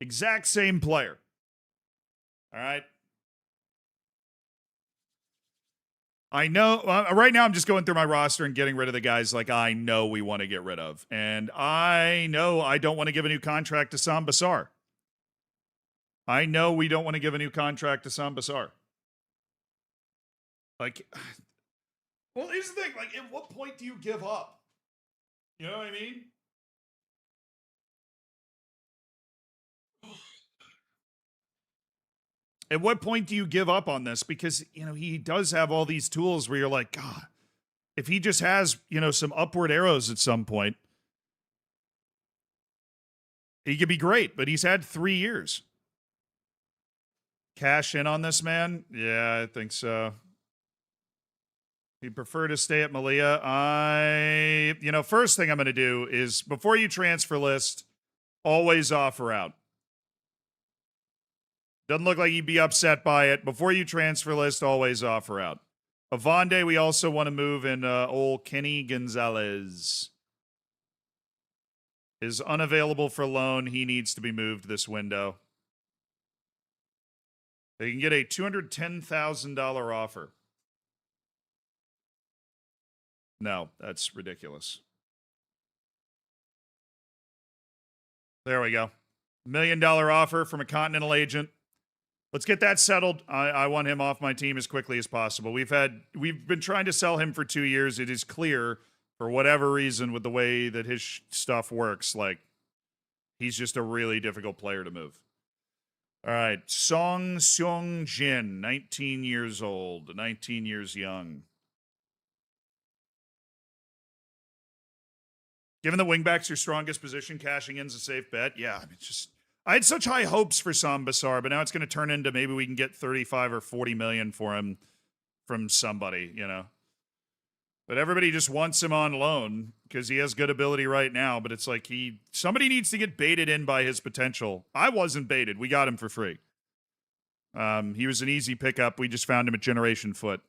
Exact same player. All right. I know right now I'm just going through my roster and getting rid of the guys like I know we want to get rid of. And I know I don't want to give a new contract to Sam Bassar. I know we don't want to give a new contract to Sam Bassar. Like, well, here's the thing. Like, at what point do you give up? You know what I mean? At what point do you give up on this? Because, you know, he does have all these tools where you're like, God, if he just has, you know, some upward arrows at some point, he could be great, but he's had 3 years. Cash in on this man? Yeah, I think so. He'd prefer to stay at Malia. First thing I'm going to do is before you transfer list, always offer out. Doesn't look like he'd be upset by it. Before you transfer list, always offer out. Avande, we also want to move in old Kenny Gonzalez. Is unavailable for loan. He needs to be moved this window. They can get a $210,000 offer. No, that's ridiculous. There we go. $1 million offer from a Continental agent. Let's get that settled. I want him off my team as quickly as possible. We've been trying to sell him for 2 years. It is clear, for whatever reason, with the way that his stuff works, like, he's just a really difficult player to move. All right, Song Seong Jin, 19 years old, 19 years young. Given the wingbacks your strongest position, cashing in's a safe bet. Yeah, I mean, I had such high hopes for Sam Bassar, but now it's going to turn into maybe we can get 35 or 40 million for him from somebody, you know. But everybody just wants him on loan because he has good ability right now, but it's like somebody needs to get baited in by his potential. I wasn't baited. We got him for free. He was an easy pickup. We just found him at Generation Foot.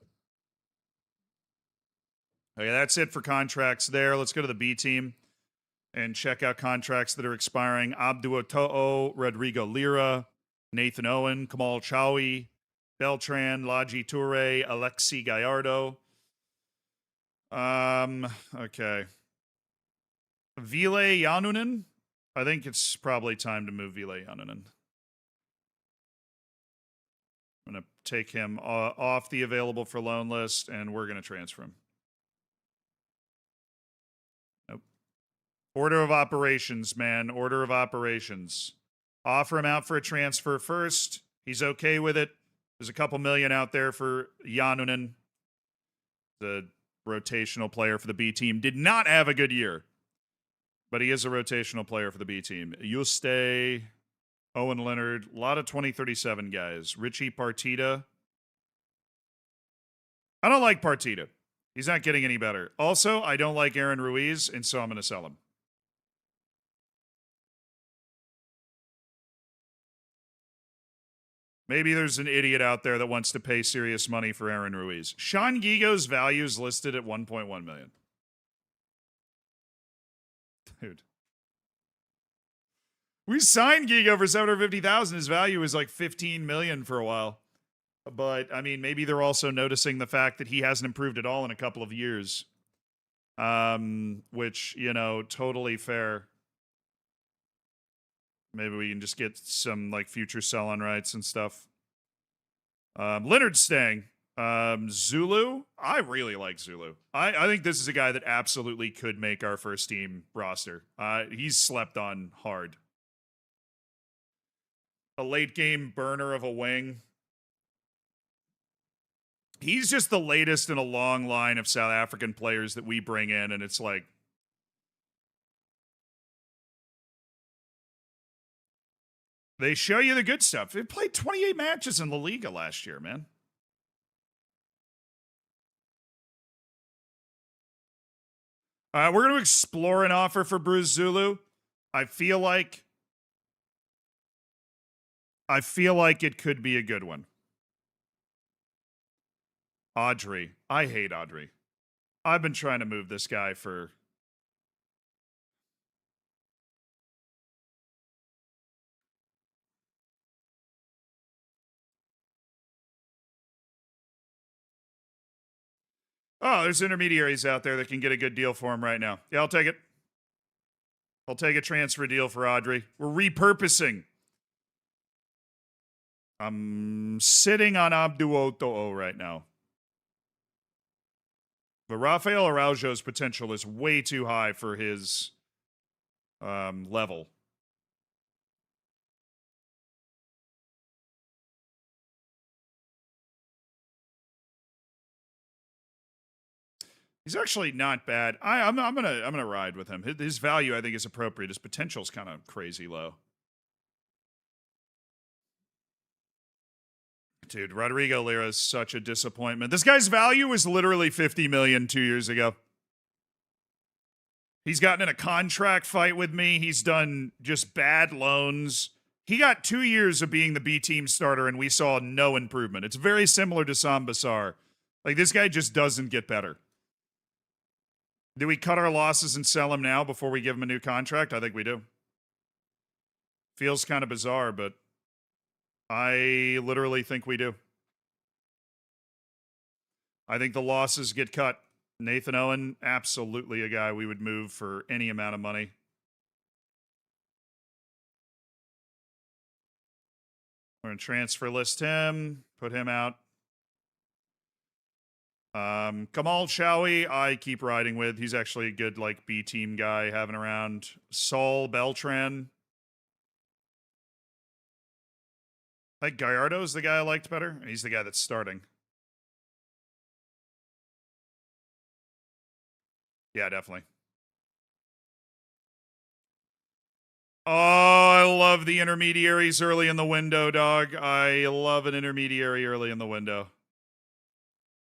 Okay, that's it for contracts there. Let's go to the B team and check out contracts that are expiring. Abdou To'o, Rodrigo Lira, Nathan Owen, Kamal Chawi, Beltran, Laji Toure, Alexi Gallardo. Okay. Ville Yanunen? I think it's probably time to move Ville Yanunen. I'm going to take him off the available for loan list, and we're going to transfer him. Order of operations, man. Order of operations. Offer him out for a transfer first. He's okay with it. There's a couple million out there for Yanunen, the rotational player for the B team. Did not have a good year, but he is a rotational player for the B team. Yuste, Owen Leonard, a lot of 2037 guys. Richie Partita. I don't like Partita. He's not getting any better. Also, I don't like Aaron Ruiz, and so I'm going to sell him. Maybe there's an idiot out there that wants to pay serious money for Aaron Ruiz. Sean Gigo's value is listed at $1.1 million. Dude. We signed Gigo for $750,000. His value was like $15 million for a while. But, I mean, maybe they're also noticing the fact that he hasn't improved at all in a couple of years. Which, you know, totally fair. Maybe we can just get some, like, future sell-on rights and stuff. Leonard's staying. Zulu? I really like Zulu. I think this is a guy that absolutely could make our first team roster. He's slept on hard. A late-game burner of a wing. He's just the latest in a long line of South African players that we bring in, and it's like, they show you the good stuff. They played 28 matches in La Liga last year, man. We're going to explore an offer for Bruce Zulu. I feel like it could be a good one. Audrey. I hate Audrey. I've been trying to move this guy for... Oh, there's intermediaries out there that can get a good deal for him right now. Yeah, I'll take it. I'll take a transfer deal for Audrey. We're repurposing. I'm sitting on Abduoto'o right now. But Rafael Araujo's potential is way too high for his level. He's actually not bad. I'm gonna ride with him. His value, I think, is appropriate. His potential's kind of crazy low. Dude, Rodrigo Lira is such a disappointment. This guy's value was literally $50 million 2 years ago. He's gotten in a contract fight with me. He's done just bad loans. He got 2 years of being the B team starter, and we saw no improvement. It's very similar to Sam Bassar. Like, this guy just doesn't get better. Do we cut our losses and sell him now before we give him a new contract? I think we do. Feels kind of bizarre, but I literally think we do. I think the losses get cut. Nathan Owen, absolutely a guy we would move for any amount of money. We're going to transfer list him, put him out. Kamal Showy, I keep riding with. He's actually a good, like, B team guy having around. Saul Beltran. I think Gallardo's the guy I liked better. He's the guy that's starting. Yeah, definitely. Oh, I love the intermediaries early in the window, dog. I love an intermediary early in the window.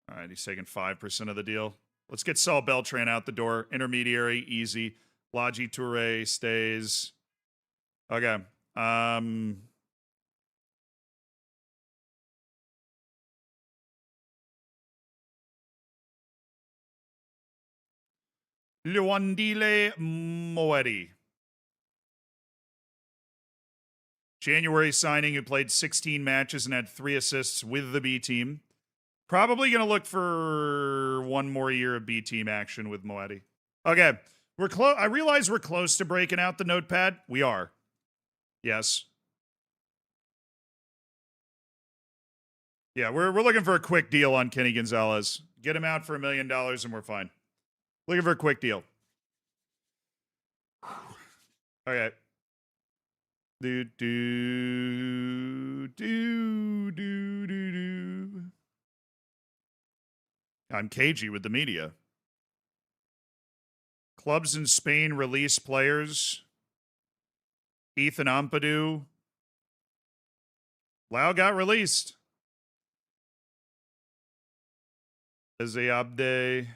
All right, he's taking 5% of the deal. Let's get Saul Beltran out the door. Intermediary, easy. Laji Toure stays. Okay. Luandile Moeti. January signing who played 16 matches and had 3 assists with the B team. Probably going to look for one more year of B team action with Moeti. Okay. We're close. I realize we're close to breaking out the notepad. We are. Yes. Yeah, we're looking for a quick deal on Kenny Gonzalez. Get him out for $1 million and we're fine. Looking for a quick deal. Okay. I'm cagey with the media. Clubs in Spain release players. Ethan Ampadu. Lau got released. Ezeabde.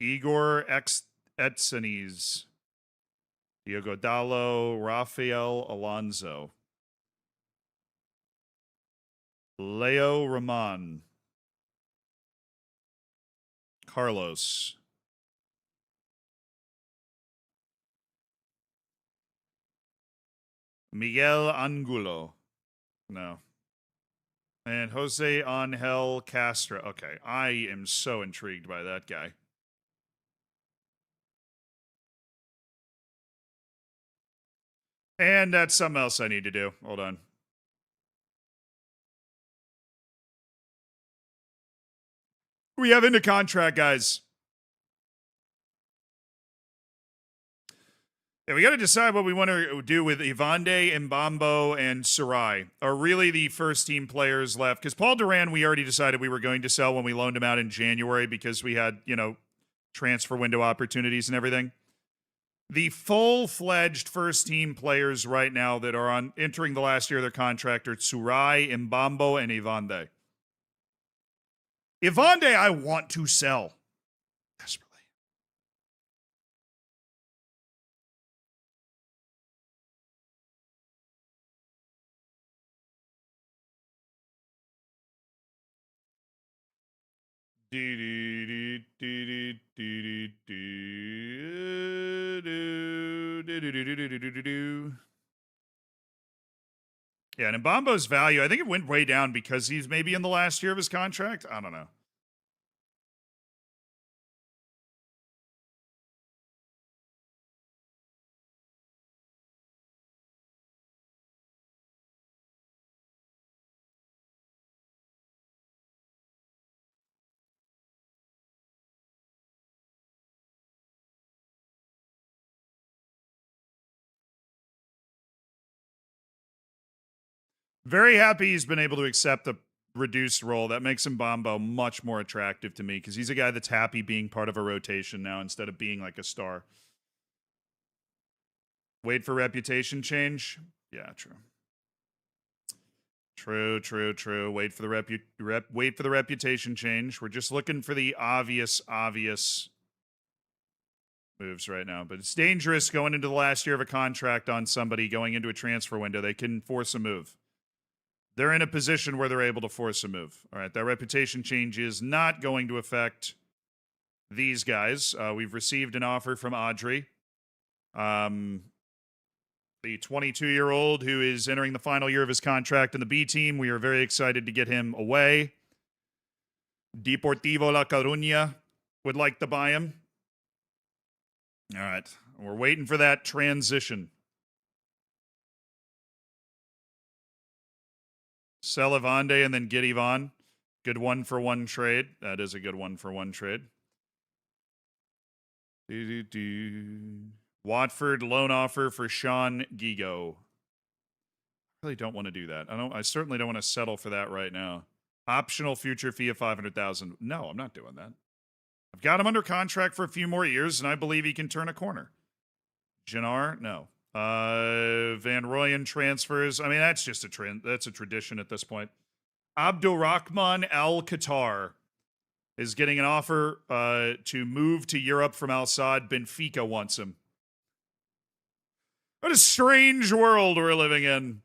Igor Etsenes. Diogo Dallo. Rafael Alonso. Leo Roman. Carlos. Miguel Angulo. No. And Jose Angel Castro. Okay, I am so intrigued by that guy. And that's something else I need to do. Hold on. We have into contract, guys. Yeah, we got to decide what we want to do with Ivande, Mbambo, and Sarai. Are really the first team players left? Because Paul Duran, we already decided we were going to sell when we loaned him out in January because we had, transfer window opportunities and everything. The full-fledged first team players right now that are entering the last year of their contract are Tsurai, Mbambo, and Ivande. Ivande, I want to sell desperately. Yeah, and Mbambo's value, I think it went way down because he's maybe in the last year of his contract. I don't know. Very happy he's been able to accept the reduced role. That makes Mbambo much more attractive to me because he's a guy that's happy being part of a rotation now instead of being like a star. Wait for reputation change? Yeah, true. True. Wait for the reputation change. We're just looking for the obvious moves right now, but it's dangerous going into the last year of a contract on somebody going into a transfer window. They can force a move. They're in a position where they're able to force a move. All right, that reputation change is not going to affect these guys. We've received an offer from Audrey, the 22-year-old who is entering the final year of his contract in the B team. We are very excited to get him away. Deportivo La Coruña would like to buy him. All right, we're waiting for that transition. Sell Evande and then get Ivan. Good 1-for-1 trade. That is a good 1-for-1 trade. Watford loan offer for Sean Gigo. I really don't want to do that. I certainly don't want to settle for that right now. Optional future fee of $500,000. No, I'm not doing that. I've got him under contract for a few more years, and I believe he can turn a corner. Jannar, no. Van Rooyen transfers. I mean, that's just a trend. That's a tradition at this point. Abdurrahman Al Qatar is getting an offer to move to Europe from Al Sadd. Benfica wants him. What a strange world we're living in.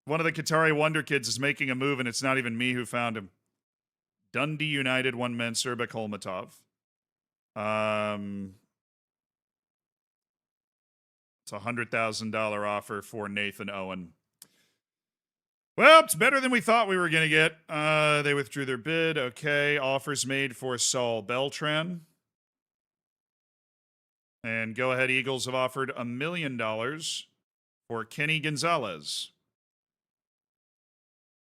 One of the Qatari wonder kids is making a move, and it's not even me who found him. Dundee United, one Mensur Bekholmatov. It's a $100,000 offer for Nathan Owen. Well, it's better than we thought we were going to get. They withdrew their bid. Okay. Offers made for Saul Beltran. And Go Ahead Eagles have offered $1 million for Kenny Gonzalez.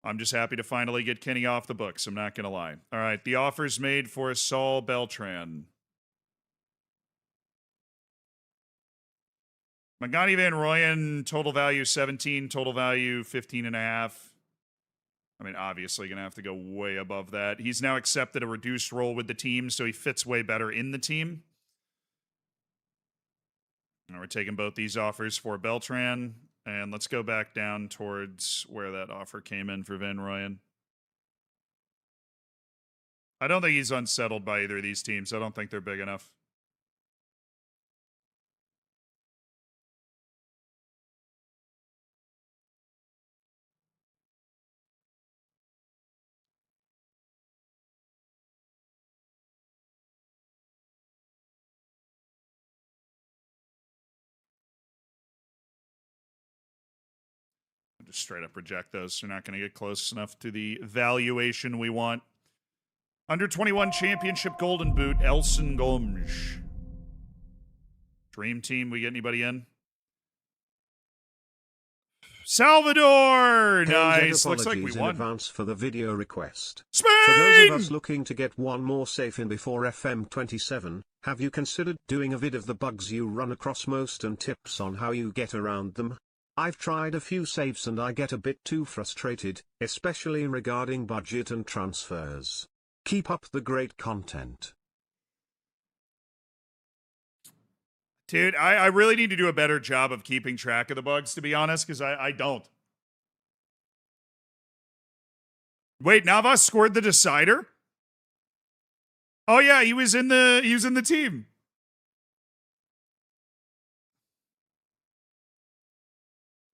I'm just happy to finally get Kenny off the books. I'm not going to lie. All right. The offers made for Saul Beltran. Magani Van Rooyen, total value 17, total value 15.5. I mean, obviously going to have to go way above that. He's now accepted a reduced role with the team, so he fits way better in the team. And we're taking both these offers for Beltran. And let's go back down towards where that offer came in for Van Rooyen. I don't think he's unsettled by either of these teams. I don't think they're big enough. Just straight up reject those. They're not going to get close enough to the valuation we want. Under 21 championship golden boot, Elson Gomes. Dream team, we get anybody in? Salvador! Nice. Looks like we won. In advance for the video request. Spain! For those of us looking to get one more safe in before FM27, have you considered doing a vid of the bugs you run across most and tips on how you get around them? I've tried a few safes and I get a bit too frustrated, especially regarding budget and transfers. Keep up the great content. Dude, I really need to do a better job of keeping track of the bugs, to be honest, because I don't. Wait, Navas scored the decider? Oh yeah, he was in the team.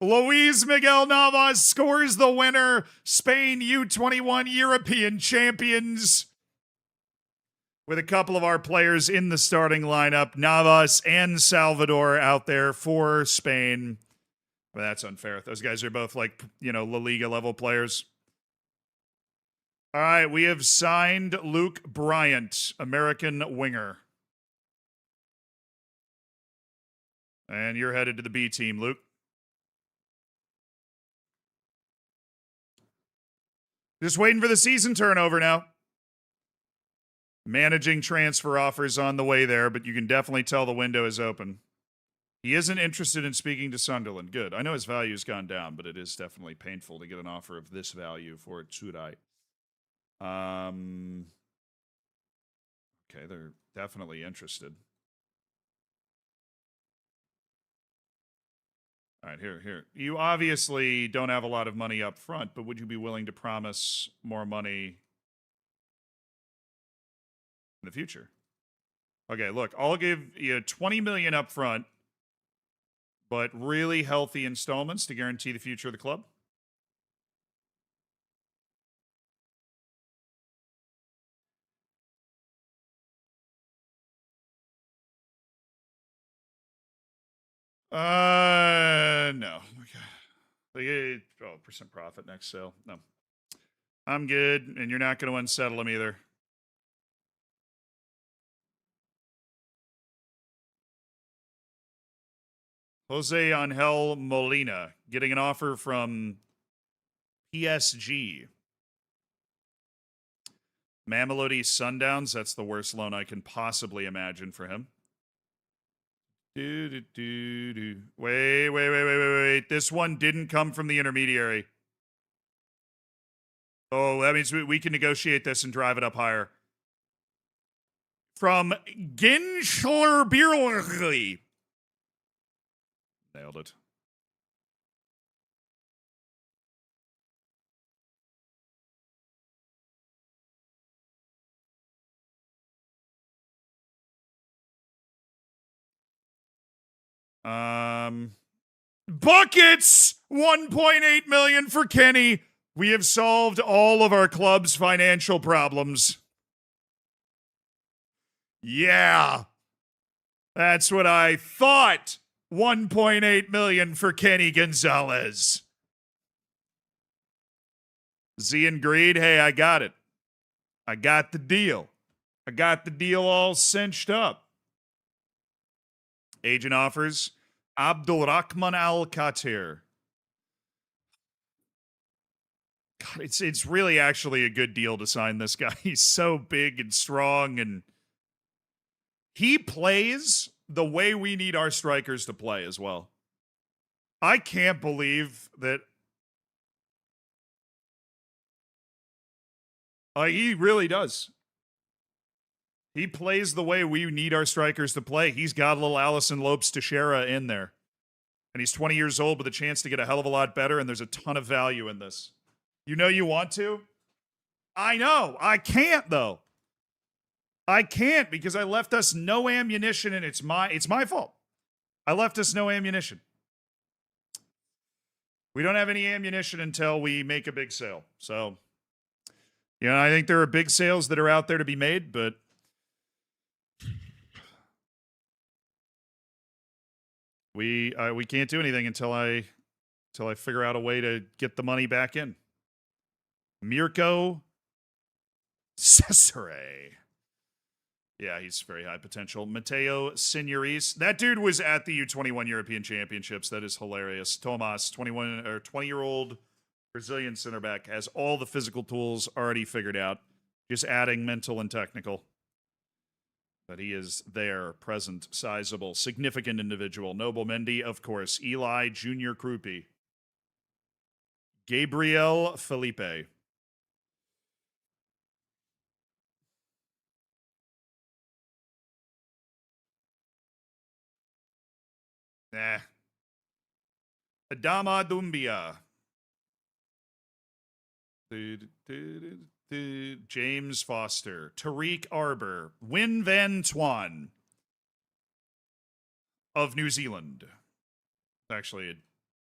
Luis Miguel Navas scores the winner. Spain U21 European champions. with a couple of our players in the starting lineup, Navas and Salvador out there for Spain. Well, that's unfair. Those guys are both like, La Liga level players. All right, we have signed Luke Bryant, American winger. And you're headed to the B team, Luke. Just waiting for the season turnover now. Managing transfer offers on the way there, but you can definitely tell the window is open. He isn't interested in speaking to Sunderland. Good. I know his value's gone down, but it is definitely painful to get an offer of this value for Tsurai. Okay, they're definitely interested. All right, here. You obviously don't have a lot of money up front, but would you be willing to promise more money in the future? Okay, look, I'll give you $20 million up front, but really healthy installments to guarantee the future of the club. No. Okay. 12% profit next sale. No. I'm good, and you're not going to unsettle him either. Jose Angel Molina getting an offer from PSG. Mamelodi Sundowns, that's the worst loan I can possibly imagine for him. Wait. This one didn't come from the intermediary. Oh, that means we can negotiate this and drive it up higher. From Ginschler Bierli. Nailed it. Buckets! 1.8 million for Kenny. We have solved all of our club's financial problems. Yeah. That's what I thought. 1.8 million for Kenny Gonzalez. Z and Greed, hey, I got it. I got the deal. I got the deal all cinched up. Agent offers Abdulrahman Al Khatir. God, it's really actually a good deal to sign this guy. He's so big and strong, and he plays the way we need our strikers to play as well. I can't believe that. He really does. He plays the way we need our strikers to play. He's got a little Allison Lopes Teixeira in there. And he's 20 years old with a chance to get a hell of a lot better, and there's a ton of value in this. You know you want to? I know. I can't, though. I can't because I left us no ammunition, and it's my fault. I left us no ammunition. We don't have any ammunition until we make a big sale. So, I think there are big sales that are out there to be made, but we can't do anything until I figure out a way to get the money back in. Mirko Cesare. Yeah, he's very high potential. Mateo Signoris. That dude was at the U21 European Championships. That is hilarious. Tomas, 20-year-old Brazilian center back, has all the physical tools already figured out. Just adding mental and technical. But he is there, present, sizable, significant individual. Noble Mendy, of course. Eli Junior Krupi. Gabriel Felipe. Adama Dumbia. James Foster. Tariq Arbor. Win Van Twan of New Zealand. Actually a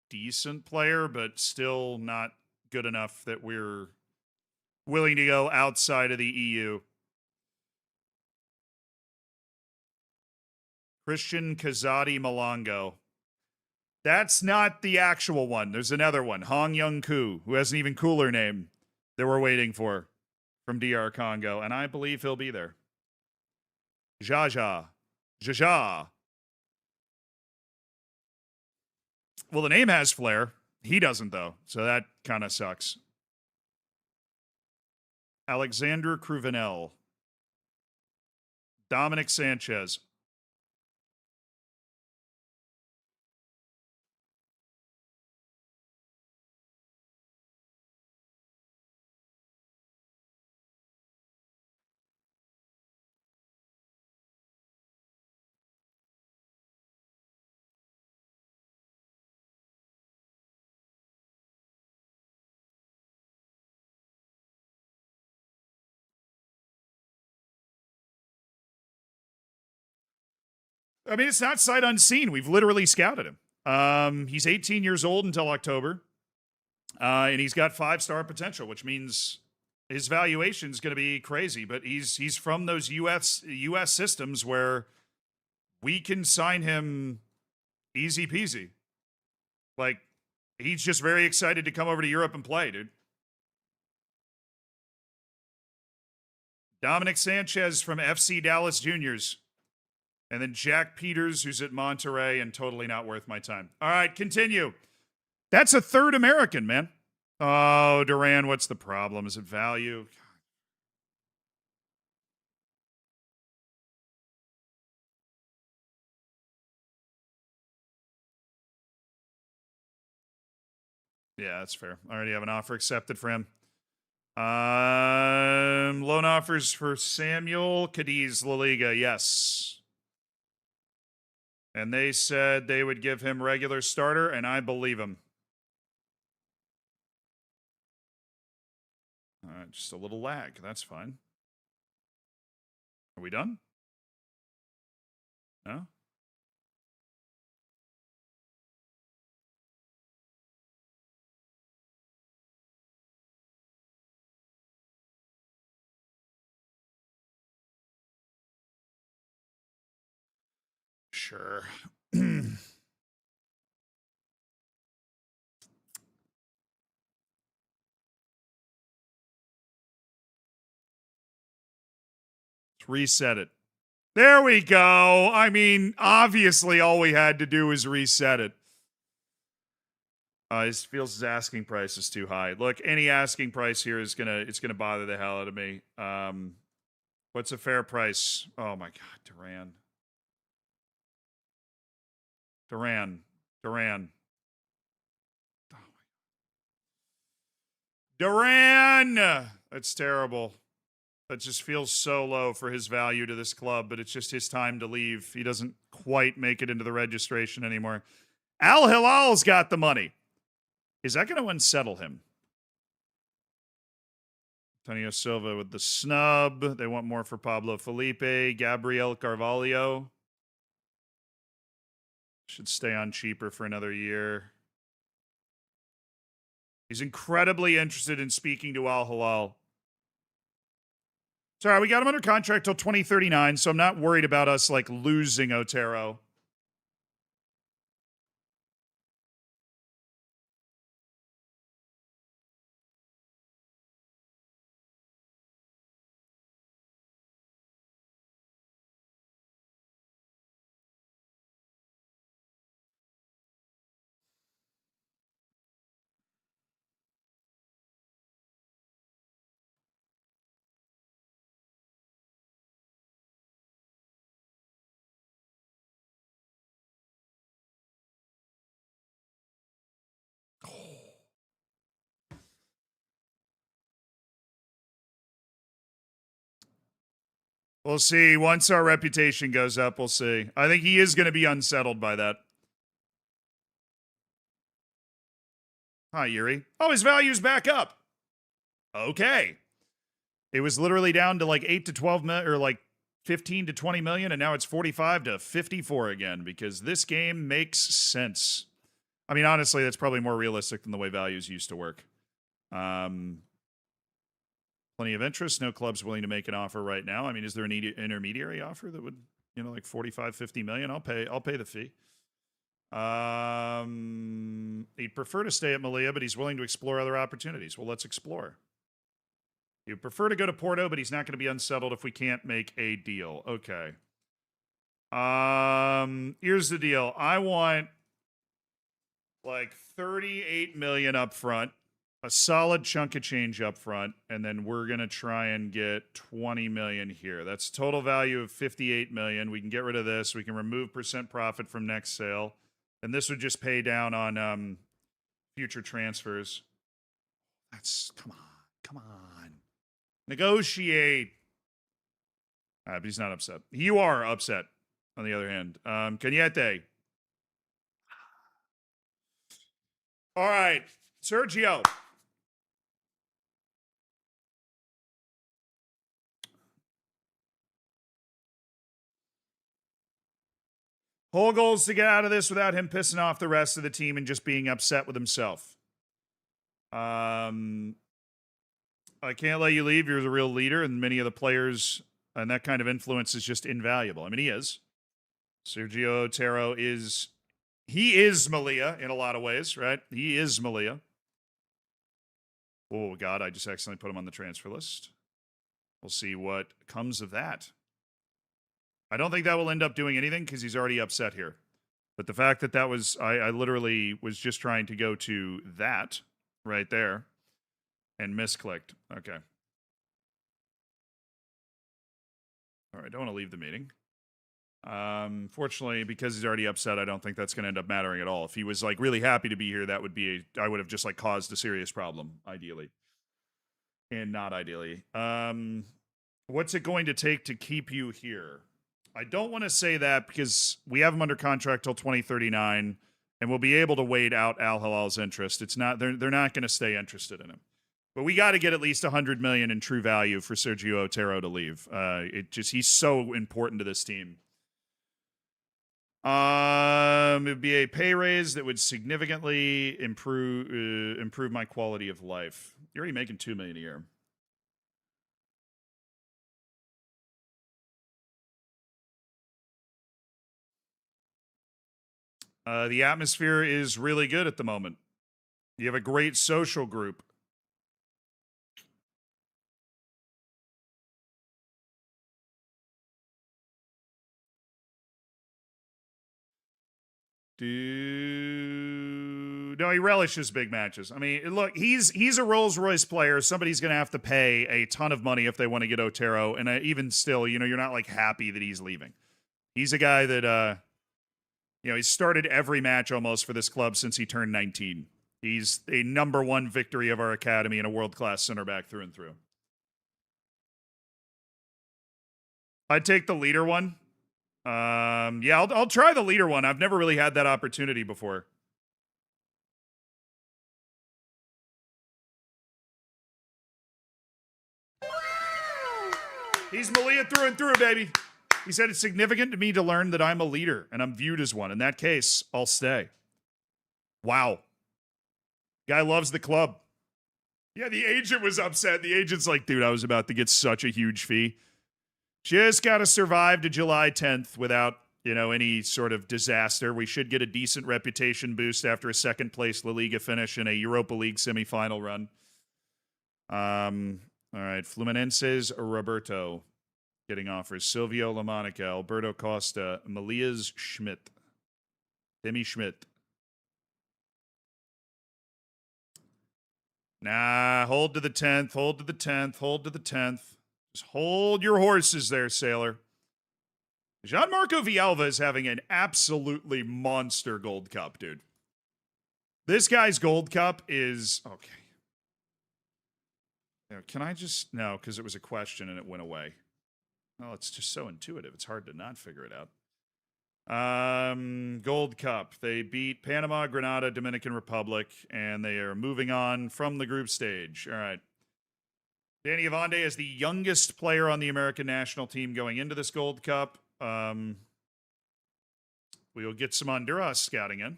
decent player, but still not good enough that we're willing to go outside of the EU. Christian Kazadi Malongo. That's not the actual one. There's another one, Hong Young Koo, who has an even cooler name that we're waiting for from DR Congo, and I believe he'll be there. Jaja. Jaja. Well, the name has flair. He doesn't, though, so that kind of sucks. Alexander Cruvinel. Dominic Sanchez. I mean, it's not sight unseen. We've literally scouted him. He's 18 years old until October, and he's got 5-star potential, which means his valuation is going to be crazy. But he's from those US systems where we can sign him easy peasy. Like, he's just very excited to come over to Europe and play, dude. Dominic Sanchez from FC Dallas Juniors. And then Jack Peters, who's at Monterrey and totally not worth my time. All right, continue. That's a third American, man. Oh, Duran, what's the problem? Is it value? Yeah, that's fair. I already have an offer accepted for him. Loan offers for Samuel Cadiz La Liga, yes. And they said they would give him regular starter, and I believe him. Just a little lag. That's fine. Are we done? No? Sure. It's reset it. There we go. I mean, obviously, all we had to do was reset it. It feels his asking price is too high. Look, any asking price here is gonna bother the hell out of me. What's a fair price? Oh my God, Duran. Duran! That's terrible. That just feels so low for his value to this club, but it's just his time to leave. He doesn't quite make it into the registration anymore. Al Hilal's got the money. Is that going to unsettle him? Antonio Silva with the snub. They want more for Pablo Felipe. Gabriel Carvalho. Should stay on cheaper for another year. He's incredibly interested in speaking to Al Hilal. Sorry, we got him under contract till 2039, so I'm not worried about us, like, losing Otero. We'll see. Once our reputation goes up, we'll see. I think he is going to be unsettled by that. Hi, Yuri. Oh, his value's back up. Okay. It was literally down to like 8 to 12 million, or like 15 to 20 million, and now it's 45 to 54 again because this game makes sense. I mean, honestly, that's probably more realistic than the way values used to work. Plenty of interest. No club's willing to make an offer right now. I mean, is there an intermediary offer that would like 45, 50 million, I'll pay the fee. He'd prefer to stay at Malia, but he's willing to explore other opportunities. Well, let's explore. He'd prefer to go to Porto, but he's not going to be unsettled if we can't make a deal. Okay. Here's the deal. I want like 38 million up front, a solid chunk of change up front, and then we're going to try and get 20 million here. That's total value of 58 million. We can get rid of this. We can remove percent profit from next sale. And this would just pay down on future transfers. Come on. Negotiate. But he's not upset. You are upset, on the other hand. Cañete. All right, Sergio. Whole goal is to get out of this without him pissing off the rest of the team and just being upset with himself. I can't let you leave. You're the real leader, and many of the players, and that kind of influence is just invaluable. I mean, he is. Sergio Otero is Malia in a lot of ways, right? He is Malia. Oh, God, I just accidentally put him on the transfer list. We'll see what comes of that. I don't think that will end up doing anything because he's already upset here. But the fact that was, I literally was just trying to go to that right there and misclicked. Okay. All right, don't want to leave the meeting. Fortunately, because he's already upset, I don't think that's going to end up mattering at all. If he was like really happy to be here, that would be I would have just like caused a serious problem, ideally. And not ideally. What's it going to take to keep you here? I don't want to say that because we have him under contract till 2039, and we'll be able to wait out Al Hilal's interest. It's not they're not going to stay interested in him. But we got to get at least 100 million in true value for Sergio Otero to leave. He's so important to this team. It'd be a pay raise that would significantly improve my quality of life. You're already making $2 million a year. The atmosphere is really good at the moment. You have a great social group. No, he relishes big matches. I mean, look, he's a Rolls-Royce player. Somebody's going to have to pay a ton of money if they want to get Otero. And even still, you're not like happy that he's leaving. He's a guy that, he's started every match almost for this club since he turned 19. He's a number one victory of our academy and a world-class center back through and through. I'd take the leader one. Yeah, I'll try the leader one. I've never really had that opportunity before. He's Malia through and through, baby. He said it's significant to me to learn that I'm a leader and I'm viewed as one. In that case, I'll stay. Wow. Guy loves the club. Yeah, the agent was upset. The agent's like, dude, I was about to get such a huge fee. Just got to survive to July 10th without, any sort of disaster. We should get a decent reputation boost after a second place La Liga finish and a Europa League semifinal run. All right, Fluminense's Roberto getting offers. Silvio LaMonica, Alberto Costa, Malia's Schmidt. Demi Schmidt. Nah, hold to the 10th, hold to the 10th, hold to the 10th. Just hold your horses there, sailor. Gianmarco Villalba is having an absolutely monster Gold Cup, dude. This guy's Gold Cup is... Okay. Can I just... No, because it was a question and it went away. Well, it's just so intuitive. It's hard to not figure it out. Gold Cup. They beat Panama, Grenada, Dominican Republic, and they are moving on from the group stage. All right. Danny Avande is the youngest player on the American national team going into this Gold Cup. We'll get some Honduras scouting in.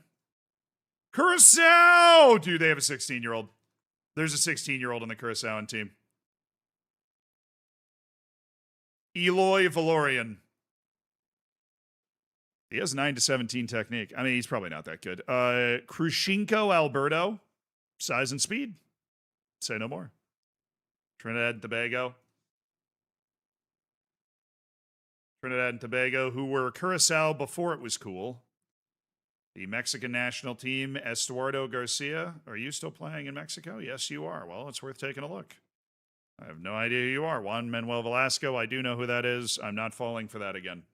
Curacao! Dude, they have a 16-year-old. There's a 16-year-old on the Curaçaoan team. Eloy Valorian. He has 9 to 17 technique. I mean, he's probably not that good. Krushenko Alberto, size and speed. Say no more. Trinidad and Tobago. Trinidad and Tobago, who were Curacao before it was cool. The Mexican national team, Estuardo Garcia. Are you still playing in Mexico? Yes, you are. Well, it's worth taking a look. I have no idea who you are. Juan Manuel Velasco. I do know who that is. I'm not falling for that again.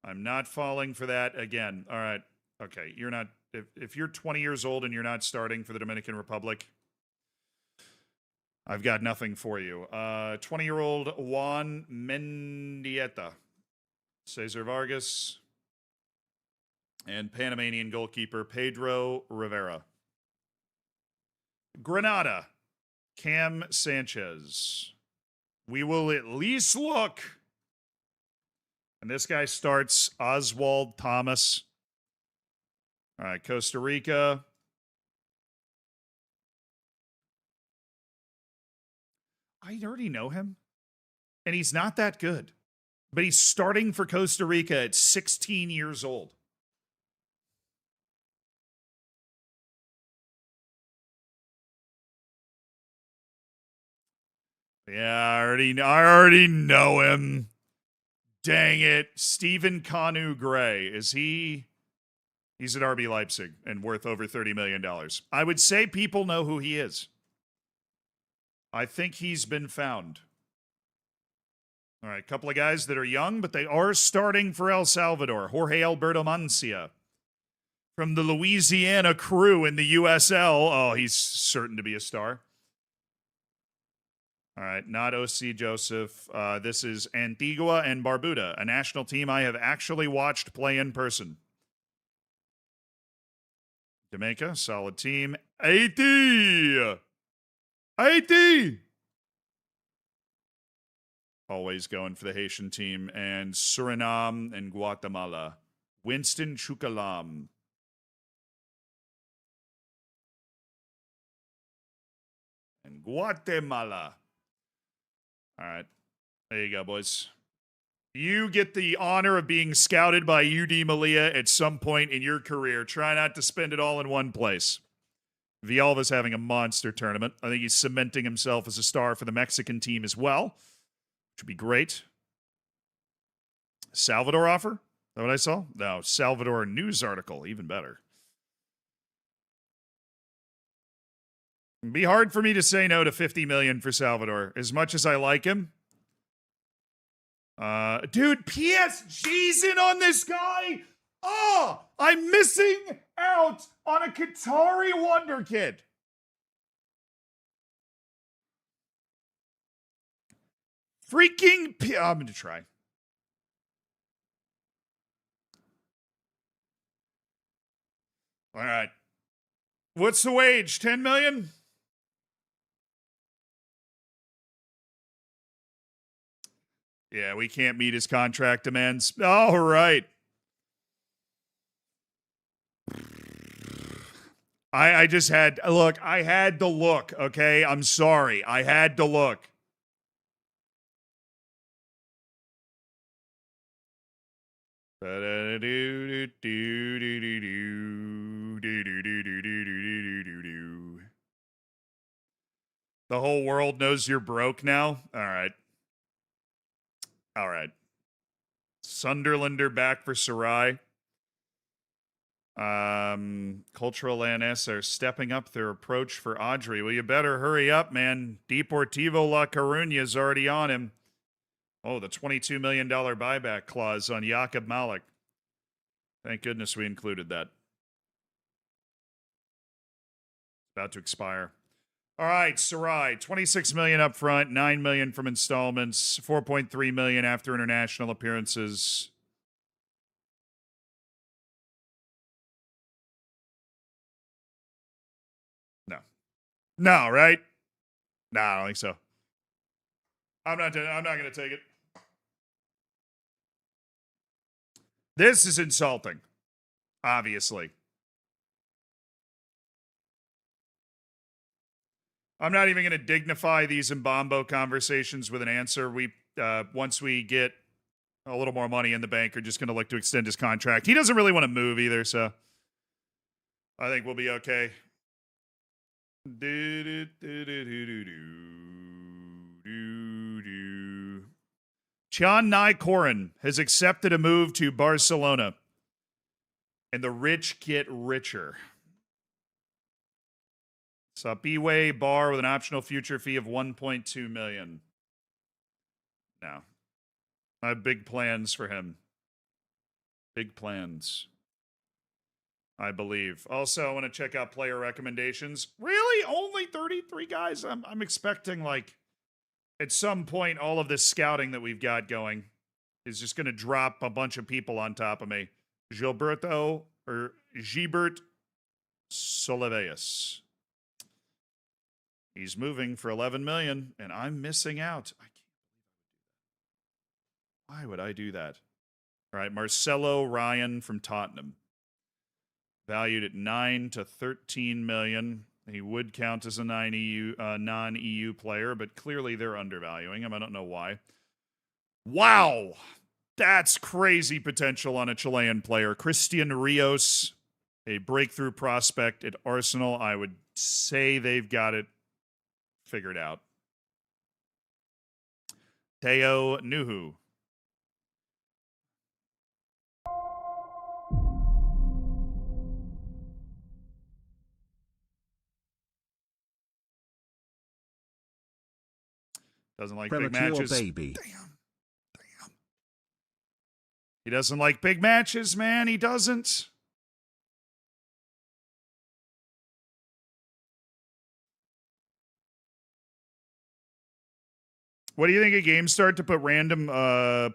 I'm not falling for that again. All right. Okay. You're not. If you're 20 years old and you're not starting for the Dominican Republic, I've got nothing for you. 20-year-old Juan Mendieta. Cesar Vargas. And Panamanian goalkeeper Pedro Rivera. Granada, Cam Sanchez. We will at least look. And this guy starts Oswald Thomas. All right, Costa Rica. I already know him. And he's not that good. But he's starting for Costa Rica at 16 years old. Yeah, I already know him. Dang it. Stephen Kanu Gray. Is he? He's at RB Leipzig and worth over $30 million. I would say people know who he is. I think he's been found. All right, a couple of guys that are young, but they are starting for El Salvador. Jorge Alberto Mancia from the Louisiana Crew in the USL. Oh, he's certain to be a star. All right, not O.C. Joseph. This is Antigua and Barbuda, a national team I have actually watched play in person. Jamaica, solid team. Haiti! Haiti! Always going for the Haitian team. And Suriname and Guatemala. Winston Chukalam. And Guatemala. All right. There you go, boys. You get the honor of being scouted by UD Malia at some point in your career. Try not to spend it all in one place. Villalba's having a monster tournament. I think he's cementing himself as a star for the Mexican team as well, which would be great. Salvador offer? Is that what I saw? No, Salvador news article. Even better. It'd be hard for me to say no to $50 million for Salvador. As much as I like him. Dude, PSG's in on this guy. Oh, I'm missing out on a Qatari wonder kid. Freaking I'm going to try. All right. What's the wage? 10 million? Yeah, we can't meet his contract demands. All right. I just had, look, I had to look, okay? I'm sorry. I had to look. The whole world knows you're broke now? All right. All right. Sunderlander back for Sarai. Cultural LNS are stepping up their approach for Audrey. Well, you better hurry up, man. Deportivo La Coruña is already on him. Oh, the $22 million buyback clause on Jakob Malik. Thank goodness we included that. About to expire. All right, Sarai, $26 million up front, $9 million from installments, $4.3 million after international appearances. No, right? No, I don't think so. I'm not going to take it. This is insulting, obviously. I'm not even going to dignify these Mbambo conversations with an answer. Once we get a little more money in the bank are just going to look to extend his contract. He doesn't really want to move either, so I think we'll be okay. Chan Nai Koren has accepted a move to Barcelona, and the rich get richer. Sapiwe Bar with an optional future fee of 1.2 million. No. I have big plans for him. Big plans, I believe. Also, I want to check out player recommendations. Really? Only 33 guys? I'm expecting, like, at some point, all of this scouting that we've got going is just going to drop a bunch of people on top of me. Gilberto Soliveus. He's moving for 11 million, and I'm missing out. Why would I do that? All right, Marcelo Ryan from Tottenham. Valued at 9 to 13 million. He would count as a non-EU player, but clearly they're undervaluing him. I don't know why. Wow. That's crazy potential on a Chilean player. Christian Rios, a breakthrough prospect at Arsenal. I would say they've got it figured out. Teo Nuhu. Doesn't like big matches. Baby. Damn. He doesn't like big matches, man. He doesn't. What do you think of GameStart to put random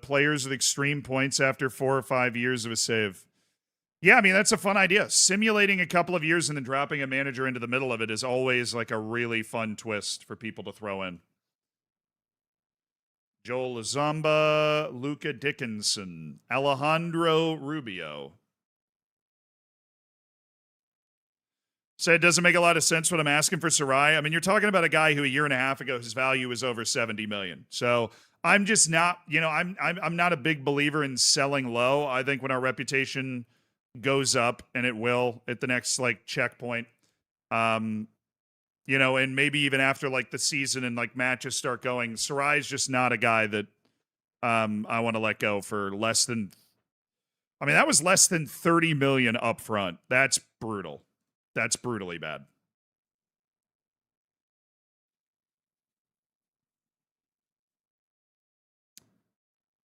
players with extreme points after 4 or 5 years of a save? Yeah, I mean, that's a fun idea. Simulating a couple of years and then dropping a manager into the middle of it is always like a really fun twist for people to throw in. Joel Lazamba, Luca Dickinson, Alejandro Rubio. So it doesn't make a lot of sense what I'm asking for Sarai. I mean, you're talking about a guy who a year and a half ago, his value was over 70 million. So I'm just not, I'm not a big believer in selling low. I think when our reputation goes up, and it will at the next like checkpoint, and maybe even after like the season and like matches start going, Sarai's just not a guy that I want to let go for less than, I mean, that was less than 30 million up front. That's brutal. That's brutally bad.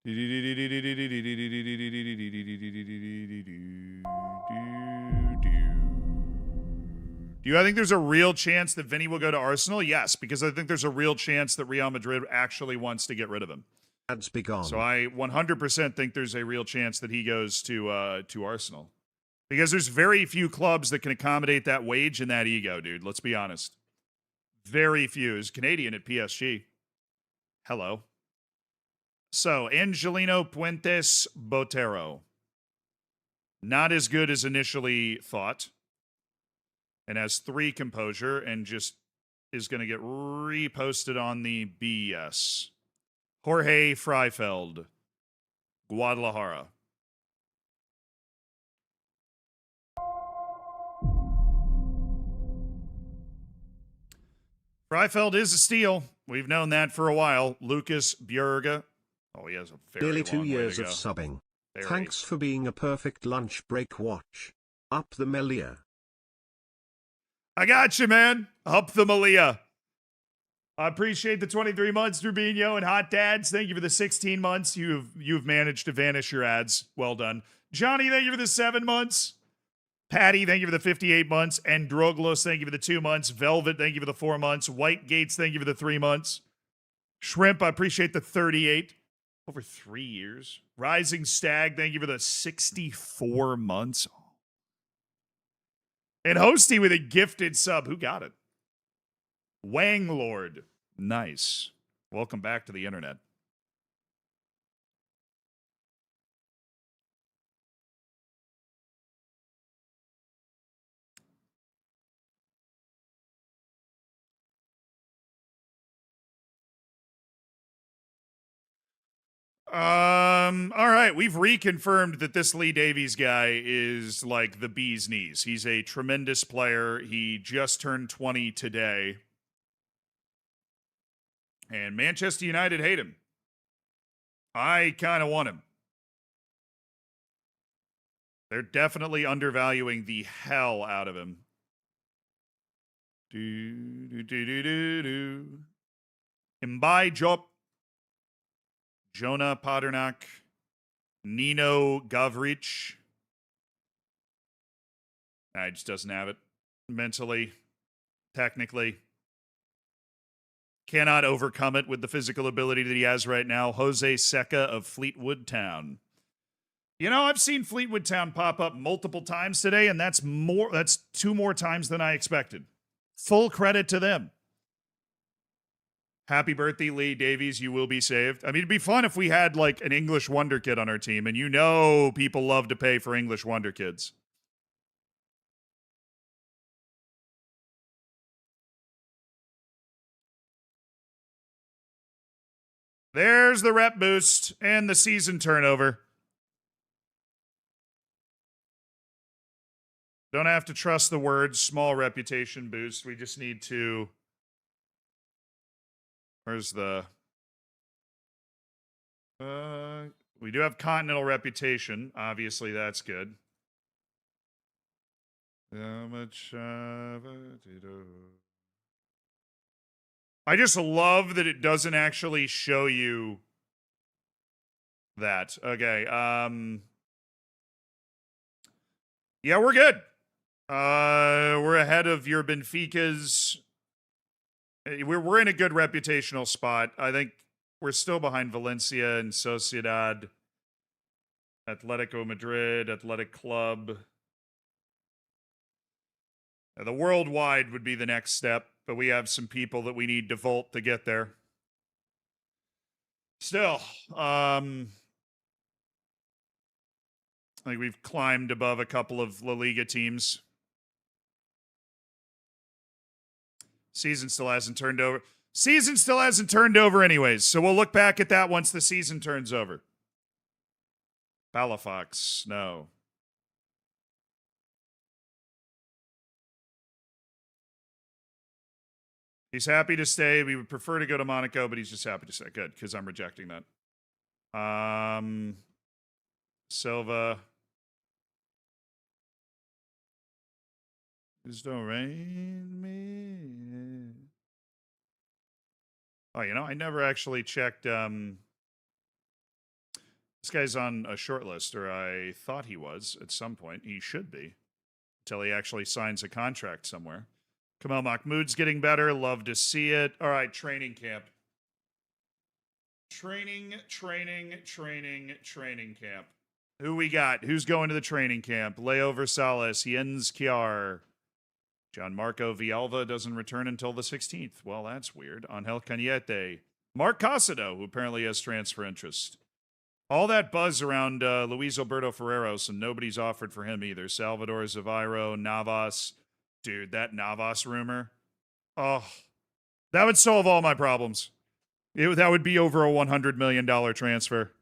Do you think there's a real chance that Vinny will go to Arsenal? Yes, because I think there's a real chance that Real Madrid actually wants to get rid of him. Ads be gone. So I 100% think there's a real chance that he goes to Arsenal. Because there's very few clubs that can accommodate that wage and that ego, dude. Let's be honest. Very few. He's Canadian at PSG. Hello. So, Angelino Puentes Botero. Not as good as initially thought. And has 3 composure and just is going to get reposted on the BS. Jorge Freifeld. Guadalajara. Freifeld is a steal. We've known that for a while. Lucas Bjerga. Oh, he has a very Nearly long 2 way years to of go. subbing. Very. Thanks for being a perfect lunch break watch. Up the Melia. I got you, man. Up the Malia. I appreciate the 23 months, Rubinho and Hot Dads. Thank you for the 16 months. You've managed to vanish your ads. Well done. Johnny, thank you for the 7 months. Patty, thank you for the 58 months. Androglos, thank you for the 2 months. Velvet, thank you for the 4 months. White Gates, thank you for the 3 months. Shrimp, I appreciate the 38. Over 3 years. Rising Stag, thank you for the 64 months. And Hosty with a gifted sub. Who got it? Wang Lord. Nice. Welcome back to the internet. All right, we've reconfirmed that this Lee Davies guy is like the bee's knees. He's a tremendous player. He just turned 20 today. And Manchester United hate him. I kind of want him. They're definitely undervaluing the hell out of him. Mbai Job. Jonah Padernak. Nino Gavric. He just doesn't have it. Mentally. Technically. Cannot overcome it with the physical ability that he has right now. Jose Seca of Fleetwood Town. You know, I've seen Fleetwood Town pop up multiple times today, and that's 2 more times than I expected. Full credit to them. Happy birthday, Lee Davies. You will be saved. I mean, it'd be fun if we had like an English wonder kid on our team, and you know people love to pay for English wonder kids. There's the rep boost and the season turnover. Don't have to trust the words, small reputation boost. We just need to... Where's the... we do have continental reputation. Obviously, that's good. I just love that it doesn't actually show you that. Okay. Yeah, we're good. We're ahead of your Benfica's. We're in a good reputational spot. I think we're still behind Valencia and Sociedad, Atletico Madrid, Athletic Club. The worldwide would be the next step, but we have some people that we need to vault to get there. Still, I think we've climbed above a couple of La Liga teams. Season still hasn't turned over. Season still hasn't turned over anyways, so we'll look back at that once the season turns over. Palafox, no. He's happy to stay. We would prefer to go to Monaco, but he's just happy to stay. Good, because I'm rejecting that. Silva. Just don't rain me. Oh, you know, I never actually checked. This guy's on a short list, or I thought he was at some point. He should be, until he actually signs a contract somewhere. Kamal Mahmoud's getting better. Love to see it. All right, training camp. Training camp. Who we got? Who's going to the training camp? Leo Versales, Jens Kjaer. Gianmarco Villalba doesn't return until the 16th. Well, that's weird. Angel Cañete. Mark Casado, who apparently has transfer interest. All that buzz around Luis Alberto Ferreros, and nobody's offered for him either. Salvador Zaviro, Navas. Dude, that Navas rumor. Oh, that would solve all my problems. That would be over a $100 million transfer.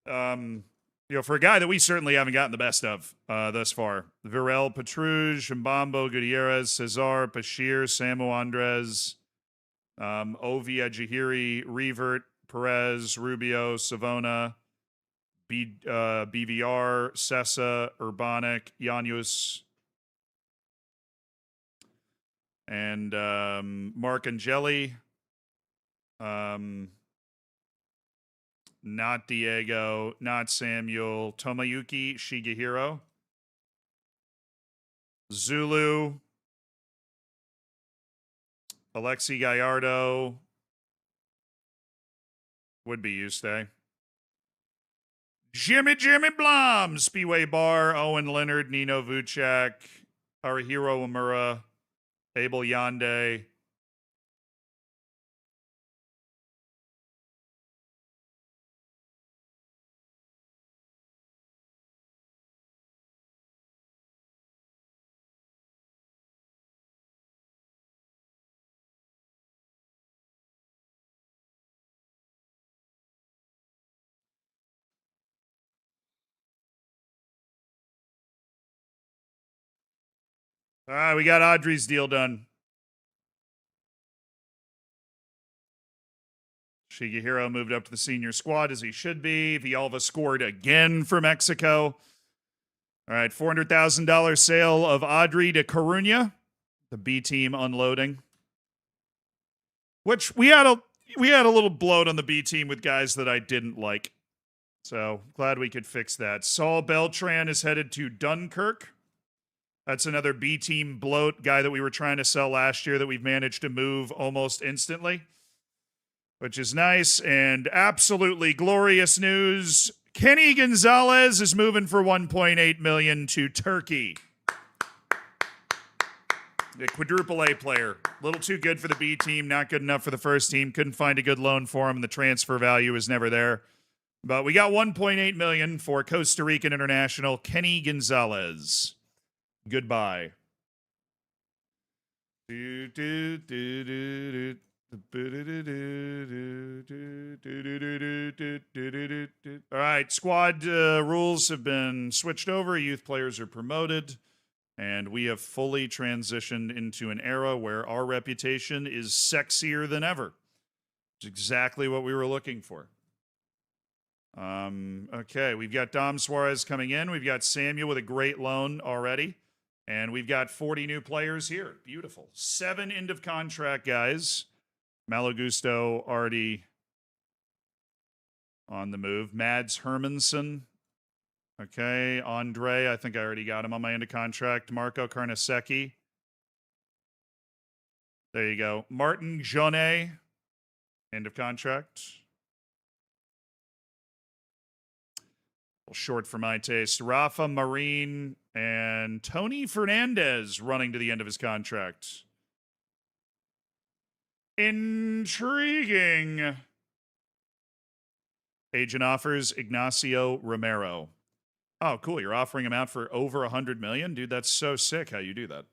You know, for a guy that we certainly haven't gotten the best of thus far. Virel, Petrouge, Mbambo, Gutierrez, Cesar, Bashir, Samu Andres, Ovia, Jahiri, Revert, Perez, Rubio, Savona, BVR, Sessa, Urbanic, Janus, and Mark Angeli. Not Diego, not Samuel, Tomoyuki Shigehiro, Zulu, Alexi Gallardo, would be Yuste, Jimmy Blum, Speedway Bar, Owen Leonard, Nino Vucek, Arihiro Amura, Abel Yande. All right, we got Audrey's deal done. Shigehiro moved up to the senior squad as he should be. Villalba scored again for Mexico. All right, $400,000 sale of Audrey to Coruña, the B team unloading. Which we had a little bloat on the B team with guys that I didn't like. So glad we could fix that. Saul Beltran is headed to Dunkirk. That's another B team bloat guy that we were trying to sell last year that we've managed to move almost instantly, which is nice. And absolutely glorious news. Kenny Gonzalez is moving for $1.8 million to Turkey. The quadruple A player. A little too good for the B team, not good enough for the first team. Couldn't find a good loan for him, and the transfer value was never there. But we got $1.8 million for Costa Rican international Kenny Gonzalez. Goodbye. All right, squad rules have been switched over. Youth players are promoted. And we have fully transitioned into an era where our reputation is sexier than ever. It's exactly what we were looking for. Okay, we've got Dom Suarez coming in. We've got Samuel with a great loan already. And we've got 40 new players here. Beautiful. 7 end of contract guys. Malo Gusto already on the move. Mads Hermansson. Okay, Andre, I think I already got him on my end of contract. Marco Carnesecchi. There you go. Martin Jonet, end of contract. A little short for my taste. Rafa Marine and Tony Fernandez running to the end of his contract. Intriguing. Agent offers Ignacio Romero. Oh, cool. You're offering him out for over $100 million? Dude, that's so sick how you do that.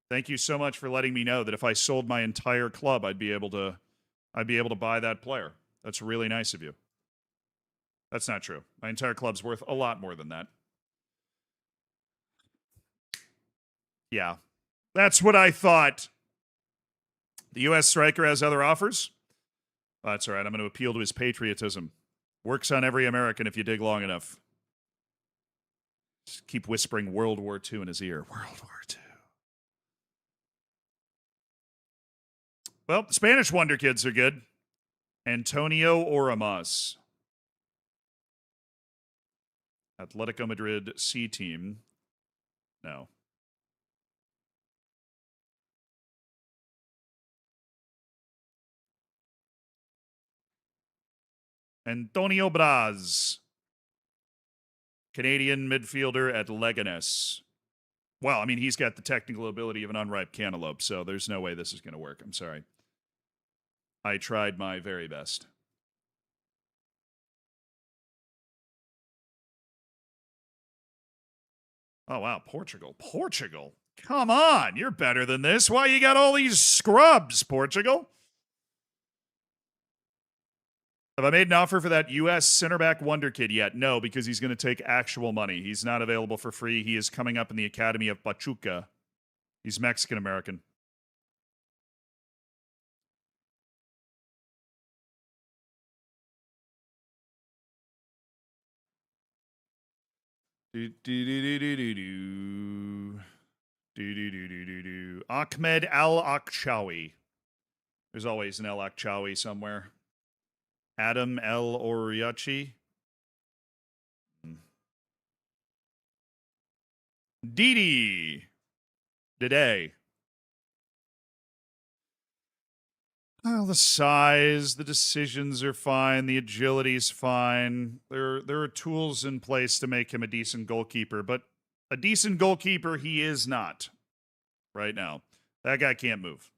Thank you so much for letting me know that if I sold my entire club, I'd be able to buy that player. That's really nice of you. That's not true. My entire club's worth a lot more than that. Yeah. That's what I thought. The U.S. striker has other offers? Oh, that's all right. I'm going to appeal to his patriotism. Works on every American if you dig long enough. Just keep whispering World War II in his ear. World War II. Well, the Spanish Wonder Kids are good. Antonio Oramas. Atletico Madrid C team. No. Antonio Braz. Canadian midfielder at Leganes. Well, I mean, he's got the technical ability of an unripe cantaloupe, so there's no way this is going to work. I'm sorry. I tried my very best. Oh, wow. Portugal. Portugal? Come on. You're better than this. Why you got all these scrubs, Portugal? Have I made an offer for that U.S. center back wonder kid yet? No, because he's going to take actual money. He's not available for free. He is coming up in the academy of Pachuca. He's Mexican-American. Ahmed Al-Akshawi. There's always an Al-Akshawi somewhere. Adam El Oriachi. Didi. Today. Well, the size, the decisions are fine, the agility's fine. There are tools in place to make him a decent goalkeeper, but a decent goalkeeper he is not right now. That guy can't move.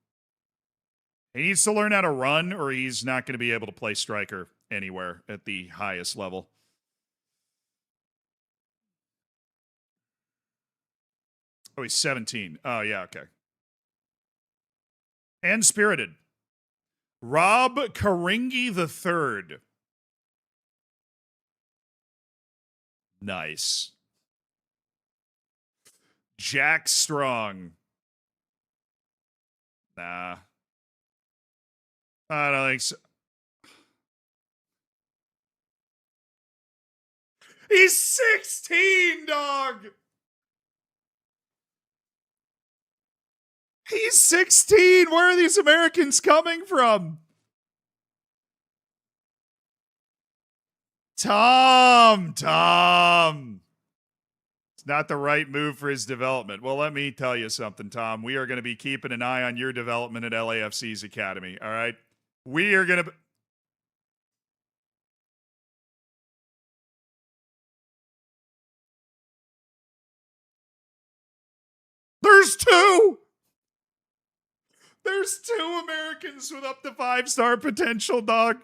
He needs to learn how to run, or he's not going to be able to play striker anywhere at the highest level. Oh, he's 17. Oh, yeah, okay. And spirited. Rob Karingi III. Nice. Jack Strong. Nah. I don't think so. He's 16, dog. He's 16. Where are these Americans coming from? Tom. It's not the right move for his development. Well, let me tell you something, Tom. We are going to be keeping an eye on your development at LAFC's academy, all right? We are going to... There's two! There's two Americans with up to 5-star potential, dog.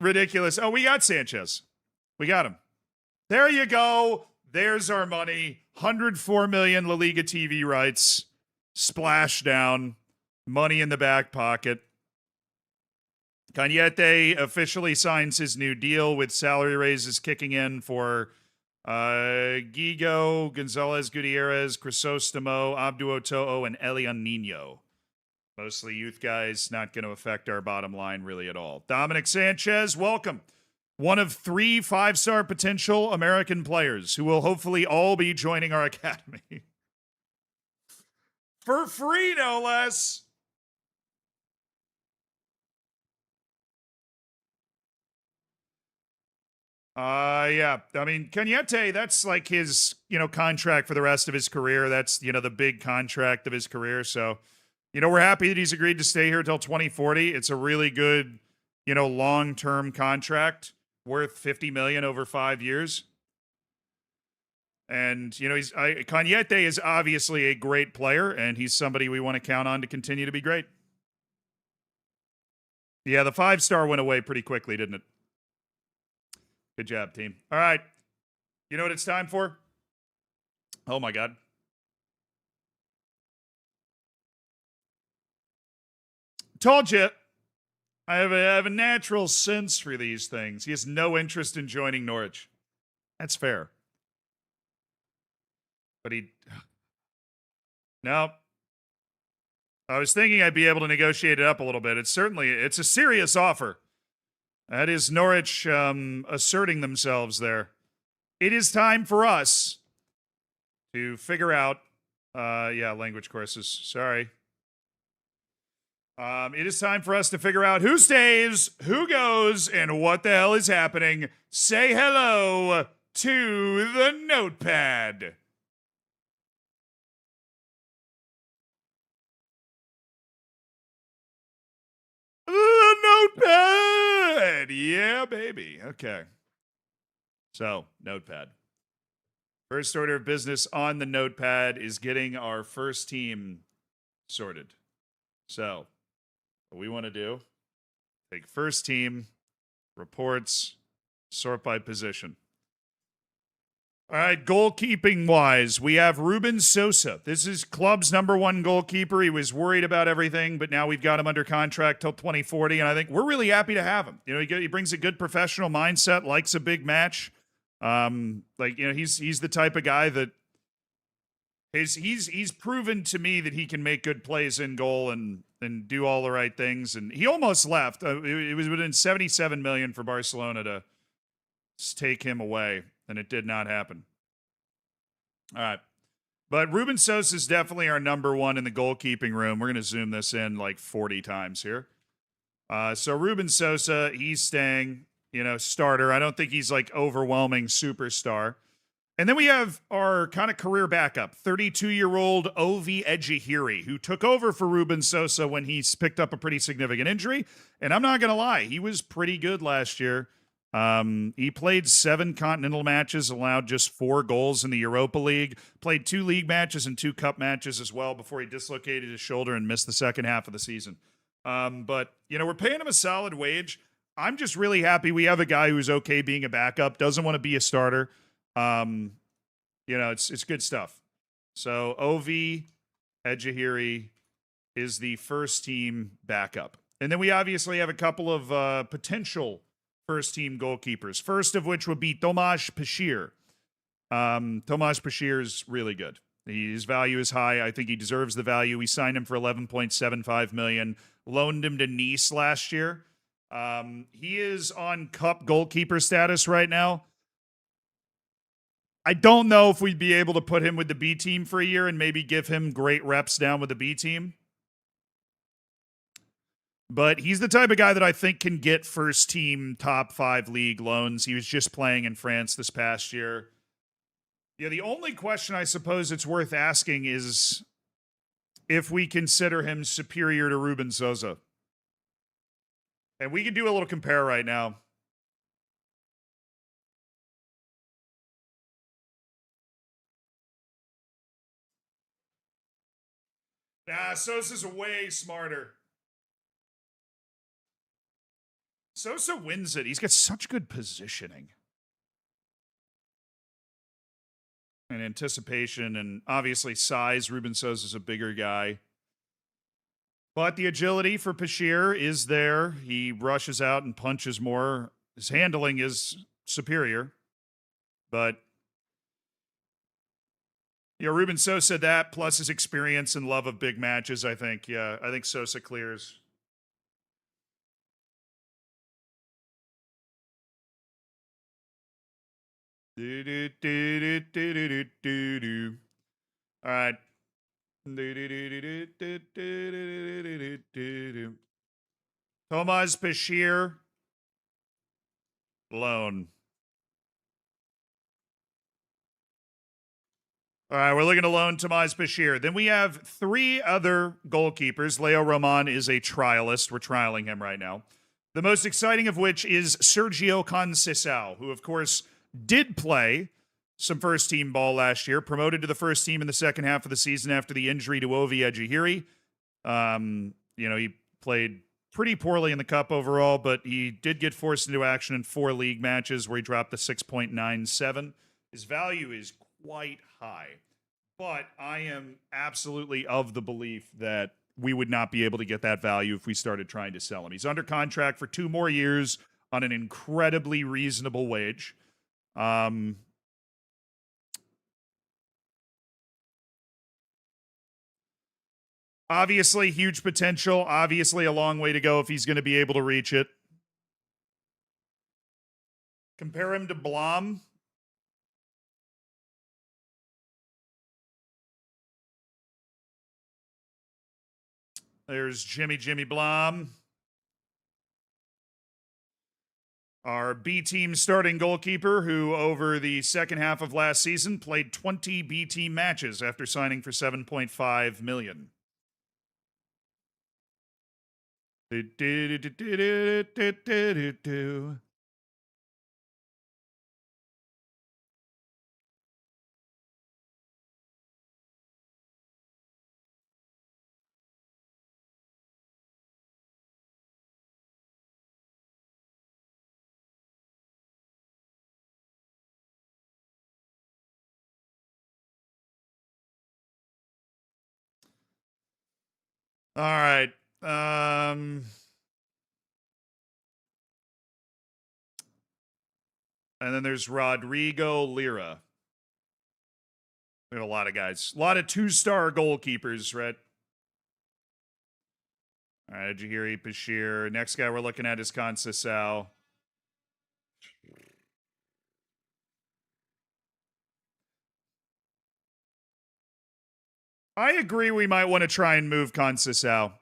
Ridiculous. Oh, we got Sanchez. We got him. There you go. There's our money. 104 million La Liga TV rights. Splash down. Money in the back pocket. Cañete officially signs his new deal with salary raises kicking in for Gigo, Gonzalez Gutierrez, Crisostomo, Abdu Oto'o, and Elian Nino. Mostly youth guys, not going to affect our bottom line really at all. Dominic Sanchez, welcome. One of 3 5-star potential American players who will hopefully all be joining our academy. For free, no less. Yeah. I mean, Cañete, that's like his, contract for the rest of his career. That's, the big contract of his career. So, we're happy that he's agreed to stay here until 2040. It's a really good, long-term contract worth $50 million over 5 years. And, Cañete is obviously a great player, and he's somebody we want to count on to continue to be great. Yeah, the 5-star went away pretty quickly, didn't it? Good job, team. All right. You know what it's time for? Oh, my God. Told you. I have a natural sense for these things. He has no interest in joining Norwich. That's fair. But no. I was thinking I'd be able to negotiate it up a little bit. It's a serious offer. That is Norwich asserting themselves there. It is time for us to figure out, language courses. Sorry. It is time for us to figure out who stays, who goes, and what the hell is happening. Say hello to the notepad. The notepad! Yeah, baby. Okay. So, notepad. First order of business on the notepad is getting our first team sorted. So, what we want to do, take first team, reports, sort by position. All right, goalkeeping-wise, we have Ruben Sosa. This is club's #1 goalkeeper. He was worried about everything, but now we've got him under contract till 2040, and I think we're really happy to have him. He brings a good professional mindset, likes a big match. He's the type of guy that he's proven to me that he can make good plays in goal and do all the right things. And he almost left. It was within $77 million for Barcelona to take him away, and it did not happen. All right. But Ruben Sosa is definitely our #1 in the goalkeeping room. We're going to zoom this in like 40 times here. So Ruben Sosa, he's staying, starter. I don't think he's like overwhelming superstar. And then we have our kind of career backup, 32-year-old Ovi Ejihiri, who took over for Ruben Sosa when he picked up a pretty significant injury. And I'm not going to lie, he was pretty good last year. He played 7 continental matches, allowed just 4 goals in the Europa League, played 2 league matches and 2 cup matches as well before he dislocated his shoulder and missed the second half of the season. But, we're paying him a solid wage. I'm just really happy we have a guy who's okay being a backup, doesn't want to be a starter. It's good stuff. So Ovi Ejihiri is the first team backup. And then we obviously have a couple of potential first team goalkeepers. First of which would be Tomasz Pashir. Tomasz Pashir is really good. His value is high. I think he deserves the value. We signed him for $11.75 million. Loaned him to Nice last year. He is on Cup goalkeeper status right now. I don't know if we'd be able to put him with the B team for a year and maybe give him great reps down with the B team. But he's the type of guy that I think can get first team top 5 league loans. He was just playing in France this past year. Yeah, the only question I suppose it's worth asking is if we consider him superior to Ruben Sosa. And we can do a little compare right now. Nah, Sosa's way smarter. Sosa wins it. He's got such good positioning and anticipation, and obviously size. Ruben Sosa's a bigger guy. But the agility for Bashir is there. He rushes out and punches more. His handling is superior. But, Ruben Sosa, that plus his experience and love of big matches, I think. Yeah, I think Sosa clears. All right. Tomas Bashir, loan. All right, we're looking to loan Tomas Bashir. Then we have 3 other goalkeepers. Leo Roman is a trialist. We're trialing him right now. The most exciting of which is Sergio Conceição, who, of course, did play some first-team ball last year, promoted to the first team in the second half of the season after the injury to Ovi Ejihiri. He played pretty poorly in the Cup overall, but he did get forced into action in 4 league matches where he dropped to 6.97. His value is quite high, but I am absolutely of the belief that we would not be able to get that value if we started trying to sell him. He's under contract for 2 more years on an incredibly reasonable wage. Obviously, huge potential. Obviously, a long way to go if he's going to be able to reach it. Compare him to Blom. There's Jimmy Blom. Our B team starting goalkeeper, who over the second half of last season played 20 B team matches after signing for $7.5 million. All right. And then there's Rodrigo Lira. We have a lot of guys. A lot of 2-star goalkeepers, right? All right, Ejihiri, Bashir. Next guy we're looking at is Conceição. I agree we might want to try and move Conceição.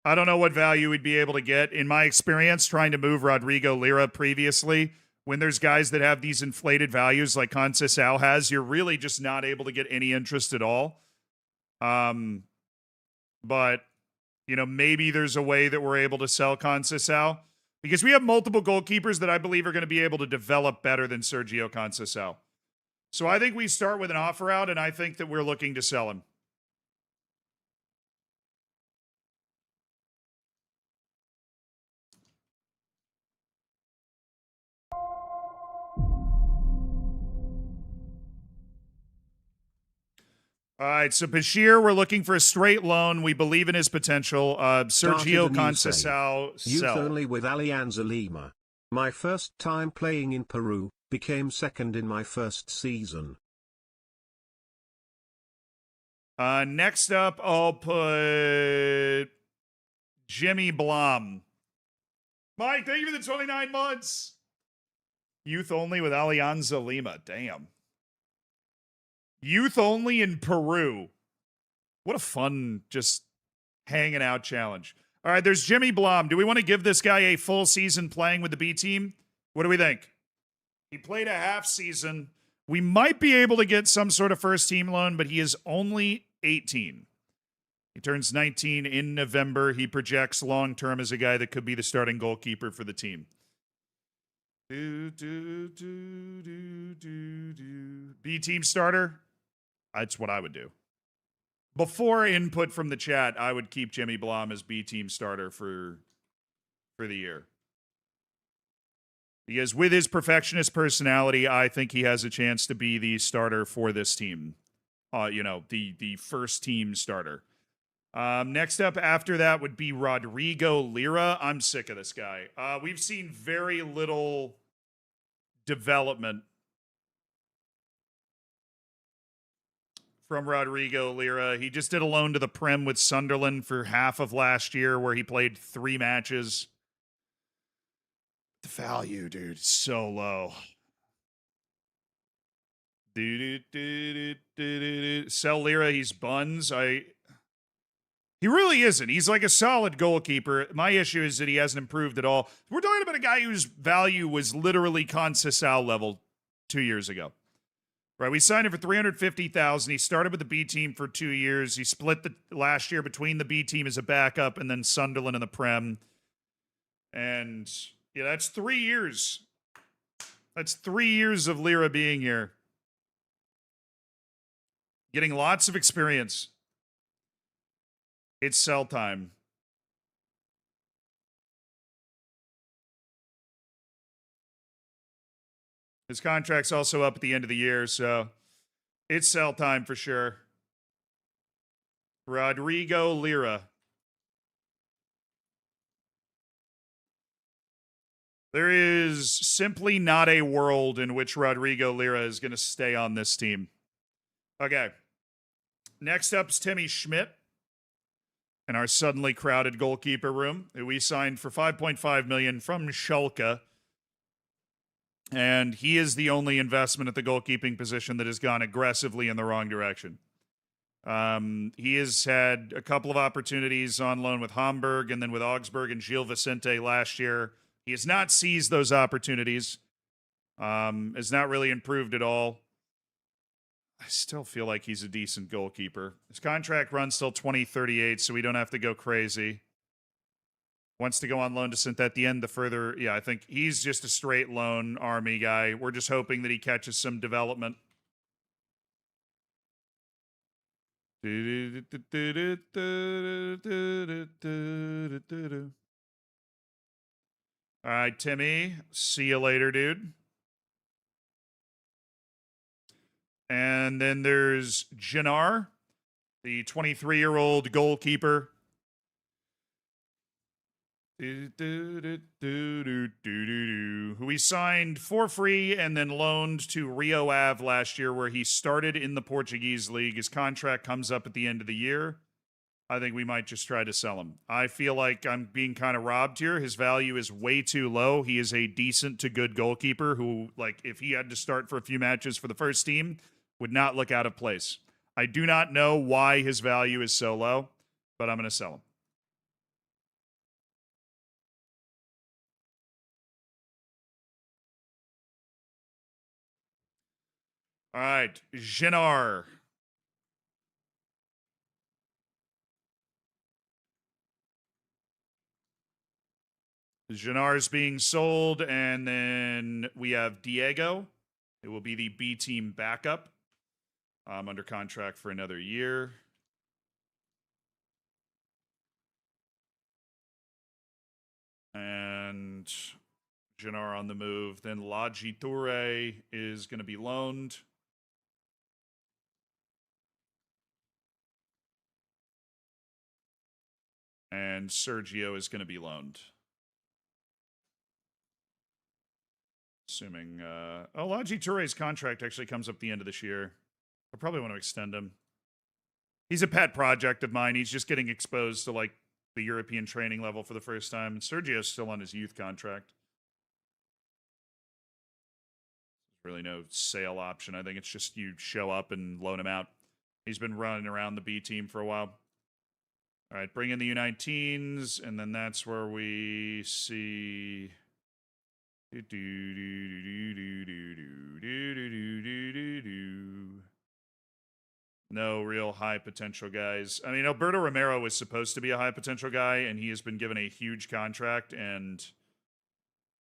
I don't know what value we'd be able to get. In my experience, trying to move Rodrigo Lira previously, when there's guys that have these inflated values like Conceição has, you're really just not able to get any interest at all. But, maybe there's a way that we're able to sell Conceição, because we have multiple goalkeepers that I believe are going to be able to develop better than Sergio Conceição. So I think we start with an offer out, and I think that we're looking to sell him. All right, so Bashir, we're looking for a straight loan. We believe in his potential. Sergio Conceição, youth sell. only with Alianza Lima. My first time playing in Peru, became second in my first season. Next up, I'll put Jimmy Blom. Mike, thank you for the 29 months. Youth only with Alianza Lima. Damn. Youth only in Peru. What a fun, just hanging out challenge. All right, there's Jimmy Blom. Do we want to give this guy a full season playing with the B team? What do we think? He played a half season. We might be able to get some sort of first team loan, but he is only 18. He turns 19 in November. He projects long term as a guy that could be the starting goalkeeper for the team. B team starter? That's what I would do. Before input from the chat, I would keep Jimmy Blom as B team starter for the year. Because with his perfectionist personality, I think he has a chance to be the starter for this team. The first team starter. Next up after that would be Rodrigo Lira. I'm sick of this guy. We've seen very little development from Rodrigo Lira. He just did a loan to the Prem with Sunderland for half of last year where he played 3 matches. The value, dude, so low. Sell Lira, he's buns. He really isn't. He's like a solid goalkeeper. My issue is that he hasn't improved at all. We're talking about a guy whose value was literally Conceição level 2 years ago. Right, we signed him for $350,000. He started with the B team for 2 years. He split the last year between the B team as a backup and then Sunderland and the Prem. And yeah, that's 3 years. That's 3 years of Lira being here. Getting lots of experience. It's sell time. His contract's also up at the end of the year, so it's sell time for sure. Rodrigo Lira. There is simply not a world in which Rodrigo Lira is going to stay on this team. Okay. Next up's Timmy Schmidt in our suddenly crowded goalkeeper room, who we signed for $5.5 million from Schalke. And he is the only investment at the goalkeeping position that has gone aggressively in the wrong direction. He has had a couple of opportunities on loan with Hamburg and then with Augsburg and Gil Vicente last year. He has not seized those opportunities. Has not really improved at all. I still feel like he's a decent goalkeeper. His contract runs till 2038, so we don't have to go crazy. Wants to go on loan to Saint Etienne the further. Yeah, I think he's just a straight loan army guy. We're just hoping that he catches some development. All right, Timmy. See you later, dude. And then there's Jannar, the 23-year-old goalkeeper. Who he signed for free and then loaned to Rio Ave last year, where he started in the Portuguese league. His contract comes up at the end of the year. I think we might just try to sell him. I feel like I'm being kind of robbed here. His value is way too low. He is a decent to good goalkeeper who, like, if he had to start for a few matches for the first team, would not look out of place. I do not know why his value is so low, but I'm going to sell him. All right, Jannar. Janar's being sold, and then we have Diego. It will be the B team backup. Under contract for another year. And Jannar on the move. Then Laji Toure is going to be loaned. And Sergio is going to be loaned. Assuming... Laji Toure's contract actually comes up the end of this year. I probably want to extend him. He's a pet project of mine. He's just getting exposed to like the European training level for the first time. And Sergio's still on his youth contract. Really no sale option. I think it's just you show up and loan him out. He's been running around the B team for a while. All right, bring in the U19s, and then that's where we see. No real high potential guys. I mean, Alberto Romero was supposed to be a high potential guy, and he has been given a huge contract, and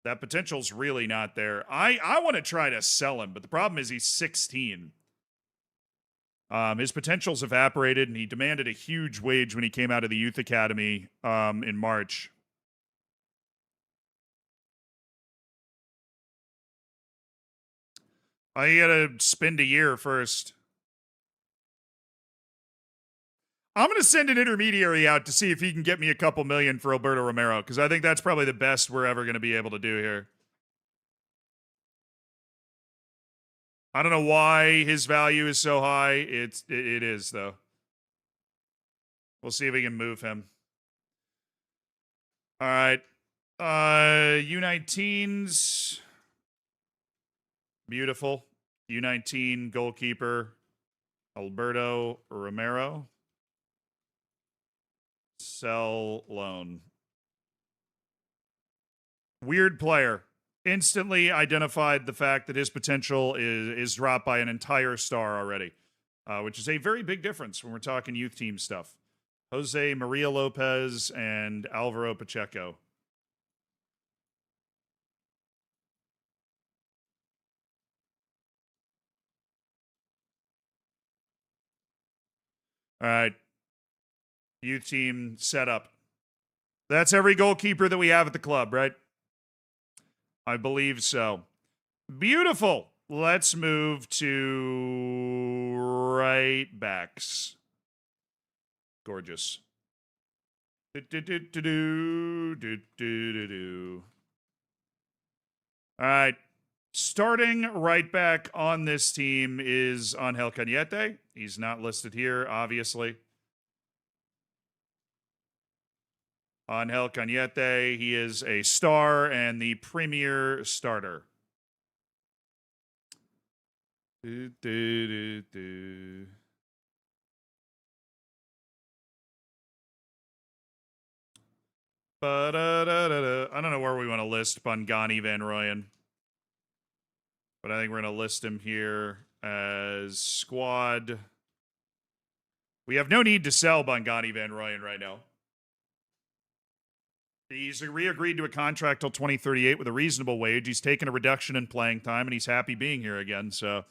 that potential's really not there. I want to try to sell him, but the problem is he's 16. His potential's evaporated, and he demanded a huge wage when he came out of the youth academy in March. I gotta spend a year first. I'm going to send an intermediary out to see if he can get me a couple million for Alberto Romero, because I think that's probably the best we're ever going to be able to do here. I don't know why his value is so high. It is, though. We'll see if we can move him. All right. U19s. Beautiful. U19 goalkeeper Alberto Romero. Sell loan. Weird player. Instantly identified the fact that his potential is dropped by an entire star already, which is a very big difference when we're talking youth team stuff. Jose Maria Lopez and Alvaro Pacheco. All right. Youth team set up. That's every goalkeeper that we have at the club, right? I believe so. Beautiful. Let's move to right backs. Gorgeous. All right. Starting right back on this team is Angel Cañete. He's not listed here, obviously. Angel Cañete, he is a star and the premier starter. I don't know where we want to list Bongani Van Rooyen, but I think we're going to list him here as squad. We have no need to sell Bongani Van Rooyen right now. He's re-agreed to a contract till 2038 with a reasonable wage. He's taken a reduction in playing time, and he's happy being here again. So,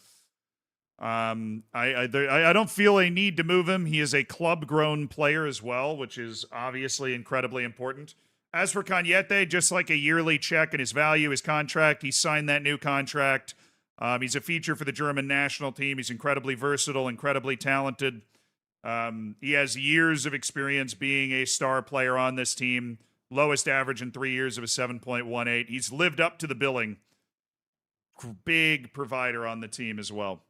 I don't feel a need to move him. He is a club-grown player as well, which is obviously incredibly important. As for Cañete, just like a yearly check in his value, his contract, he signed that new contract. He's a feature for the German national team. He's incredibly versatile, incredibly talented. He has years of experience being a star player on this team. Lowest average in 3 years of a 7.18. He's lived up to the billing. Big provider on the team as well.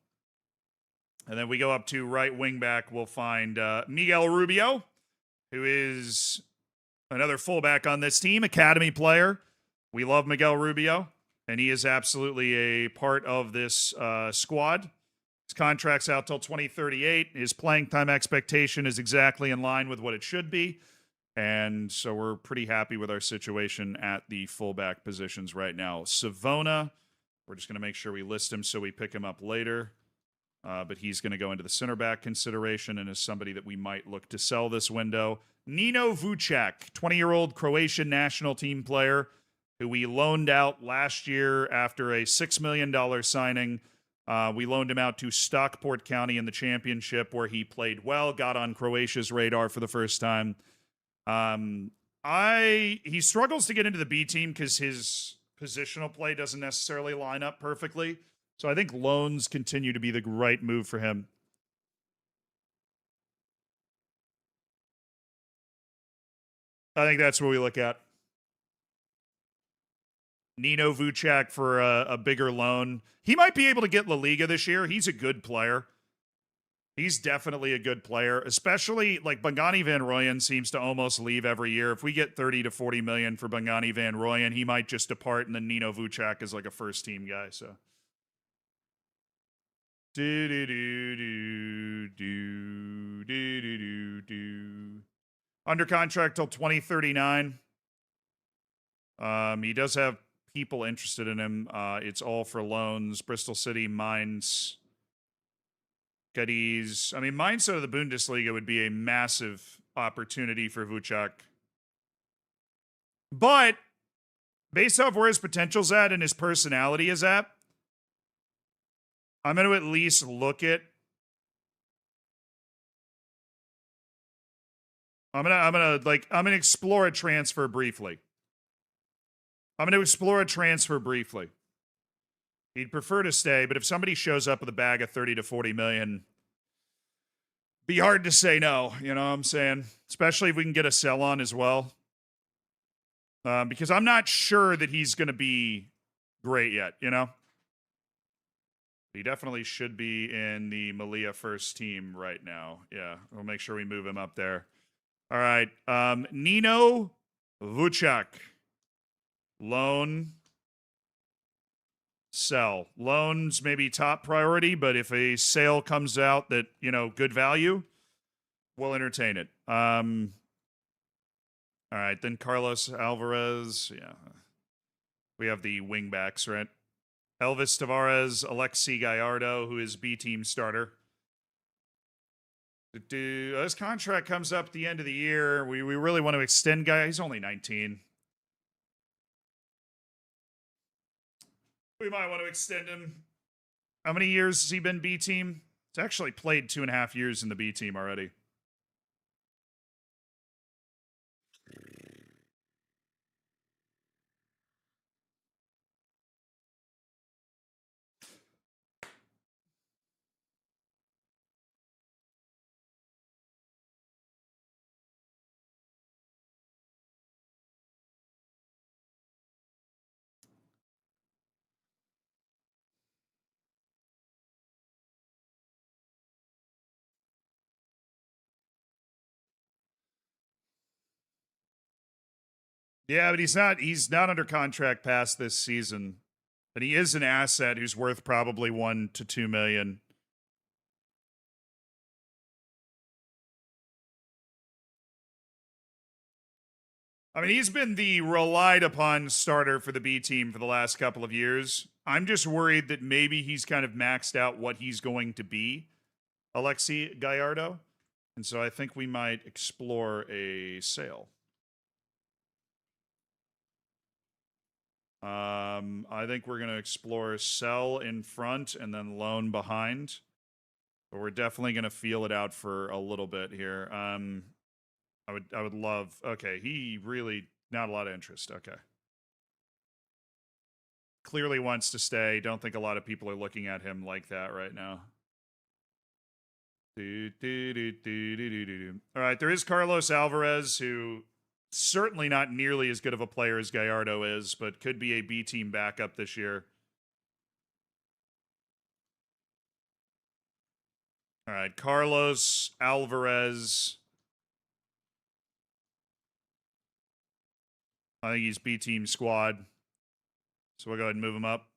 And then we go up to right wing back. We'll find Miguel Rubio, who is another fullback on this team, academy player. We love Miguel Rubio, and he is absolutely a part of this squad. His contract's out till 2038. His playing time expectation is exactly in line with what it should be. And so we're pretty happy with our situation at the fullback positions right now. Savona, we're just going to make sure we list him so we pick him up later. But he's going to go into the center back consideration and is somebody that we might look to sell this window. Nino Vucek, 20-year-old Croatian national team player who we loaned out last year after a $6 million signing. We loaned him out to Stockport County in the championship where he played well, got on Croatia's radar for the first time. He struggles to get into the B team because his positional play doesn't necessarily line up perfectly. So I think loans continue to be the right move for him. I think that's what we look at. Nino Vucek for a bigger loan. He might be able to get La Liga this year. He's a good player. He's definitely a good player, especially like Bongani Van Rooyen seems to almost leave every year. If we get 30 to 40 million for Bongani Van Rooyen, he might just depart, and then Nino Vucek is like a first team guy. So. Do do do do do do do do do. Under contract till 2039. He does have people interested in him. It's all for loans. Bristol City, Mainz, Cadiz. I mean, Mainz out of the Bundesliga would be a massive opportunity for Vucek. But based off where his potential's at and his personality is at, I'm going to at least look at. I'm gonna explore a transfer briefly. He'd prefer to stay, but if somebody shows up with a bag of 30 to 40 million, be hard to say no. You know what I'm saying? Especially if we can get a sell on as well. Because I'm not sure that he's going to be great yet, you know? He definitely should be in the Malia first team right now. Yeah, we'll make sure we move him up there. All right. Nino Vucek. Loan. Sell. Loans maybe top priority, but if a sale comes out that, you know, good value, we'll entertain it. All right, then Carlos Alvarez. Yeah. We have the wingbacks, right? Elvis Tavares, Alexi Gallardo, who is B team starter. His contract comes up at the end of the year. We really want to extend guy. He's only 19. We might want to extend him. How many years has he been B team? He's actually played 2.5 years in the B team already. Yeah, but he's not under contract past this season. And he is an asset who's worth probably 1 to 2 million. I mean, he's been the relied upon starter for the B team for the last couple of years. I'm just worried that maybe he's kind of maxed out what he's going to be, Alexi Gallardo. And so I think we might explore a sale. I think we're going to explore sell in front and then loan behind. But we're definitely going to feel it out for a little bit here. I would love. Okay, he really not a lot of interest. Okay. Clearly wants to stay. Don't think a lot of people are looking at him like that right now. All right, there is Carlos Alvarez, who certainly not nearly as good of a player as Gallardo is, but could be a B team backup this year. All right, Carlos Alvarez. I think he's B team squad. So we'll go ahead and move him up.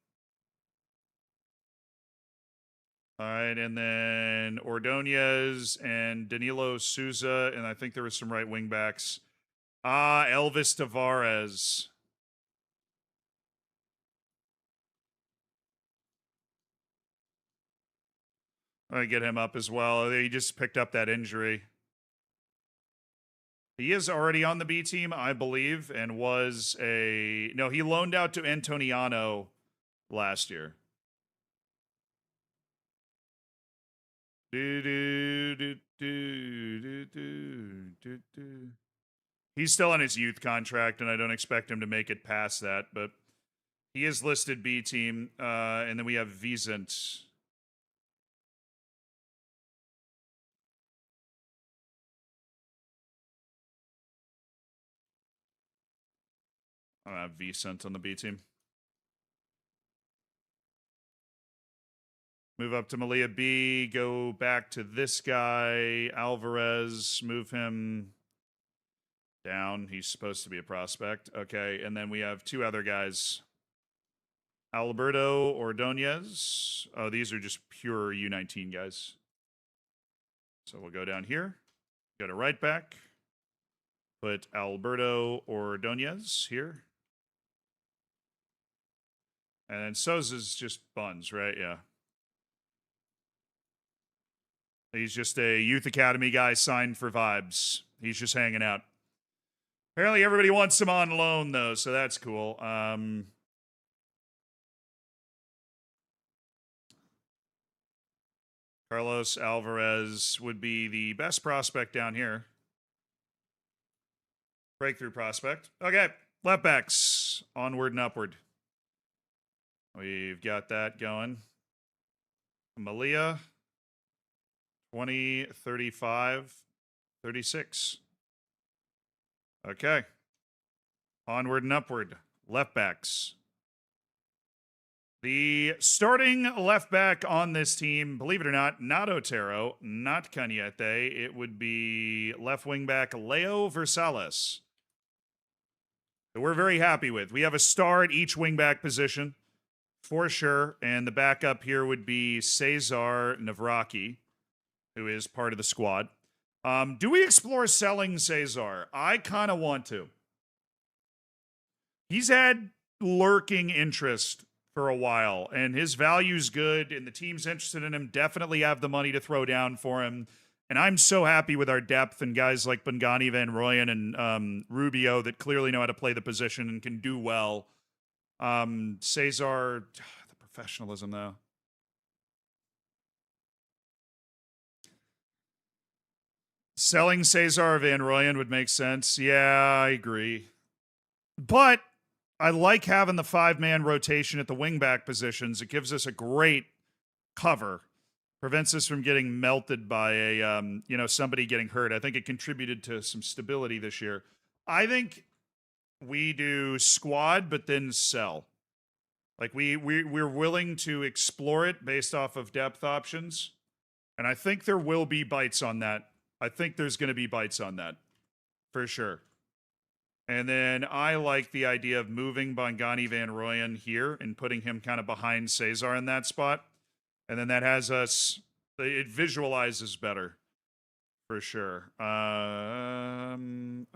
All right, and then Ordonez and Danilo Souza, and I think there was some right wing backs. Elvis Tavares. I'm going to get him up as well. He just picked up that injury. He is already on the B team, I believe, and was a... No, he loaned out to Antoniano last year. He's still on his youth contract, and I don't expect him to make it past that, but he is listed B team. And then we have Vicent. I don't have Vicent on the B team. Move up to Malia B. Go back to this guy, Alvarez. Move him down. He's supposed to be a prospect. Okay, and then we have two other guys. Alberto Ordonez. Oh, these are just pure U19 guys. So we'll go down here. Go to right back. Put Alberto Ordonez here. And then Souza's just buns, right? Yeah. He's just a youth academy guy signed for vibes. He's just hanging out. Apparently everybody wants him on loan, though, so that's cool. Carlos Alvarez would be the best prospect down here. Breakthrough prospect. Okay, left backs. Onward and upward. We've got that going. Malia. 20, 35, 36. Okay. Onward and upward. Left backs. The starting left back on this team, believe it or not Otero, not Cañete. It would be left wing back Leo Versales. That we're very happy with. We have a star at each wing back position, for sure. And the backup here would be Cesar Navraki, who is part of the squad. Do we explore selling Cesar? I kind of want to. He's had lurking interest for a while, and his value's good, and the team's interested in him, definitely have the money to throw down for him. And I'm so happy with our depth and guys like Bongani, Van Rooyen, and Rubio that clearly know how to play the position and can do well. Cesar, the professionalism, though. Selling Cesar Van Rooyen would make sense. Yeah, I agree. But I like having the five-man rotation at the wingback positions. It gives us a great cover. Prevents us from getting melted by a somebody getting hurt. I think it contributed to some stability this year. I think we do squad, but then sell. Like we're willing to explore it based off of depth options. And I think there will be bites on that. I think there's going to be bites on that. For sure. And then I like the idea of moving Bongani Van Rooyen here and putting him kind of behind Cesar in that spot. And then that has us, it visualizes better. For sure.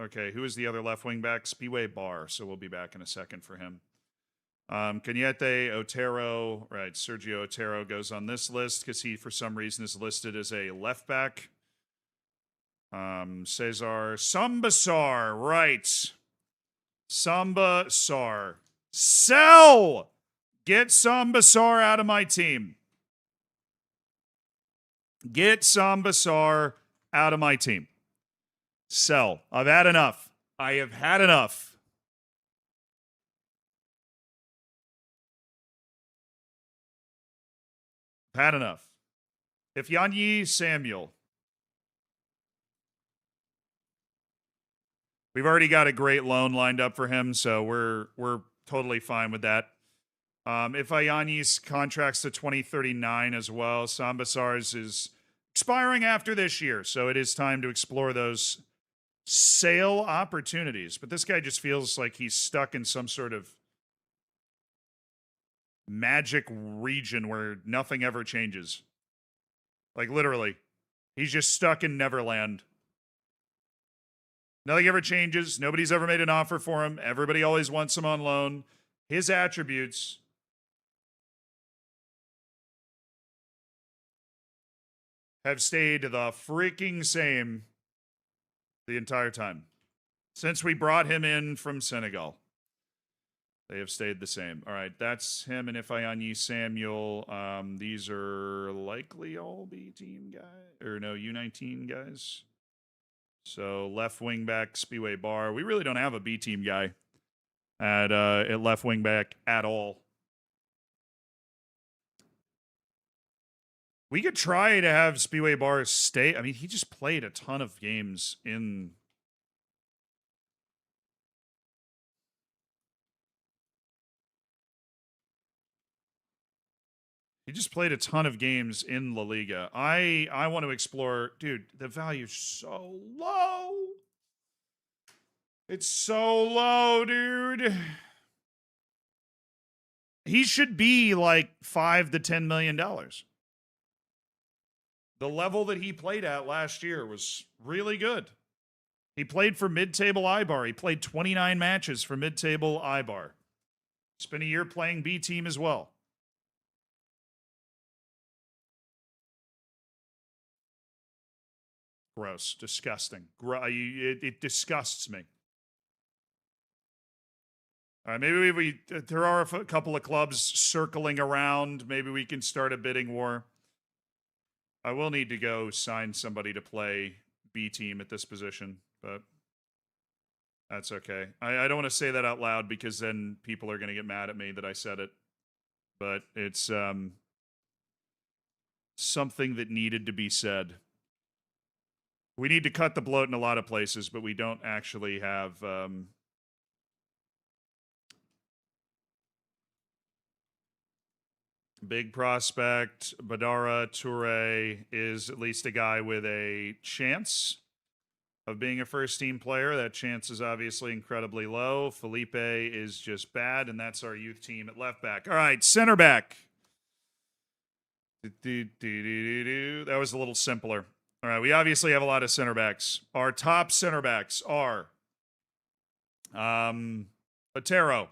Okay, who is the other left wing back? Spiwe Bar. So we'll be back in a second for him. Cañete, Otero, right, Sergio Otero goes on this list because he, for some reason, is listed as a left back. Cesar Sambasar, right. Sambasar. Sell! Get Sambasar out of my team. Get Sambasar out of my team. Sell. I've had enough. I have had enough. Had enough. If Yanyi Samuel. We've already got a great loan lined up for him, so we're totally fine with that. If Yanyi's contract's to 2039 as well, Sambasar's is expiring after this year, so it is time to explore those sale opportunities. But this guy just feels like he's stuck in some sort of magic region where nothing ever changes. Like, literally. He's just stuck in Neverland. Nothing ever changes. Nobody's ever made an offer for him. Everybody always wants him on loan. His attributes have stayed the freaking same the entire time. Since we brought him in from Senegal. They have stayed the same. All right, that's him and Ifeanyi Samuel. These are likely all B team guys. Or no, U19 guys. So left wing back, Spiwe Bar. We really don't have a B team guy at left wing back at all. We could try to have Spiwe Bar stay. I mean, he just played a ton of games in. He He just played a ton of games in La Liga. I want to explore, dude, the value's so low. It's so low, dude. He should be like $5 to $10 million. The level that he played at last year was really good. He played for mid-table Ibar. He played 29 matches for mid-table Ibar. Spent a year playing B team as well. Gross. Disgusting. It disgusts me. All right, maybe there are a couple of clubs circling around. Maybe we can start a bidding war. I will need to go sign somebody to play B team at this position, but that's okay. I don't want to say that out loud because then people are going to get mad at me that I said it. But it's something that needed to be said. We need to cut the bloat in a lot of places, but we don't actually have... big prospect, Badara Toure is at least a guy with a chance of being a first-team player. That chance is obviously incredibly low. Felipe is just bad, and that's our youth team at left back. All right, center back. That was a little simpler. All right, we obviously have a lot of center backs. Our top center backs are Otero.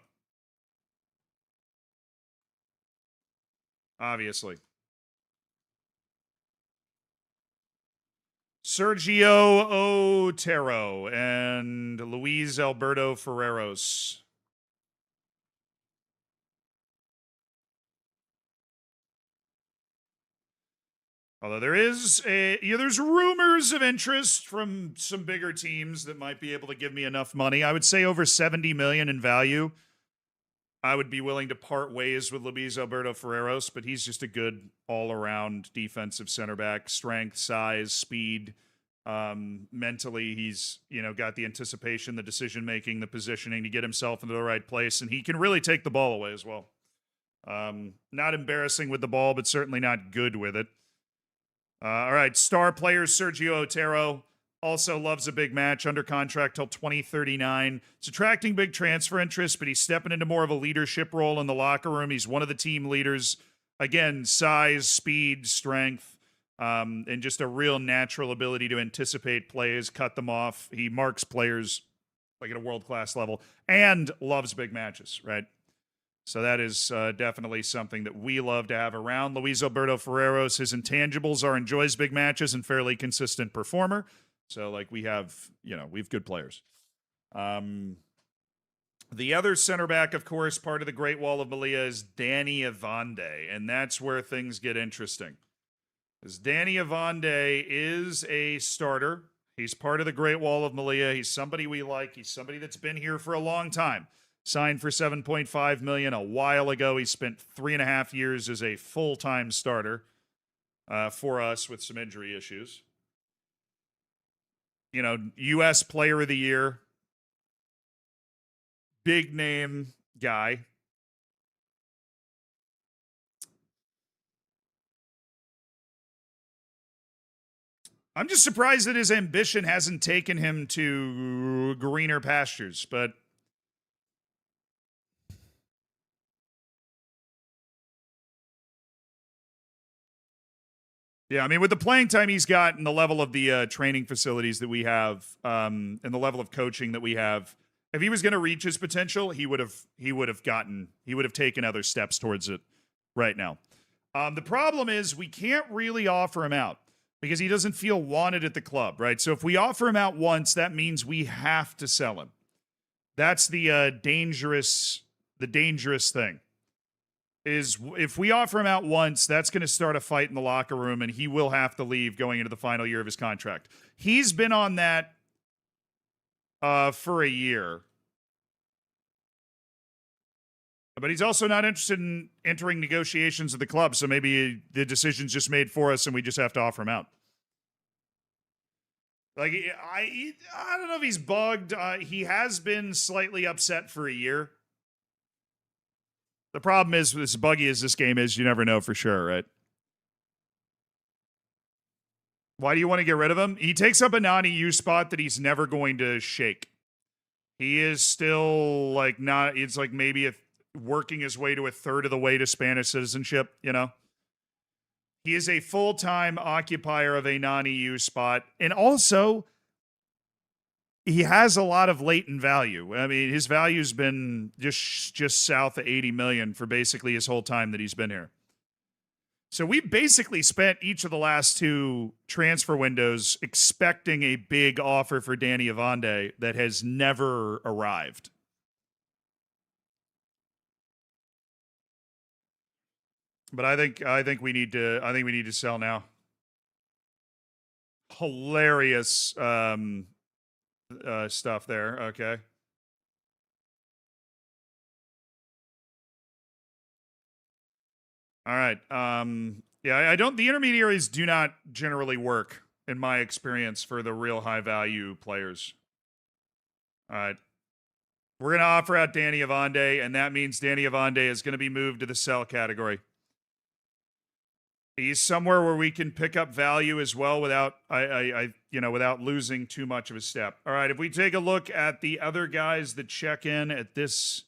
Obviously. Sergio Otero and Luis Alberto Ferreros. Although there's rumors of interest from some bigger teams that might be able to give me enough money. I would say over $70 million in value. I would be willing to part ways with Luis Alberto Ferreros, but he's just a good all-around defensive center back. Strength, size, speed. Mentally, he's got the anticipation, the decision-making, the positioning to get himself into the right place, and he can really take the ball away as well. Not embarrassing with the ball, but certainly not good with it. All right, star player Sergio Otero. Also loves a big match, under contract till 2039. It's attracting big transfer interest, but he's stepping into more of a leadership role in the locker room. He's one of the team leaders. Again, size, speed, strength, and just a real natural ability to anticipate plays, cut them off. He marks players like at a world-class level and loves big matches, right? So that is definitely something that we love to have around. Luis Alberto Ferreros, his intangibles are enjoys big matches and fairly consistent performer. So, we have good players. The other center back, of course, part of the Great Wall of Melilla is Danny Avande, and that's where things get interesting. Because Danny Avande is a starter. He's part of the Great Wall of Melilla. He's somebody we like. He's somebody that's been here for a long time. Signed for $7.5 million a while ago. He spent 3.5 years as a full-time starter for us with some injury issues. U.S. Player of the Year. Big name guy. I'm just surprised that his ambition hasn't taken him to greener pastures, but yeah, I mean, with the playing time he's got and the level of the training facilities that we have, and the level of coaching that we have, if he was going to reach his potential, he would have taken other steps towards it right now. The problem is we can't really offer him out because he doesn't feel wanted at the club, right? So if we offer him out once, that means we have to sell him. That's the dangerous thing. Is if we offer him out once, that's going to start a fight in the locker room, and he will have to leave going into the final year of his contract. He's been on that for a year. But he's also not interested in entering negotiations with the club, so maybe the decision's just made for us, and we just have to offer him out. I don't know if he's bugged. He has been slightly upset for a year. The problem is, as buggy as this game is, you never know for sure, right? Why do you want to get rid of him? He takes up a non-EU spot that he's never going to shake. He is still like not. It's like maybe working his way to a third of the way to Spanish citizenship. You know, he is a full-time occupier of a non-EU spot, and also he has a lot of latent value. I mean, his value's been just south of 80 million for basically his whole time that he's been here. So we basically spent each of the last two transfer windows expecting a big offer for Danny Avande that has never arrived. But I think we need to sell now. Hilarious stuff there. Okay. All right. Yeah, I don't. The intermediaries do not generally work in my experience for the real high value players. All right. We're gonna offer out Danny Avande, and that means Danny Avande is gonna be moved to the sell category. He's somewhere where we can pick up value as well without without losing too much of a step. All right. If we take a look at the other guys that check in at this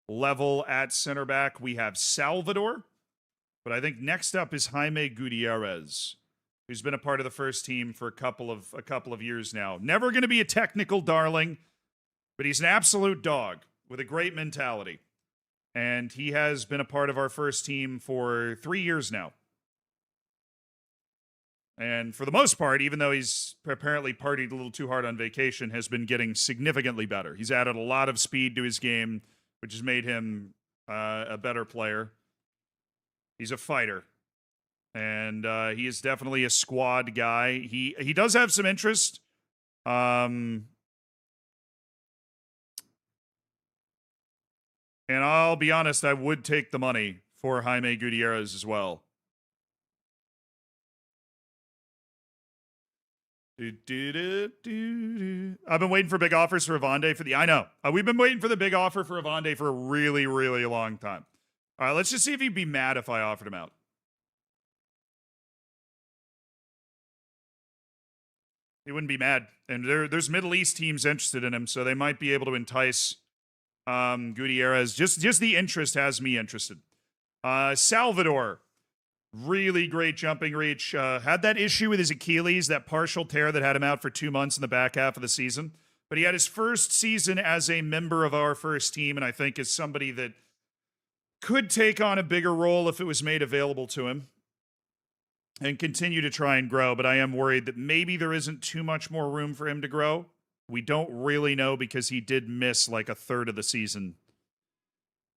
level at center back, we have Salvador. But I think next up is Jaime Gutierrez, who's been a part of the first team for a couple of years now. Never going to be a technical darling, but he's an absolute dog with a great mentality. And he has been a part of our first team for 3 years now. And for the most part, even though he's apparently partied a little too hard on vacation, has been getting significantly better. He's added a lot of speed to his game, which has made him a better player. He's a fighter, and he is definitely a squad guy. He does have some interest. And I'll be honest, I would take the money for Jaime Gutierrez as well. I've been waiting for big offers for Avande for the. I know. We've been waiting for the big offer for Avande for a really, really long time. All right, let's just see if he'd be mad if I offered him out. He wouldn't be mad. And there's Middle East teams interested in him, so they might be able to entice Gutierrez. Just the interest has me interested. Salvador, really great jumping reach. Had that issue with his Achilles, that partial tear that had him out for 2 months in the back half of the season. But he had his first season as a member of our first team, and I think is somebody that could take on a bigger role if it was made available to him and continue to try and grow. But I am worried that maybe there isn't too much more room for him to grow. We don't really know because he did miss like a third of the season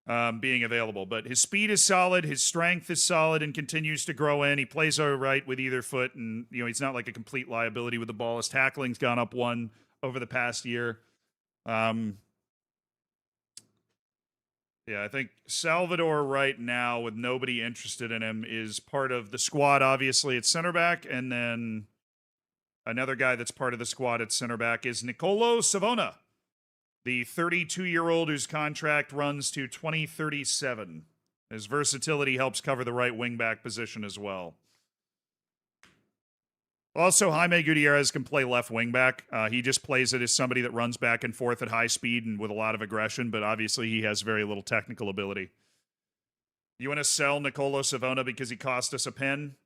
being available. But his speed is solid. His strength is solid and continues to grow in. He plays all right with either foot. And, he's not like a complete liability with the ball. His tackling's gone up 1 over the past year. Yeah, I think Salvador right now, with nobody interested in him, is part of the squad, obviously, at center back. And then another guy that's part of the squad at center back is Nicolo Savona, the 32-year-old whose contract runs to 2037. His versatility helps cover the right wing-back position as well. Also, Jaime Gutierrez can play left wing back. He just plays it as somebody that runs back and forth at high speed and with a lot of aggression, but obviously he has very little technical ability. You want to sell Nicolo Savona because he cost us a pen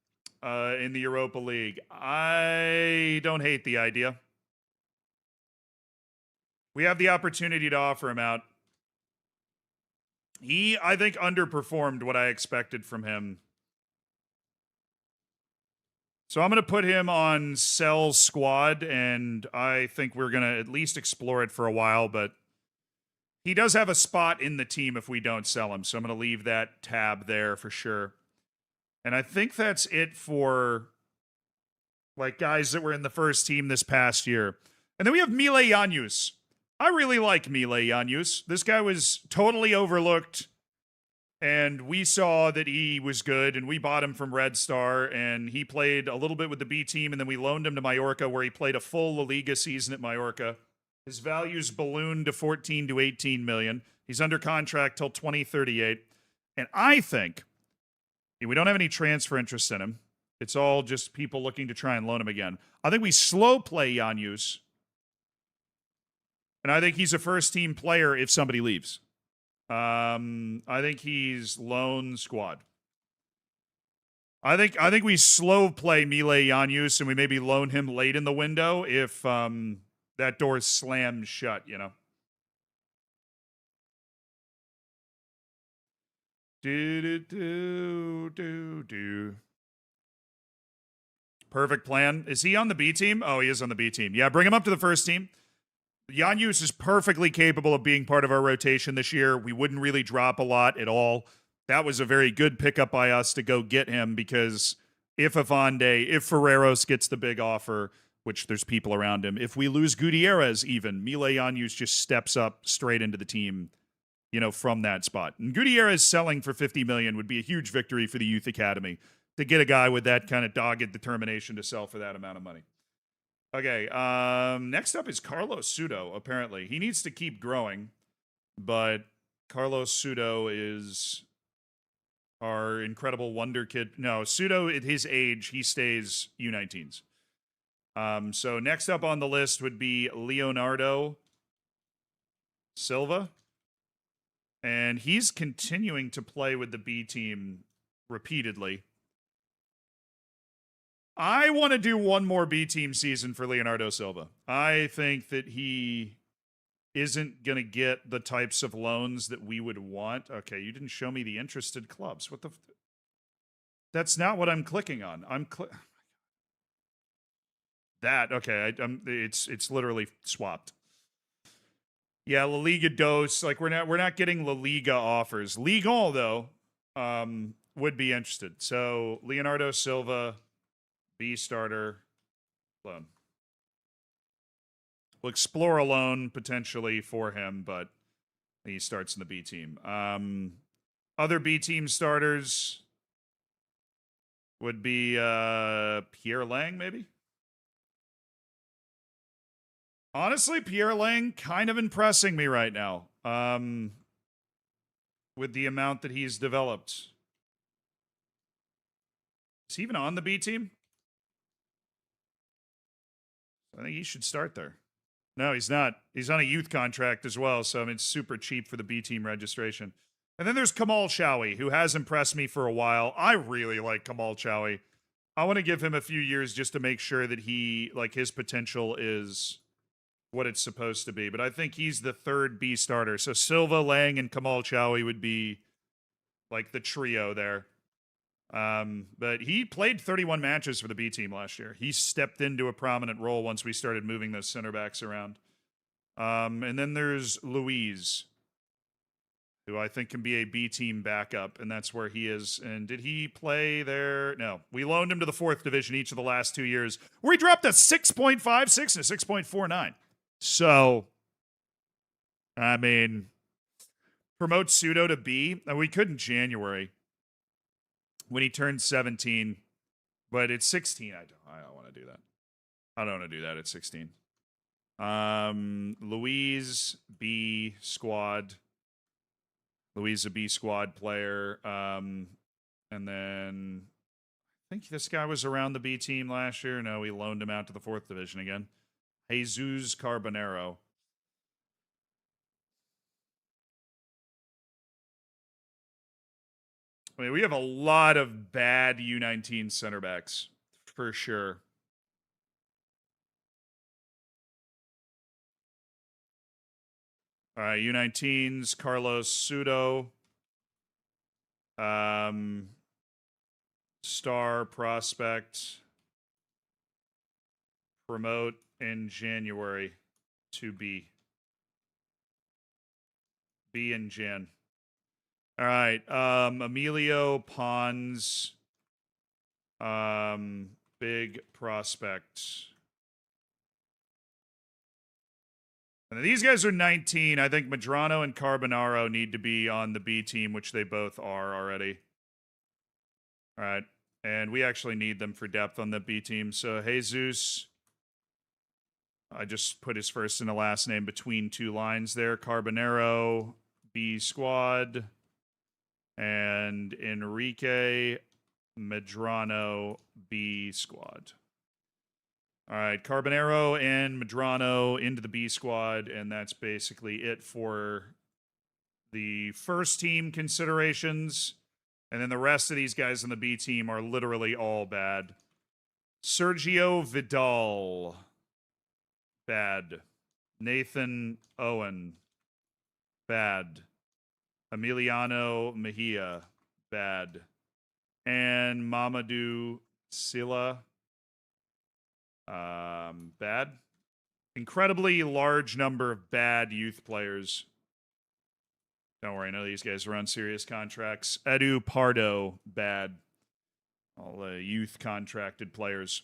in the Europa League? I don't hate the idea. We have the opportunity to offer him out. He, I think, underperformed what I expected from him. So I'm going to put him on sell squad, and I think we're going to at least explore it for a while, but he does have a spot in the team if we don't sell him, so I'm going to leave that tab there for sure. And I think that's it for guys that were in the first team this past year. And then we have Mile Yanus. I really like Mile Yanus. This guy was totally overlooked. And we saw that he was good, and we bought him from Red Star, and he played a little bit with the B team, and then we loaned him to Mallorca, where he played a full La Liga season at Mallorca. His value's ballooned to 14 to 18 million. He's under contract till 2038. And I think we don't have any transfer interest in him. It's all just people looking to try and loan him again. I think we slow play Yanus. And I think he's a first-team player if somebody leaves. I think he's loan squad. I think we slow play Mile Yanus and we maybe loan him late in the window if that door slams shut, you know. Do. Perfect plan. Is he on the B team? Oh, he is on the B team. Yeah, bring him up to the first team. Yanus is perfectly capable of being part of our rotation this year. We wouldn't really drop a lot at all. That was a very good pickup by us to go get him because if Avande, if Ferreros gets the big offer, which there's people around him, if we lose Gutierrez even, Mile Yanus just steps up straight into the team, you know, from that spot. And Gutierrez selling for $50 million would be a huge victory for the Youth Academy to get a guy with that kind of dogged determination to sell for that amount of money. Okay, next up is Carlos Sudo, apparently. He needs to keep growing, but Carlos Sudo is our incredible wonder kid. No, Sudo, at his age, he stays U19s. So next up on the list would be Leonardo Silva. And he's continuing to play with the B team repeatedly. I want to do one more B team season for Leonardo Silva. I think that he isn't going to get the types of loans that we would want. Okay, you didn't show me the interested clubs. What the? That's not what I'm clicking on. That okay. It's literally swapped. Yeah, La Liga dos. Like we're not getting La Liga offers. Ligue 1 though, would be interested. So Leonardo Silva, B starter, loan. We'll explore a loan potentially for him, but he starts in the B team. Other B team starters would be Pierre Lang, maybe. Honestly, Pierre Lang kind of impressing me right now. With the amount that he's developed. Is he even on the B team? I think he should start there. No, he's not. He's on a youth contract as well, so I mean, it's super cheap for the B team registration. And then there's Kamal Shawi, who has impressed me for a while. I really like Kamal Shawi. I want to give him a few years just to make sure that he, like, his potential is what it's supposed to be. But I think he's the third B starter. So Silva, Lang, and Kamal Shawi would be, like, the trio there. But he played 31 matches for the B team last year. He stepped into a prominent role once we started moving those center backs around. And then there's Luis, who I think can be a B team backup, and that's where he is. And did he play there? No. We loaned him to the 4th division each of the last 2 years, where he dropped a 6.56 and a 6.49. So, I mean, promote Pseudo to B. We could in January when he turned 17, but at 16, I don't want to do that. I don't want to do that at 16. Louise, B squad. Louise, a B squad player. And then I think this guy was around the B team last year. No, we loaned him out to the 4th division again. Jesus Carbonero. I mean, we have a lot of bad U19 center backs, for sure. All right, U19s, Carlos Sudo. Star prospect. Promote in January to B. B in Jan. All right. Emilio Pons. Big prospect. And these guys are 19. I think Medrano and Carbonaro need to be on the B team, which they both are already. All right. And we actually need them for depth on the B team. So Jesus I just put his first and the last name between two lines there. Carbonero, B squad, and Enrique Medrano, B squad. All right, Carbonero and Medrano into the B squad, and that's basically it for the first team considerations. And then the rest of these guys on the B team are literally all bad. Sergio Vidal, bad. Nathan Owen, bad. Emiliano Mejia, bad. And Mamadou Silla, bad. Incredibly large number of bad youth players. Don't worry, I know these guys are on serious contracts. Edu Pardo, bad. All the youth contracted players.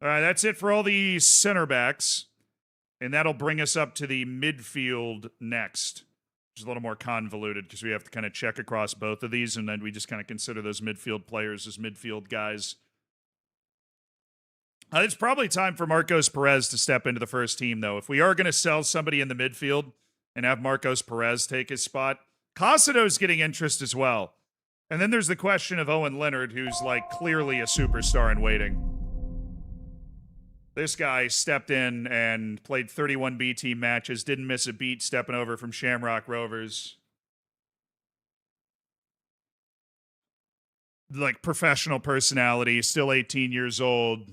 All right, that's it for all the center backs. And that'll bring us up to the midfield next, which is a little more convoluted because we have to kind of check across both of these, and then we just kind of consider those midfield players as midfield guys. It's probably time for Marcos Perez to step into the first team, though. If we are going to sell somebody in the midfield and have Marcos Perez take his spot, Casido's getting interest as well. And then there's the question of Owen Leonard, who's like clearly a superstar in waiting. This guy stepped in and played 31 B team matches, didn't miss a beat stepping over from Shamrock Rovers. Like professional personality, still 18 years old.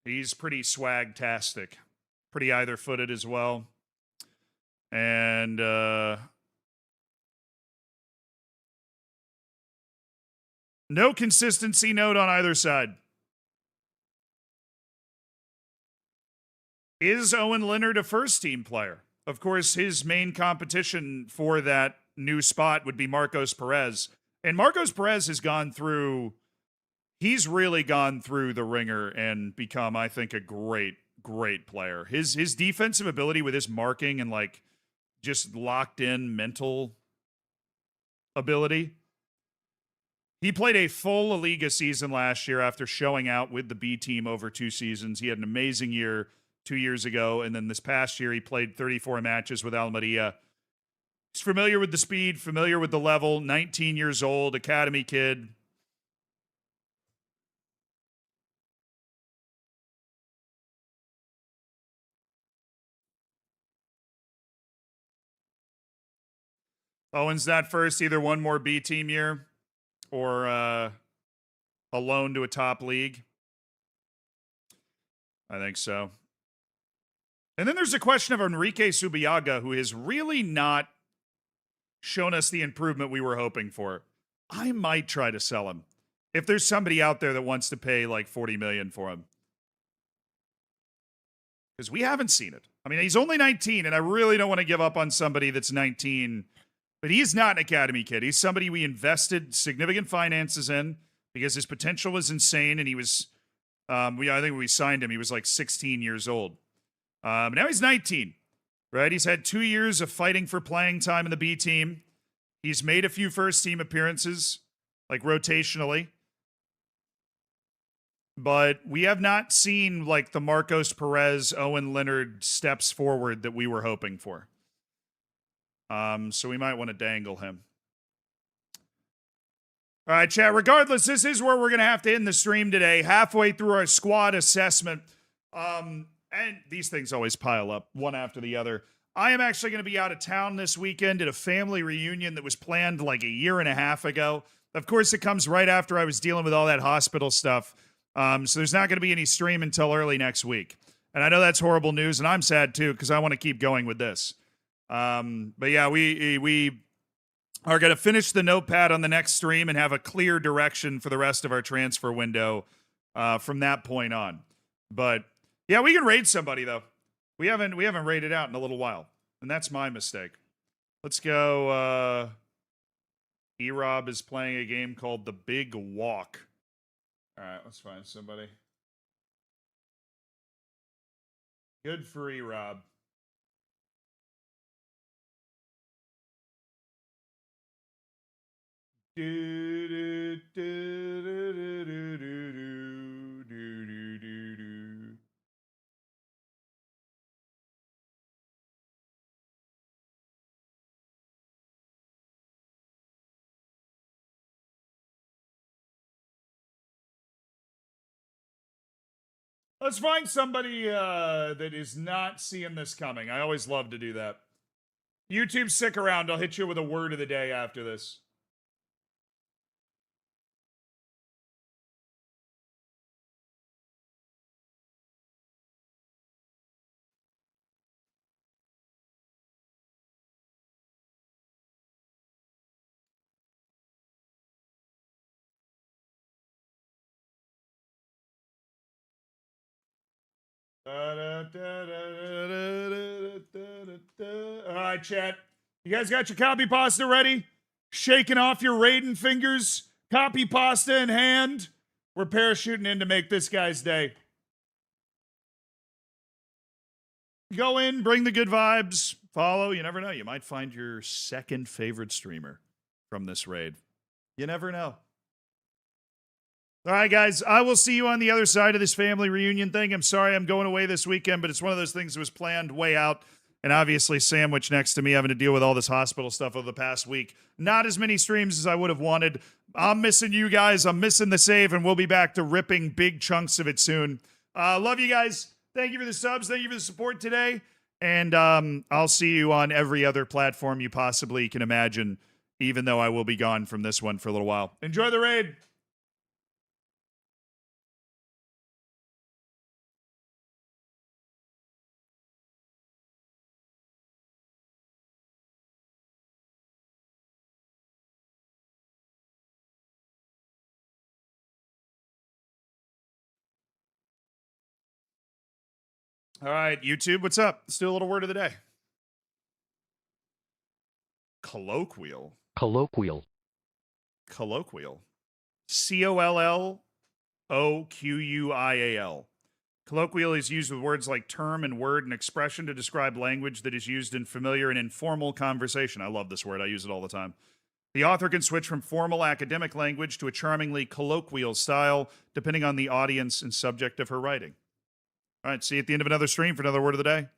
He's pretty swag-tastic. Pretty either-footed as well. And no consistency note on either side. Is Owen Leonard a first-team player? Of course, his main competition for that new spot would be Marcos Perez. And Marcos Perez has gone through... He's really gone through the ringer and become, I think, a great, great player. His defensive ability with his marking and, like, just locked-in mental ability. He played a full La Liga season last year after showing out with the B team over 2 seasons. He had an amazing year 2 years ago, and then this past year he played 34 matches with Almeria. He's familiar with the speed, familiar with the level, 19 years old, academy kid. Owen's not first, either one more B team year or a loan to a top league. I think so. And then there's a question of Enrique Subiaga, who has really not shown us the improvement we were hoping for. I might try to sell him if there's somebody out there that wants to pay like $40 million for him, because we haven't seen it. I mean, he's only 19, and I really don't want to give up on somebody that's 19. But he's not an academy kid. He's somebody we invested significant finances in because his potential was insane, and he was, I think when we signed him, he was like 16 years old. Now he's 19, right? He's had 2 years of fighting for playing time in the B team. He's made a few first-team appearances, like rotationally. But we have not seen, like, the Marcos Perez, Owen Leonard steps forward that we were hoping for. So we might want to dangle him. All right, chat. Regardless, this is where we're going to have to end the stream today, halfway through our squad assessment. And these things always pile up, one after the other. I am actually going to be out of town this weekend at a family reunion that was planned like a year and a half ago. Of course, it comes right after I was dealing with all that hospital stuff. So there's not going to be any stream until early next week. And I know that's horrible news, and I'm sad too, because I want to keep going with this. But yeah, we are going to finish the notepad on the next stream and have a clear direction for the rest of our transfer window from that point on. But yeah, we can raid somebody though. We haven't raided out in a little while, and that's my mistake. Let's go. E-Rob is playing a game called The Big Walk. All right, let's find somebody. Good for E-Rob. Do do do do do do do do do do. Let's find somebody that is not seeing this coming. I always love to do that. YouTube, stick around. I'll hit you with a word of the day after this. All right, chat. You guys got your copy pasta ready? Shaking off your Raiden fingers? Copy pasta in hand? We're parachuting in to make this guy's day. Go in, bring the good vibes, follow. You never know. You might find your second favorite streamer from this raid. You never know. All right, guys, I will see you on the other side of this family reunion thing. I'm sorry I'm going away this weekend, but it's one of those things that was planned way out. And obviously, sandwiched next to me having to deal with all this hospital stuff over the past week. Not as many streams as I would have wanted. I'm missing you guys. I'm missing the save, and we'll be back to ripping big chunks of it soon. Love you guys. Thank you for the subs. Thank you for the support today. And I'll see you on every other platform you possibly can imagine, even though I will be gone from this one for a little while. Enjoy the raid. All right, YouTube, what's up? Let's do a little word of the day. Colloquial. Colloquial. Colloquial. Colloquial. Colloquial is used with words like term and word and expression to describe language that is used in familiar and informal conversation. I love this word. I use it all the time. The author can switch from formal academic language to a charmingly colloquial style, depending on the audience and subject of her writing. All right, see you at the end of another stream for another word of the day.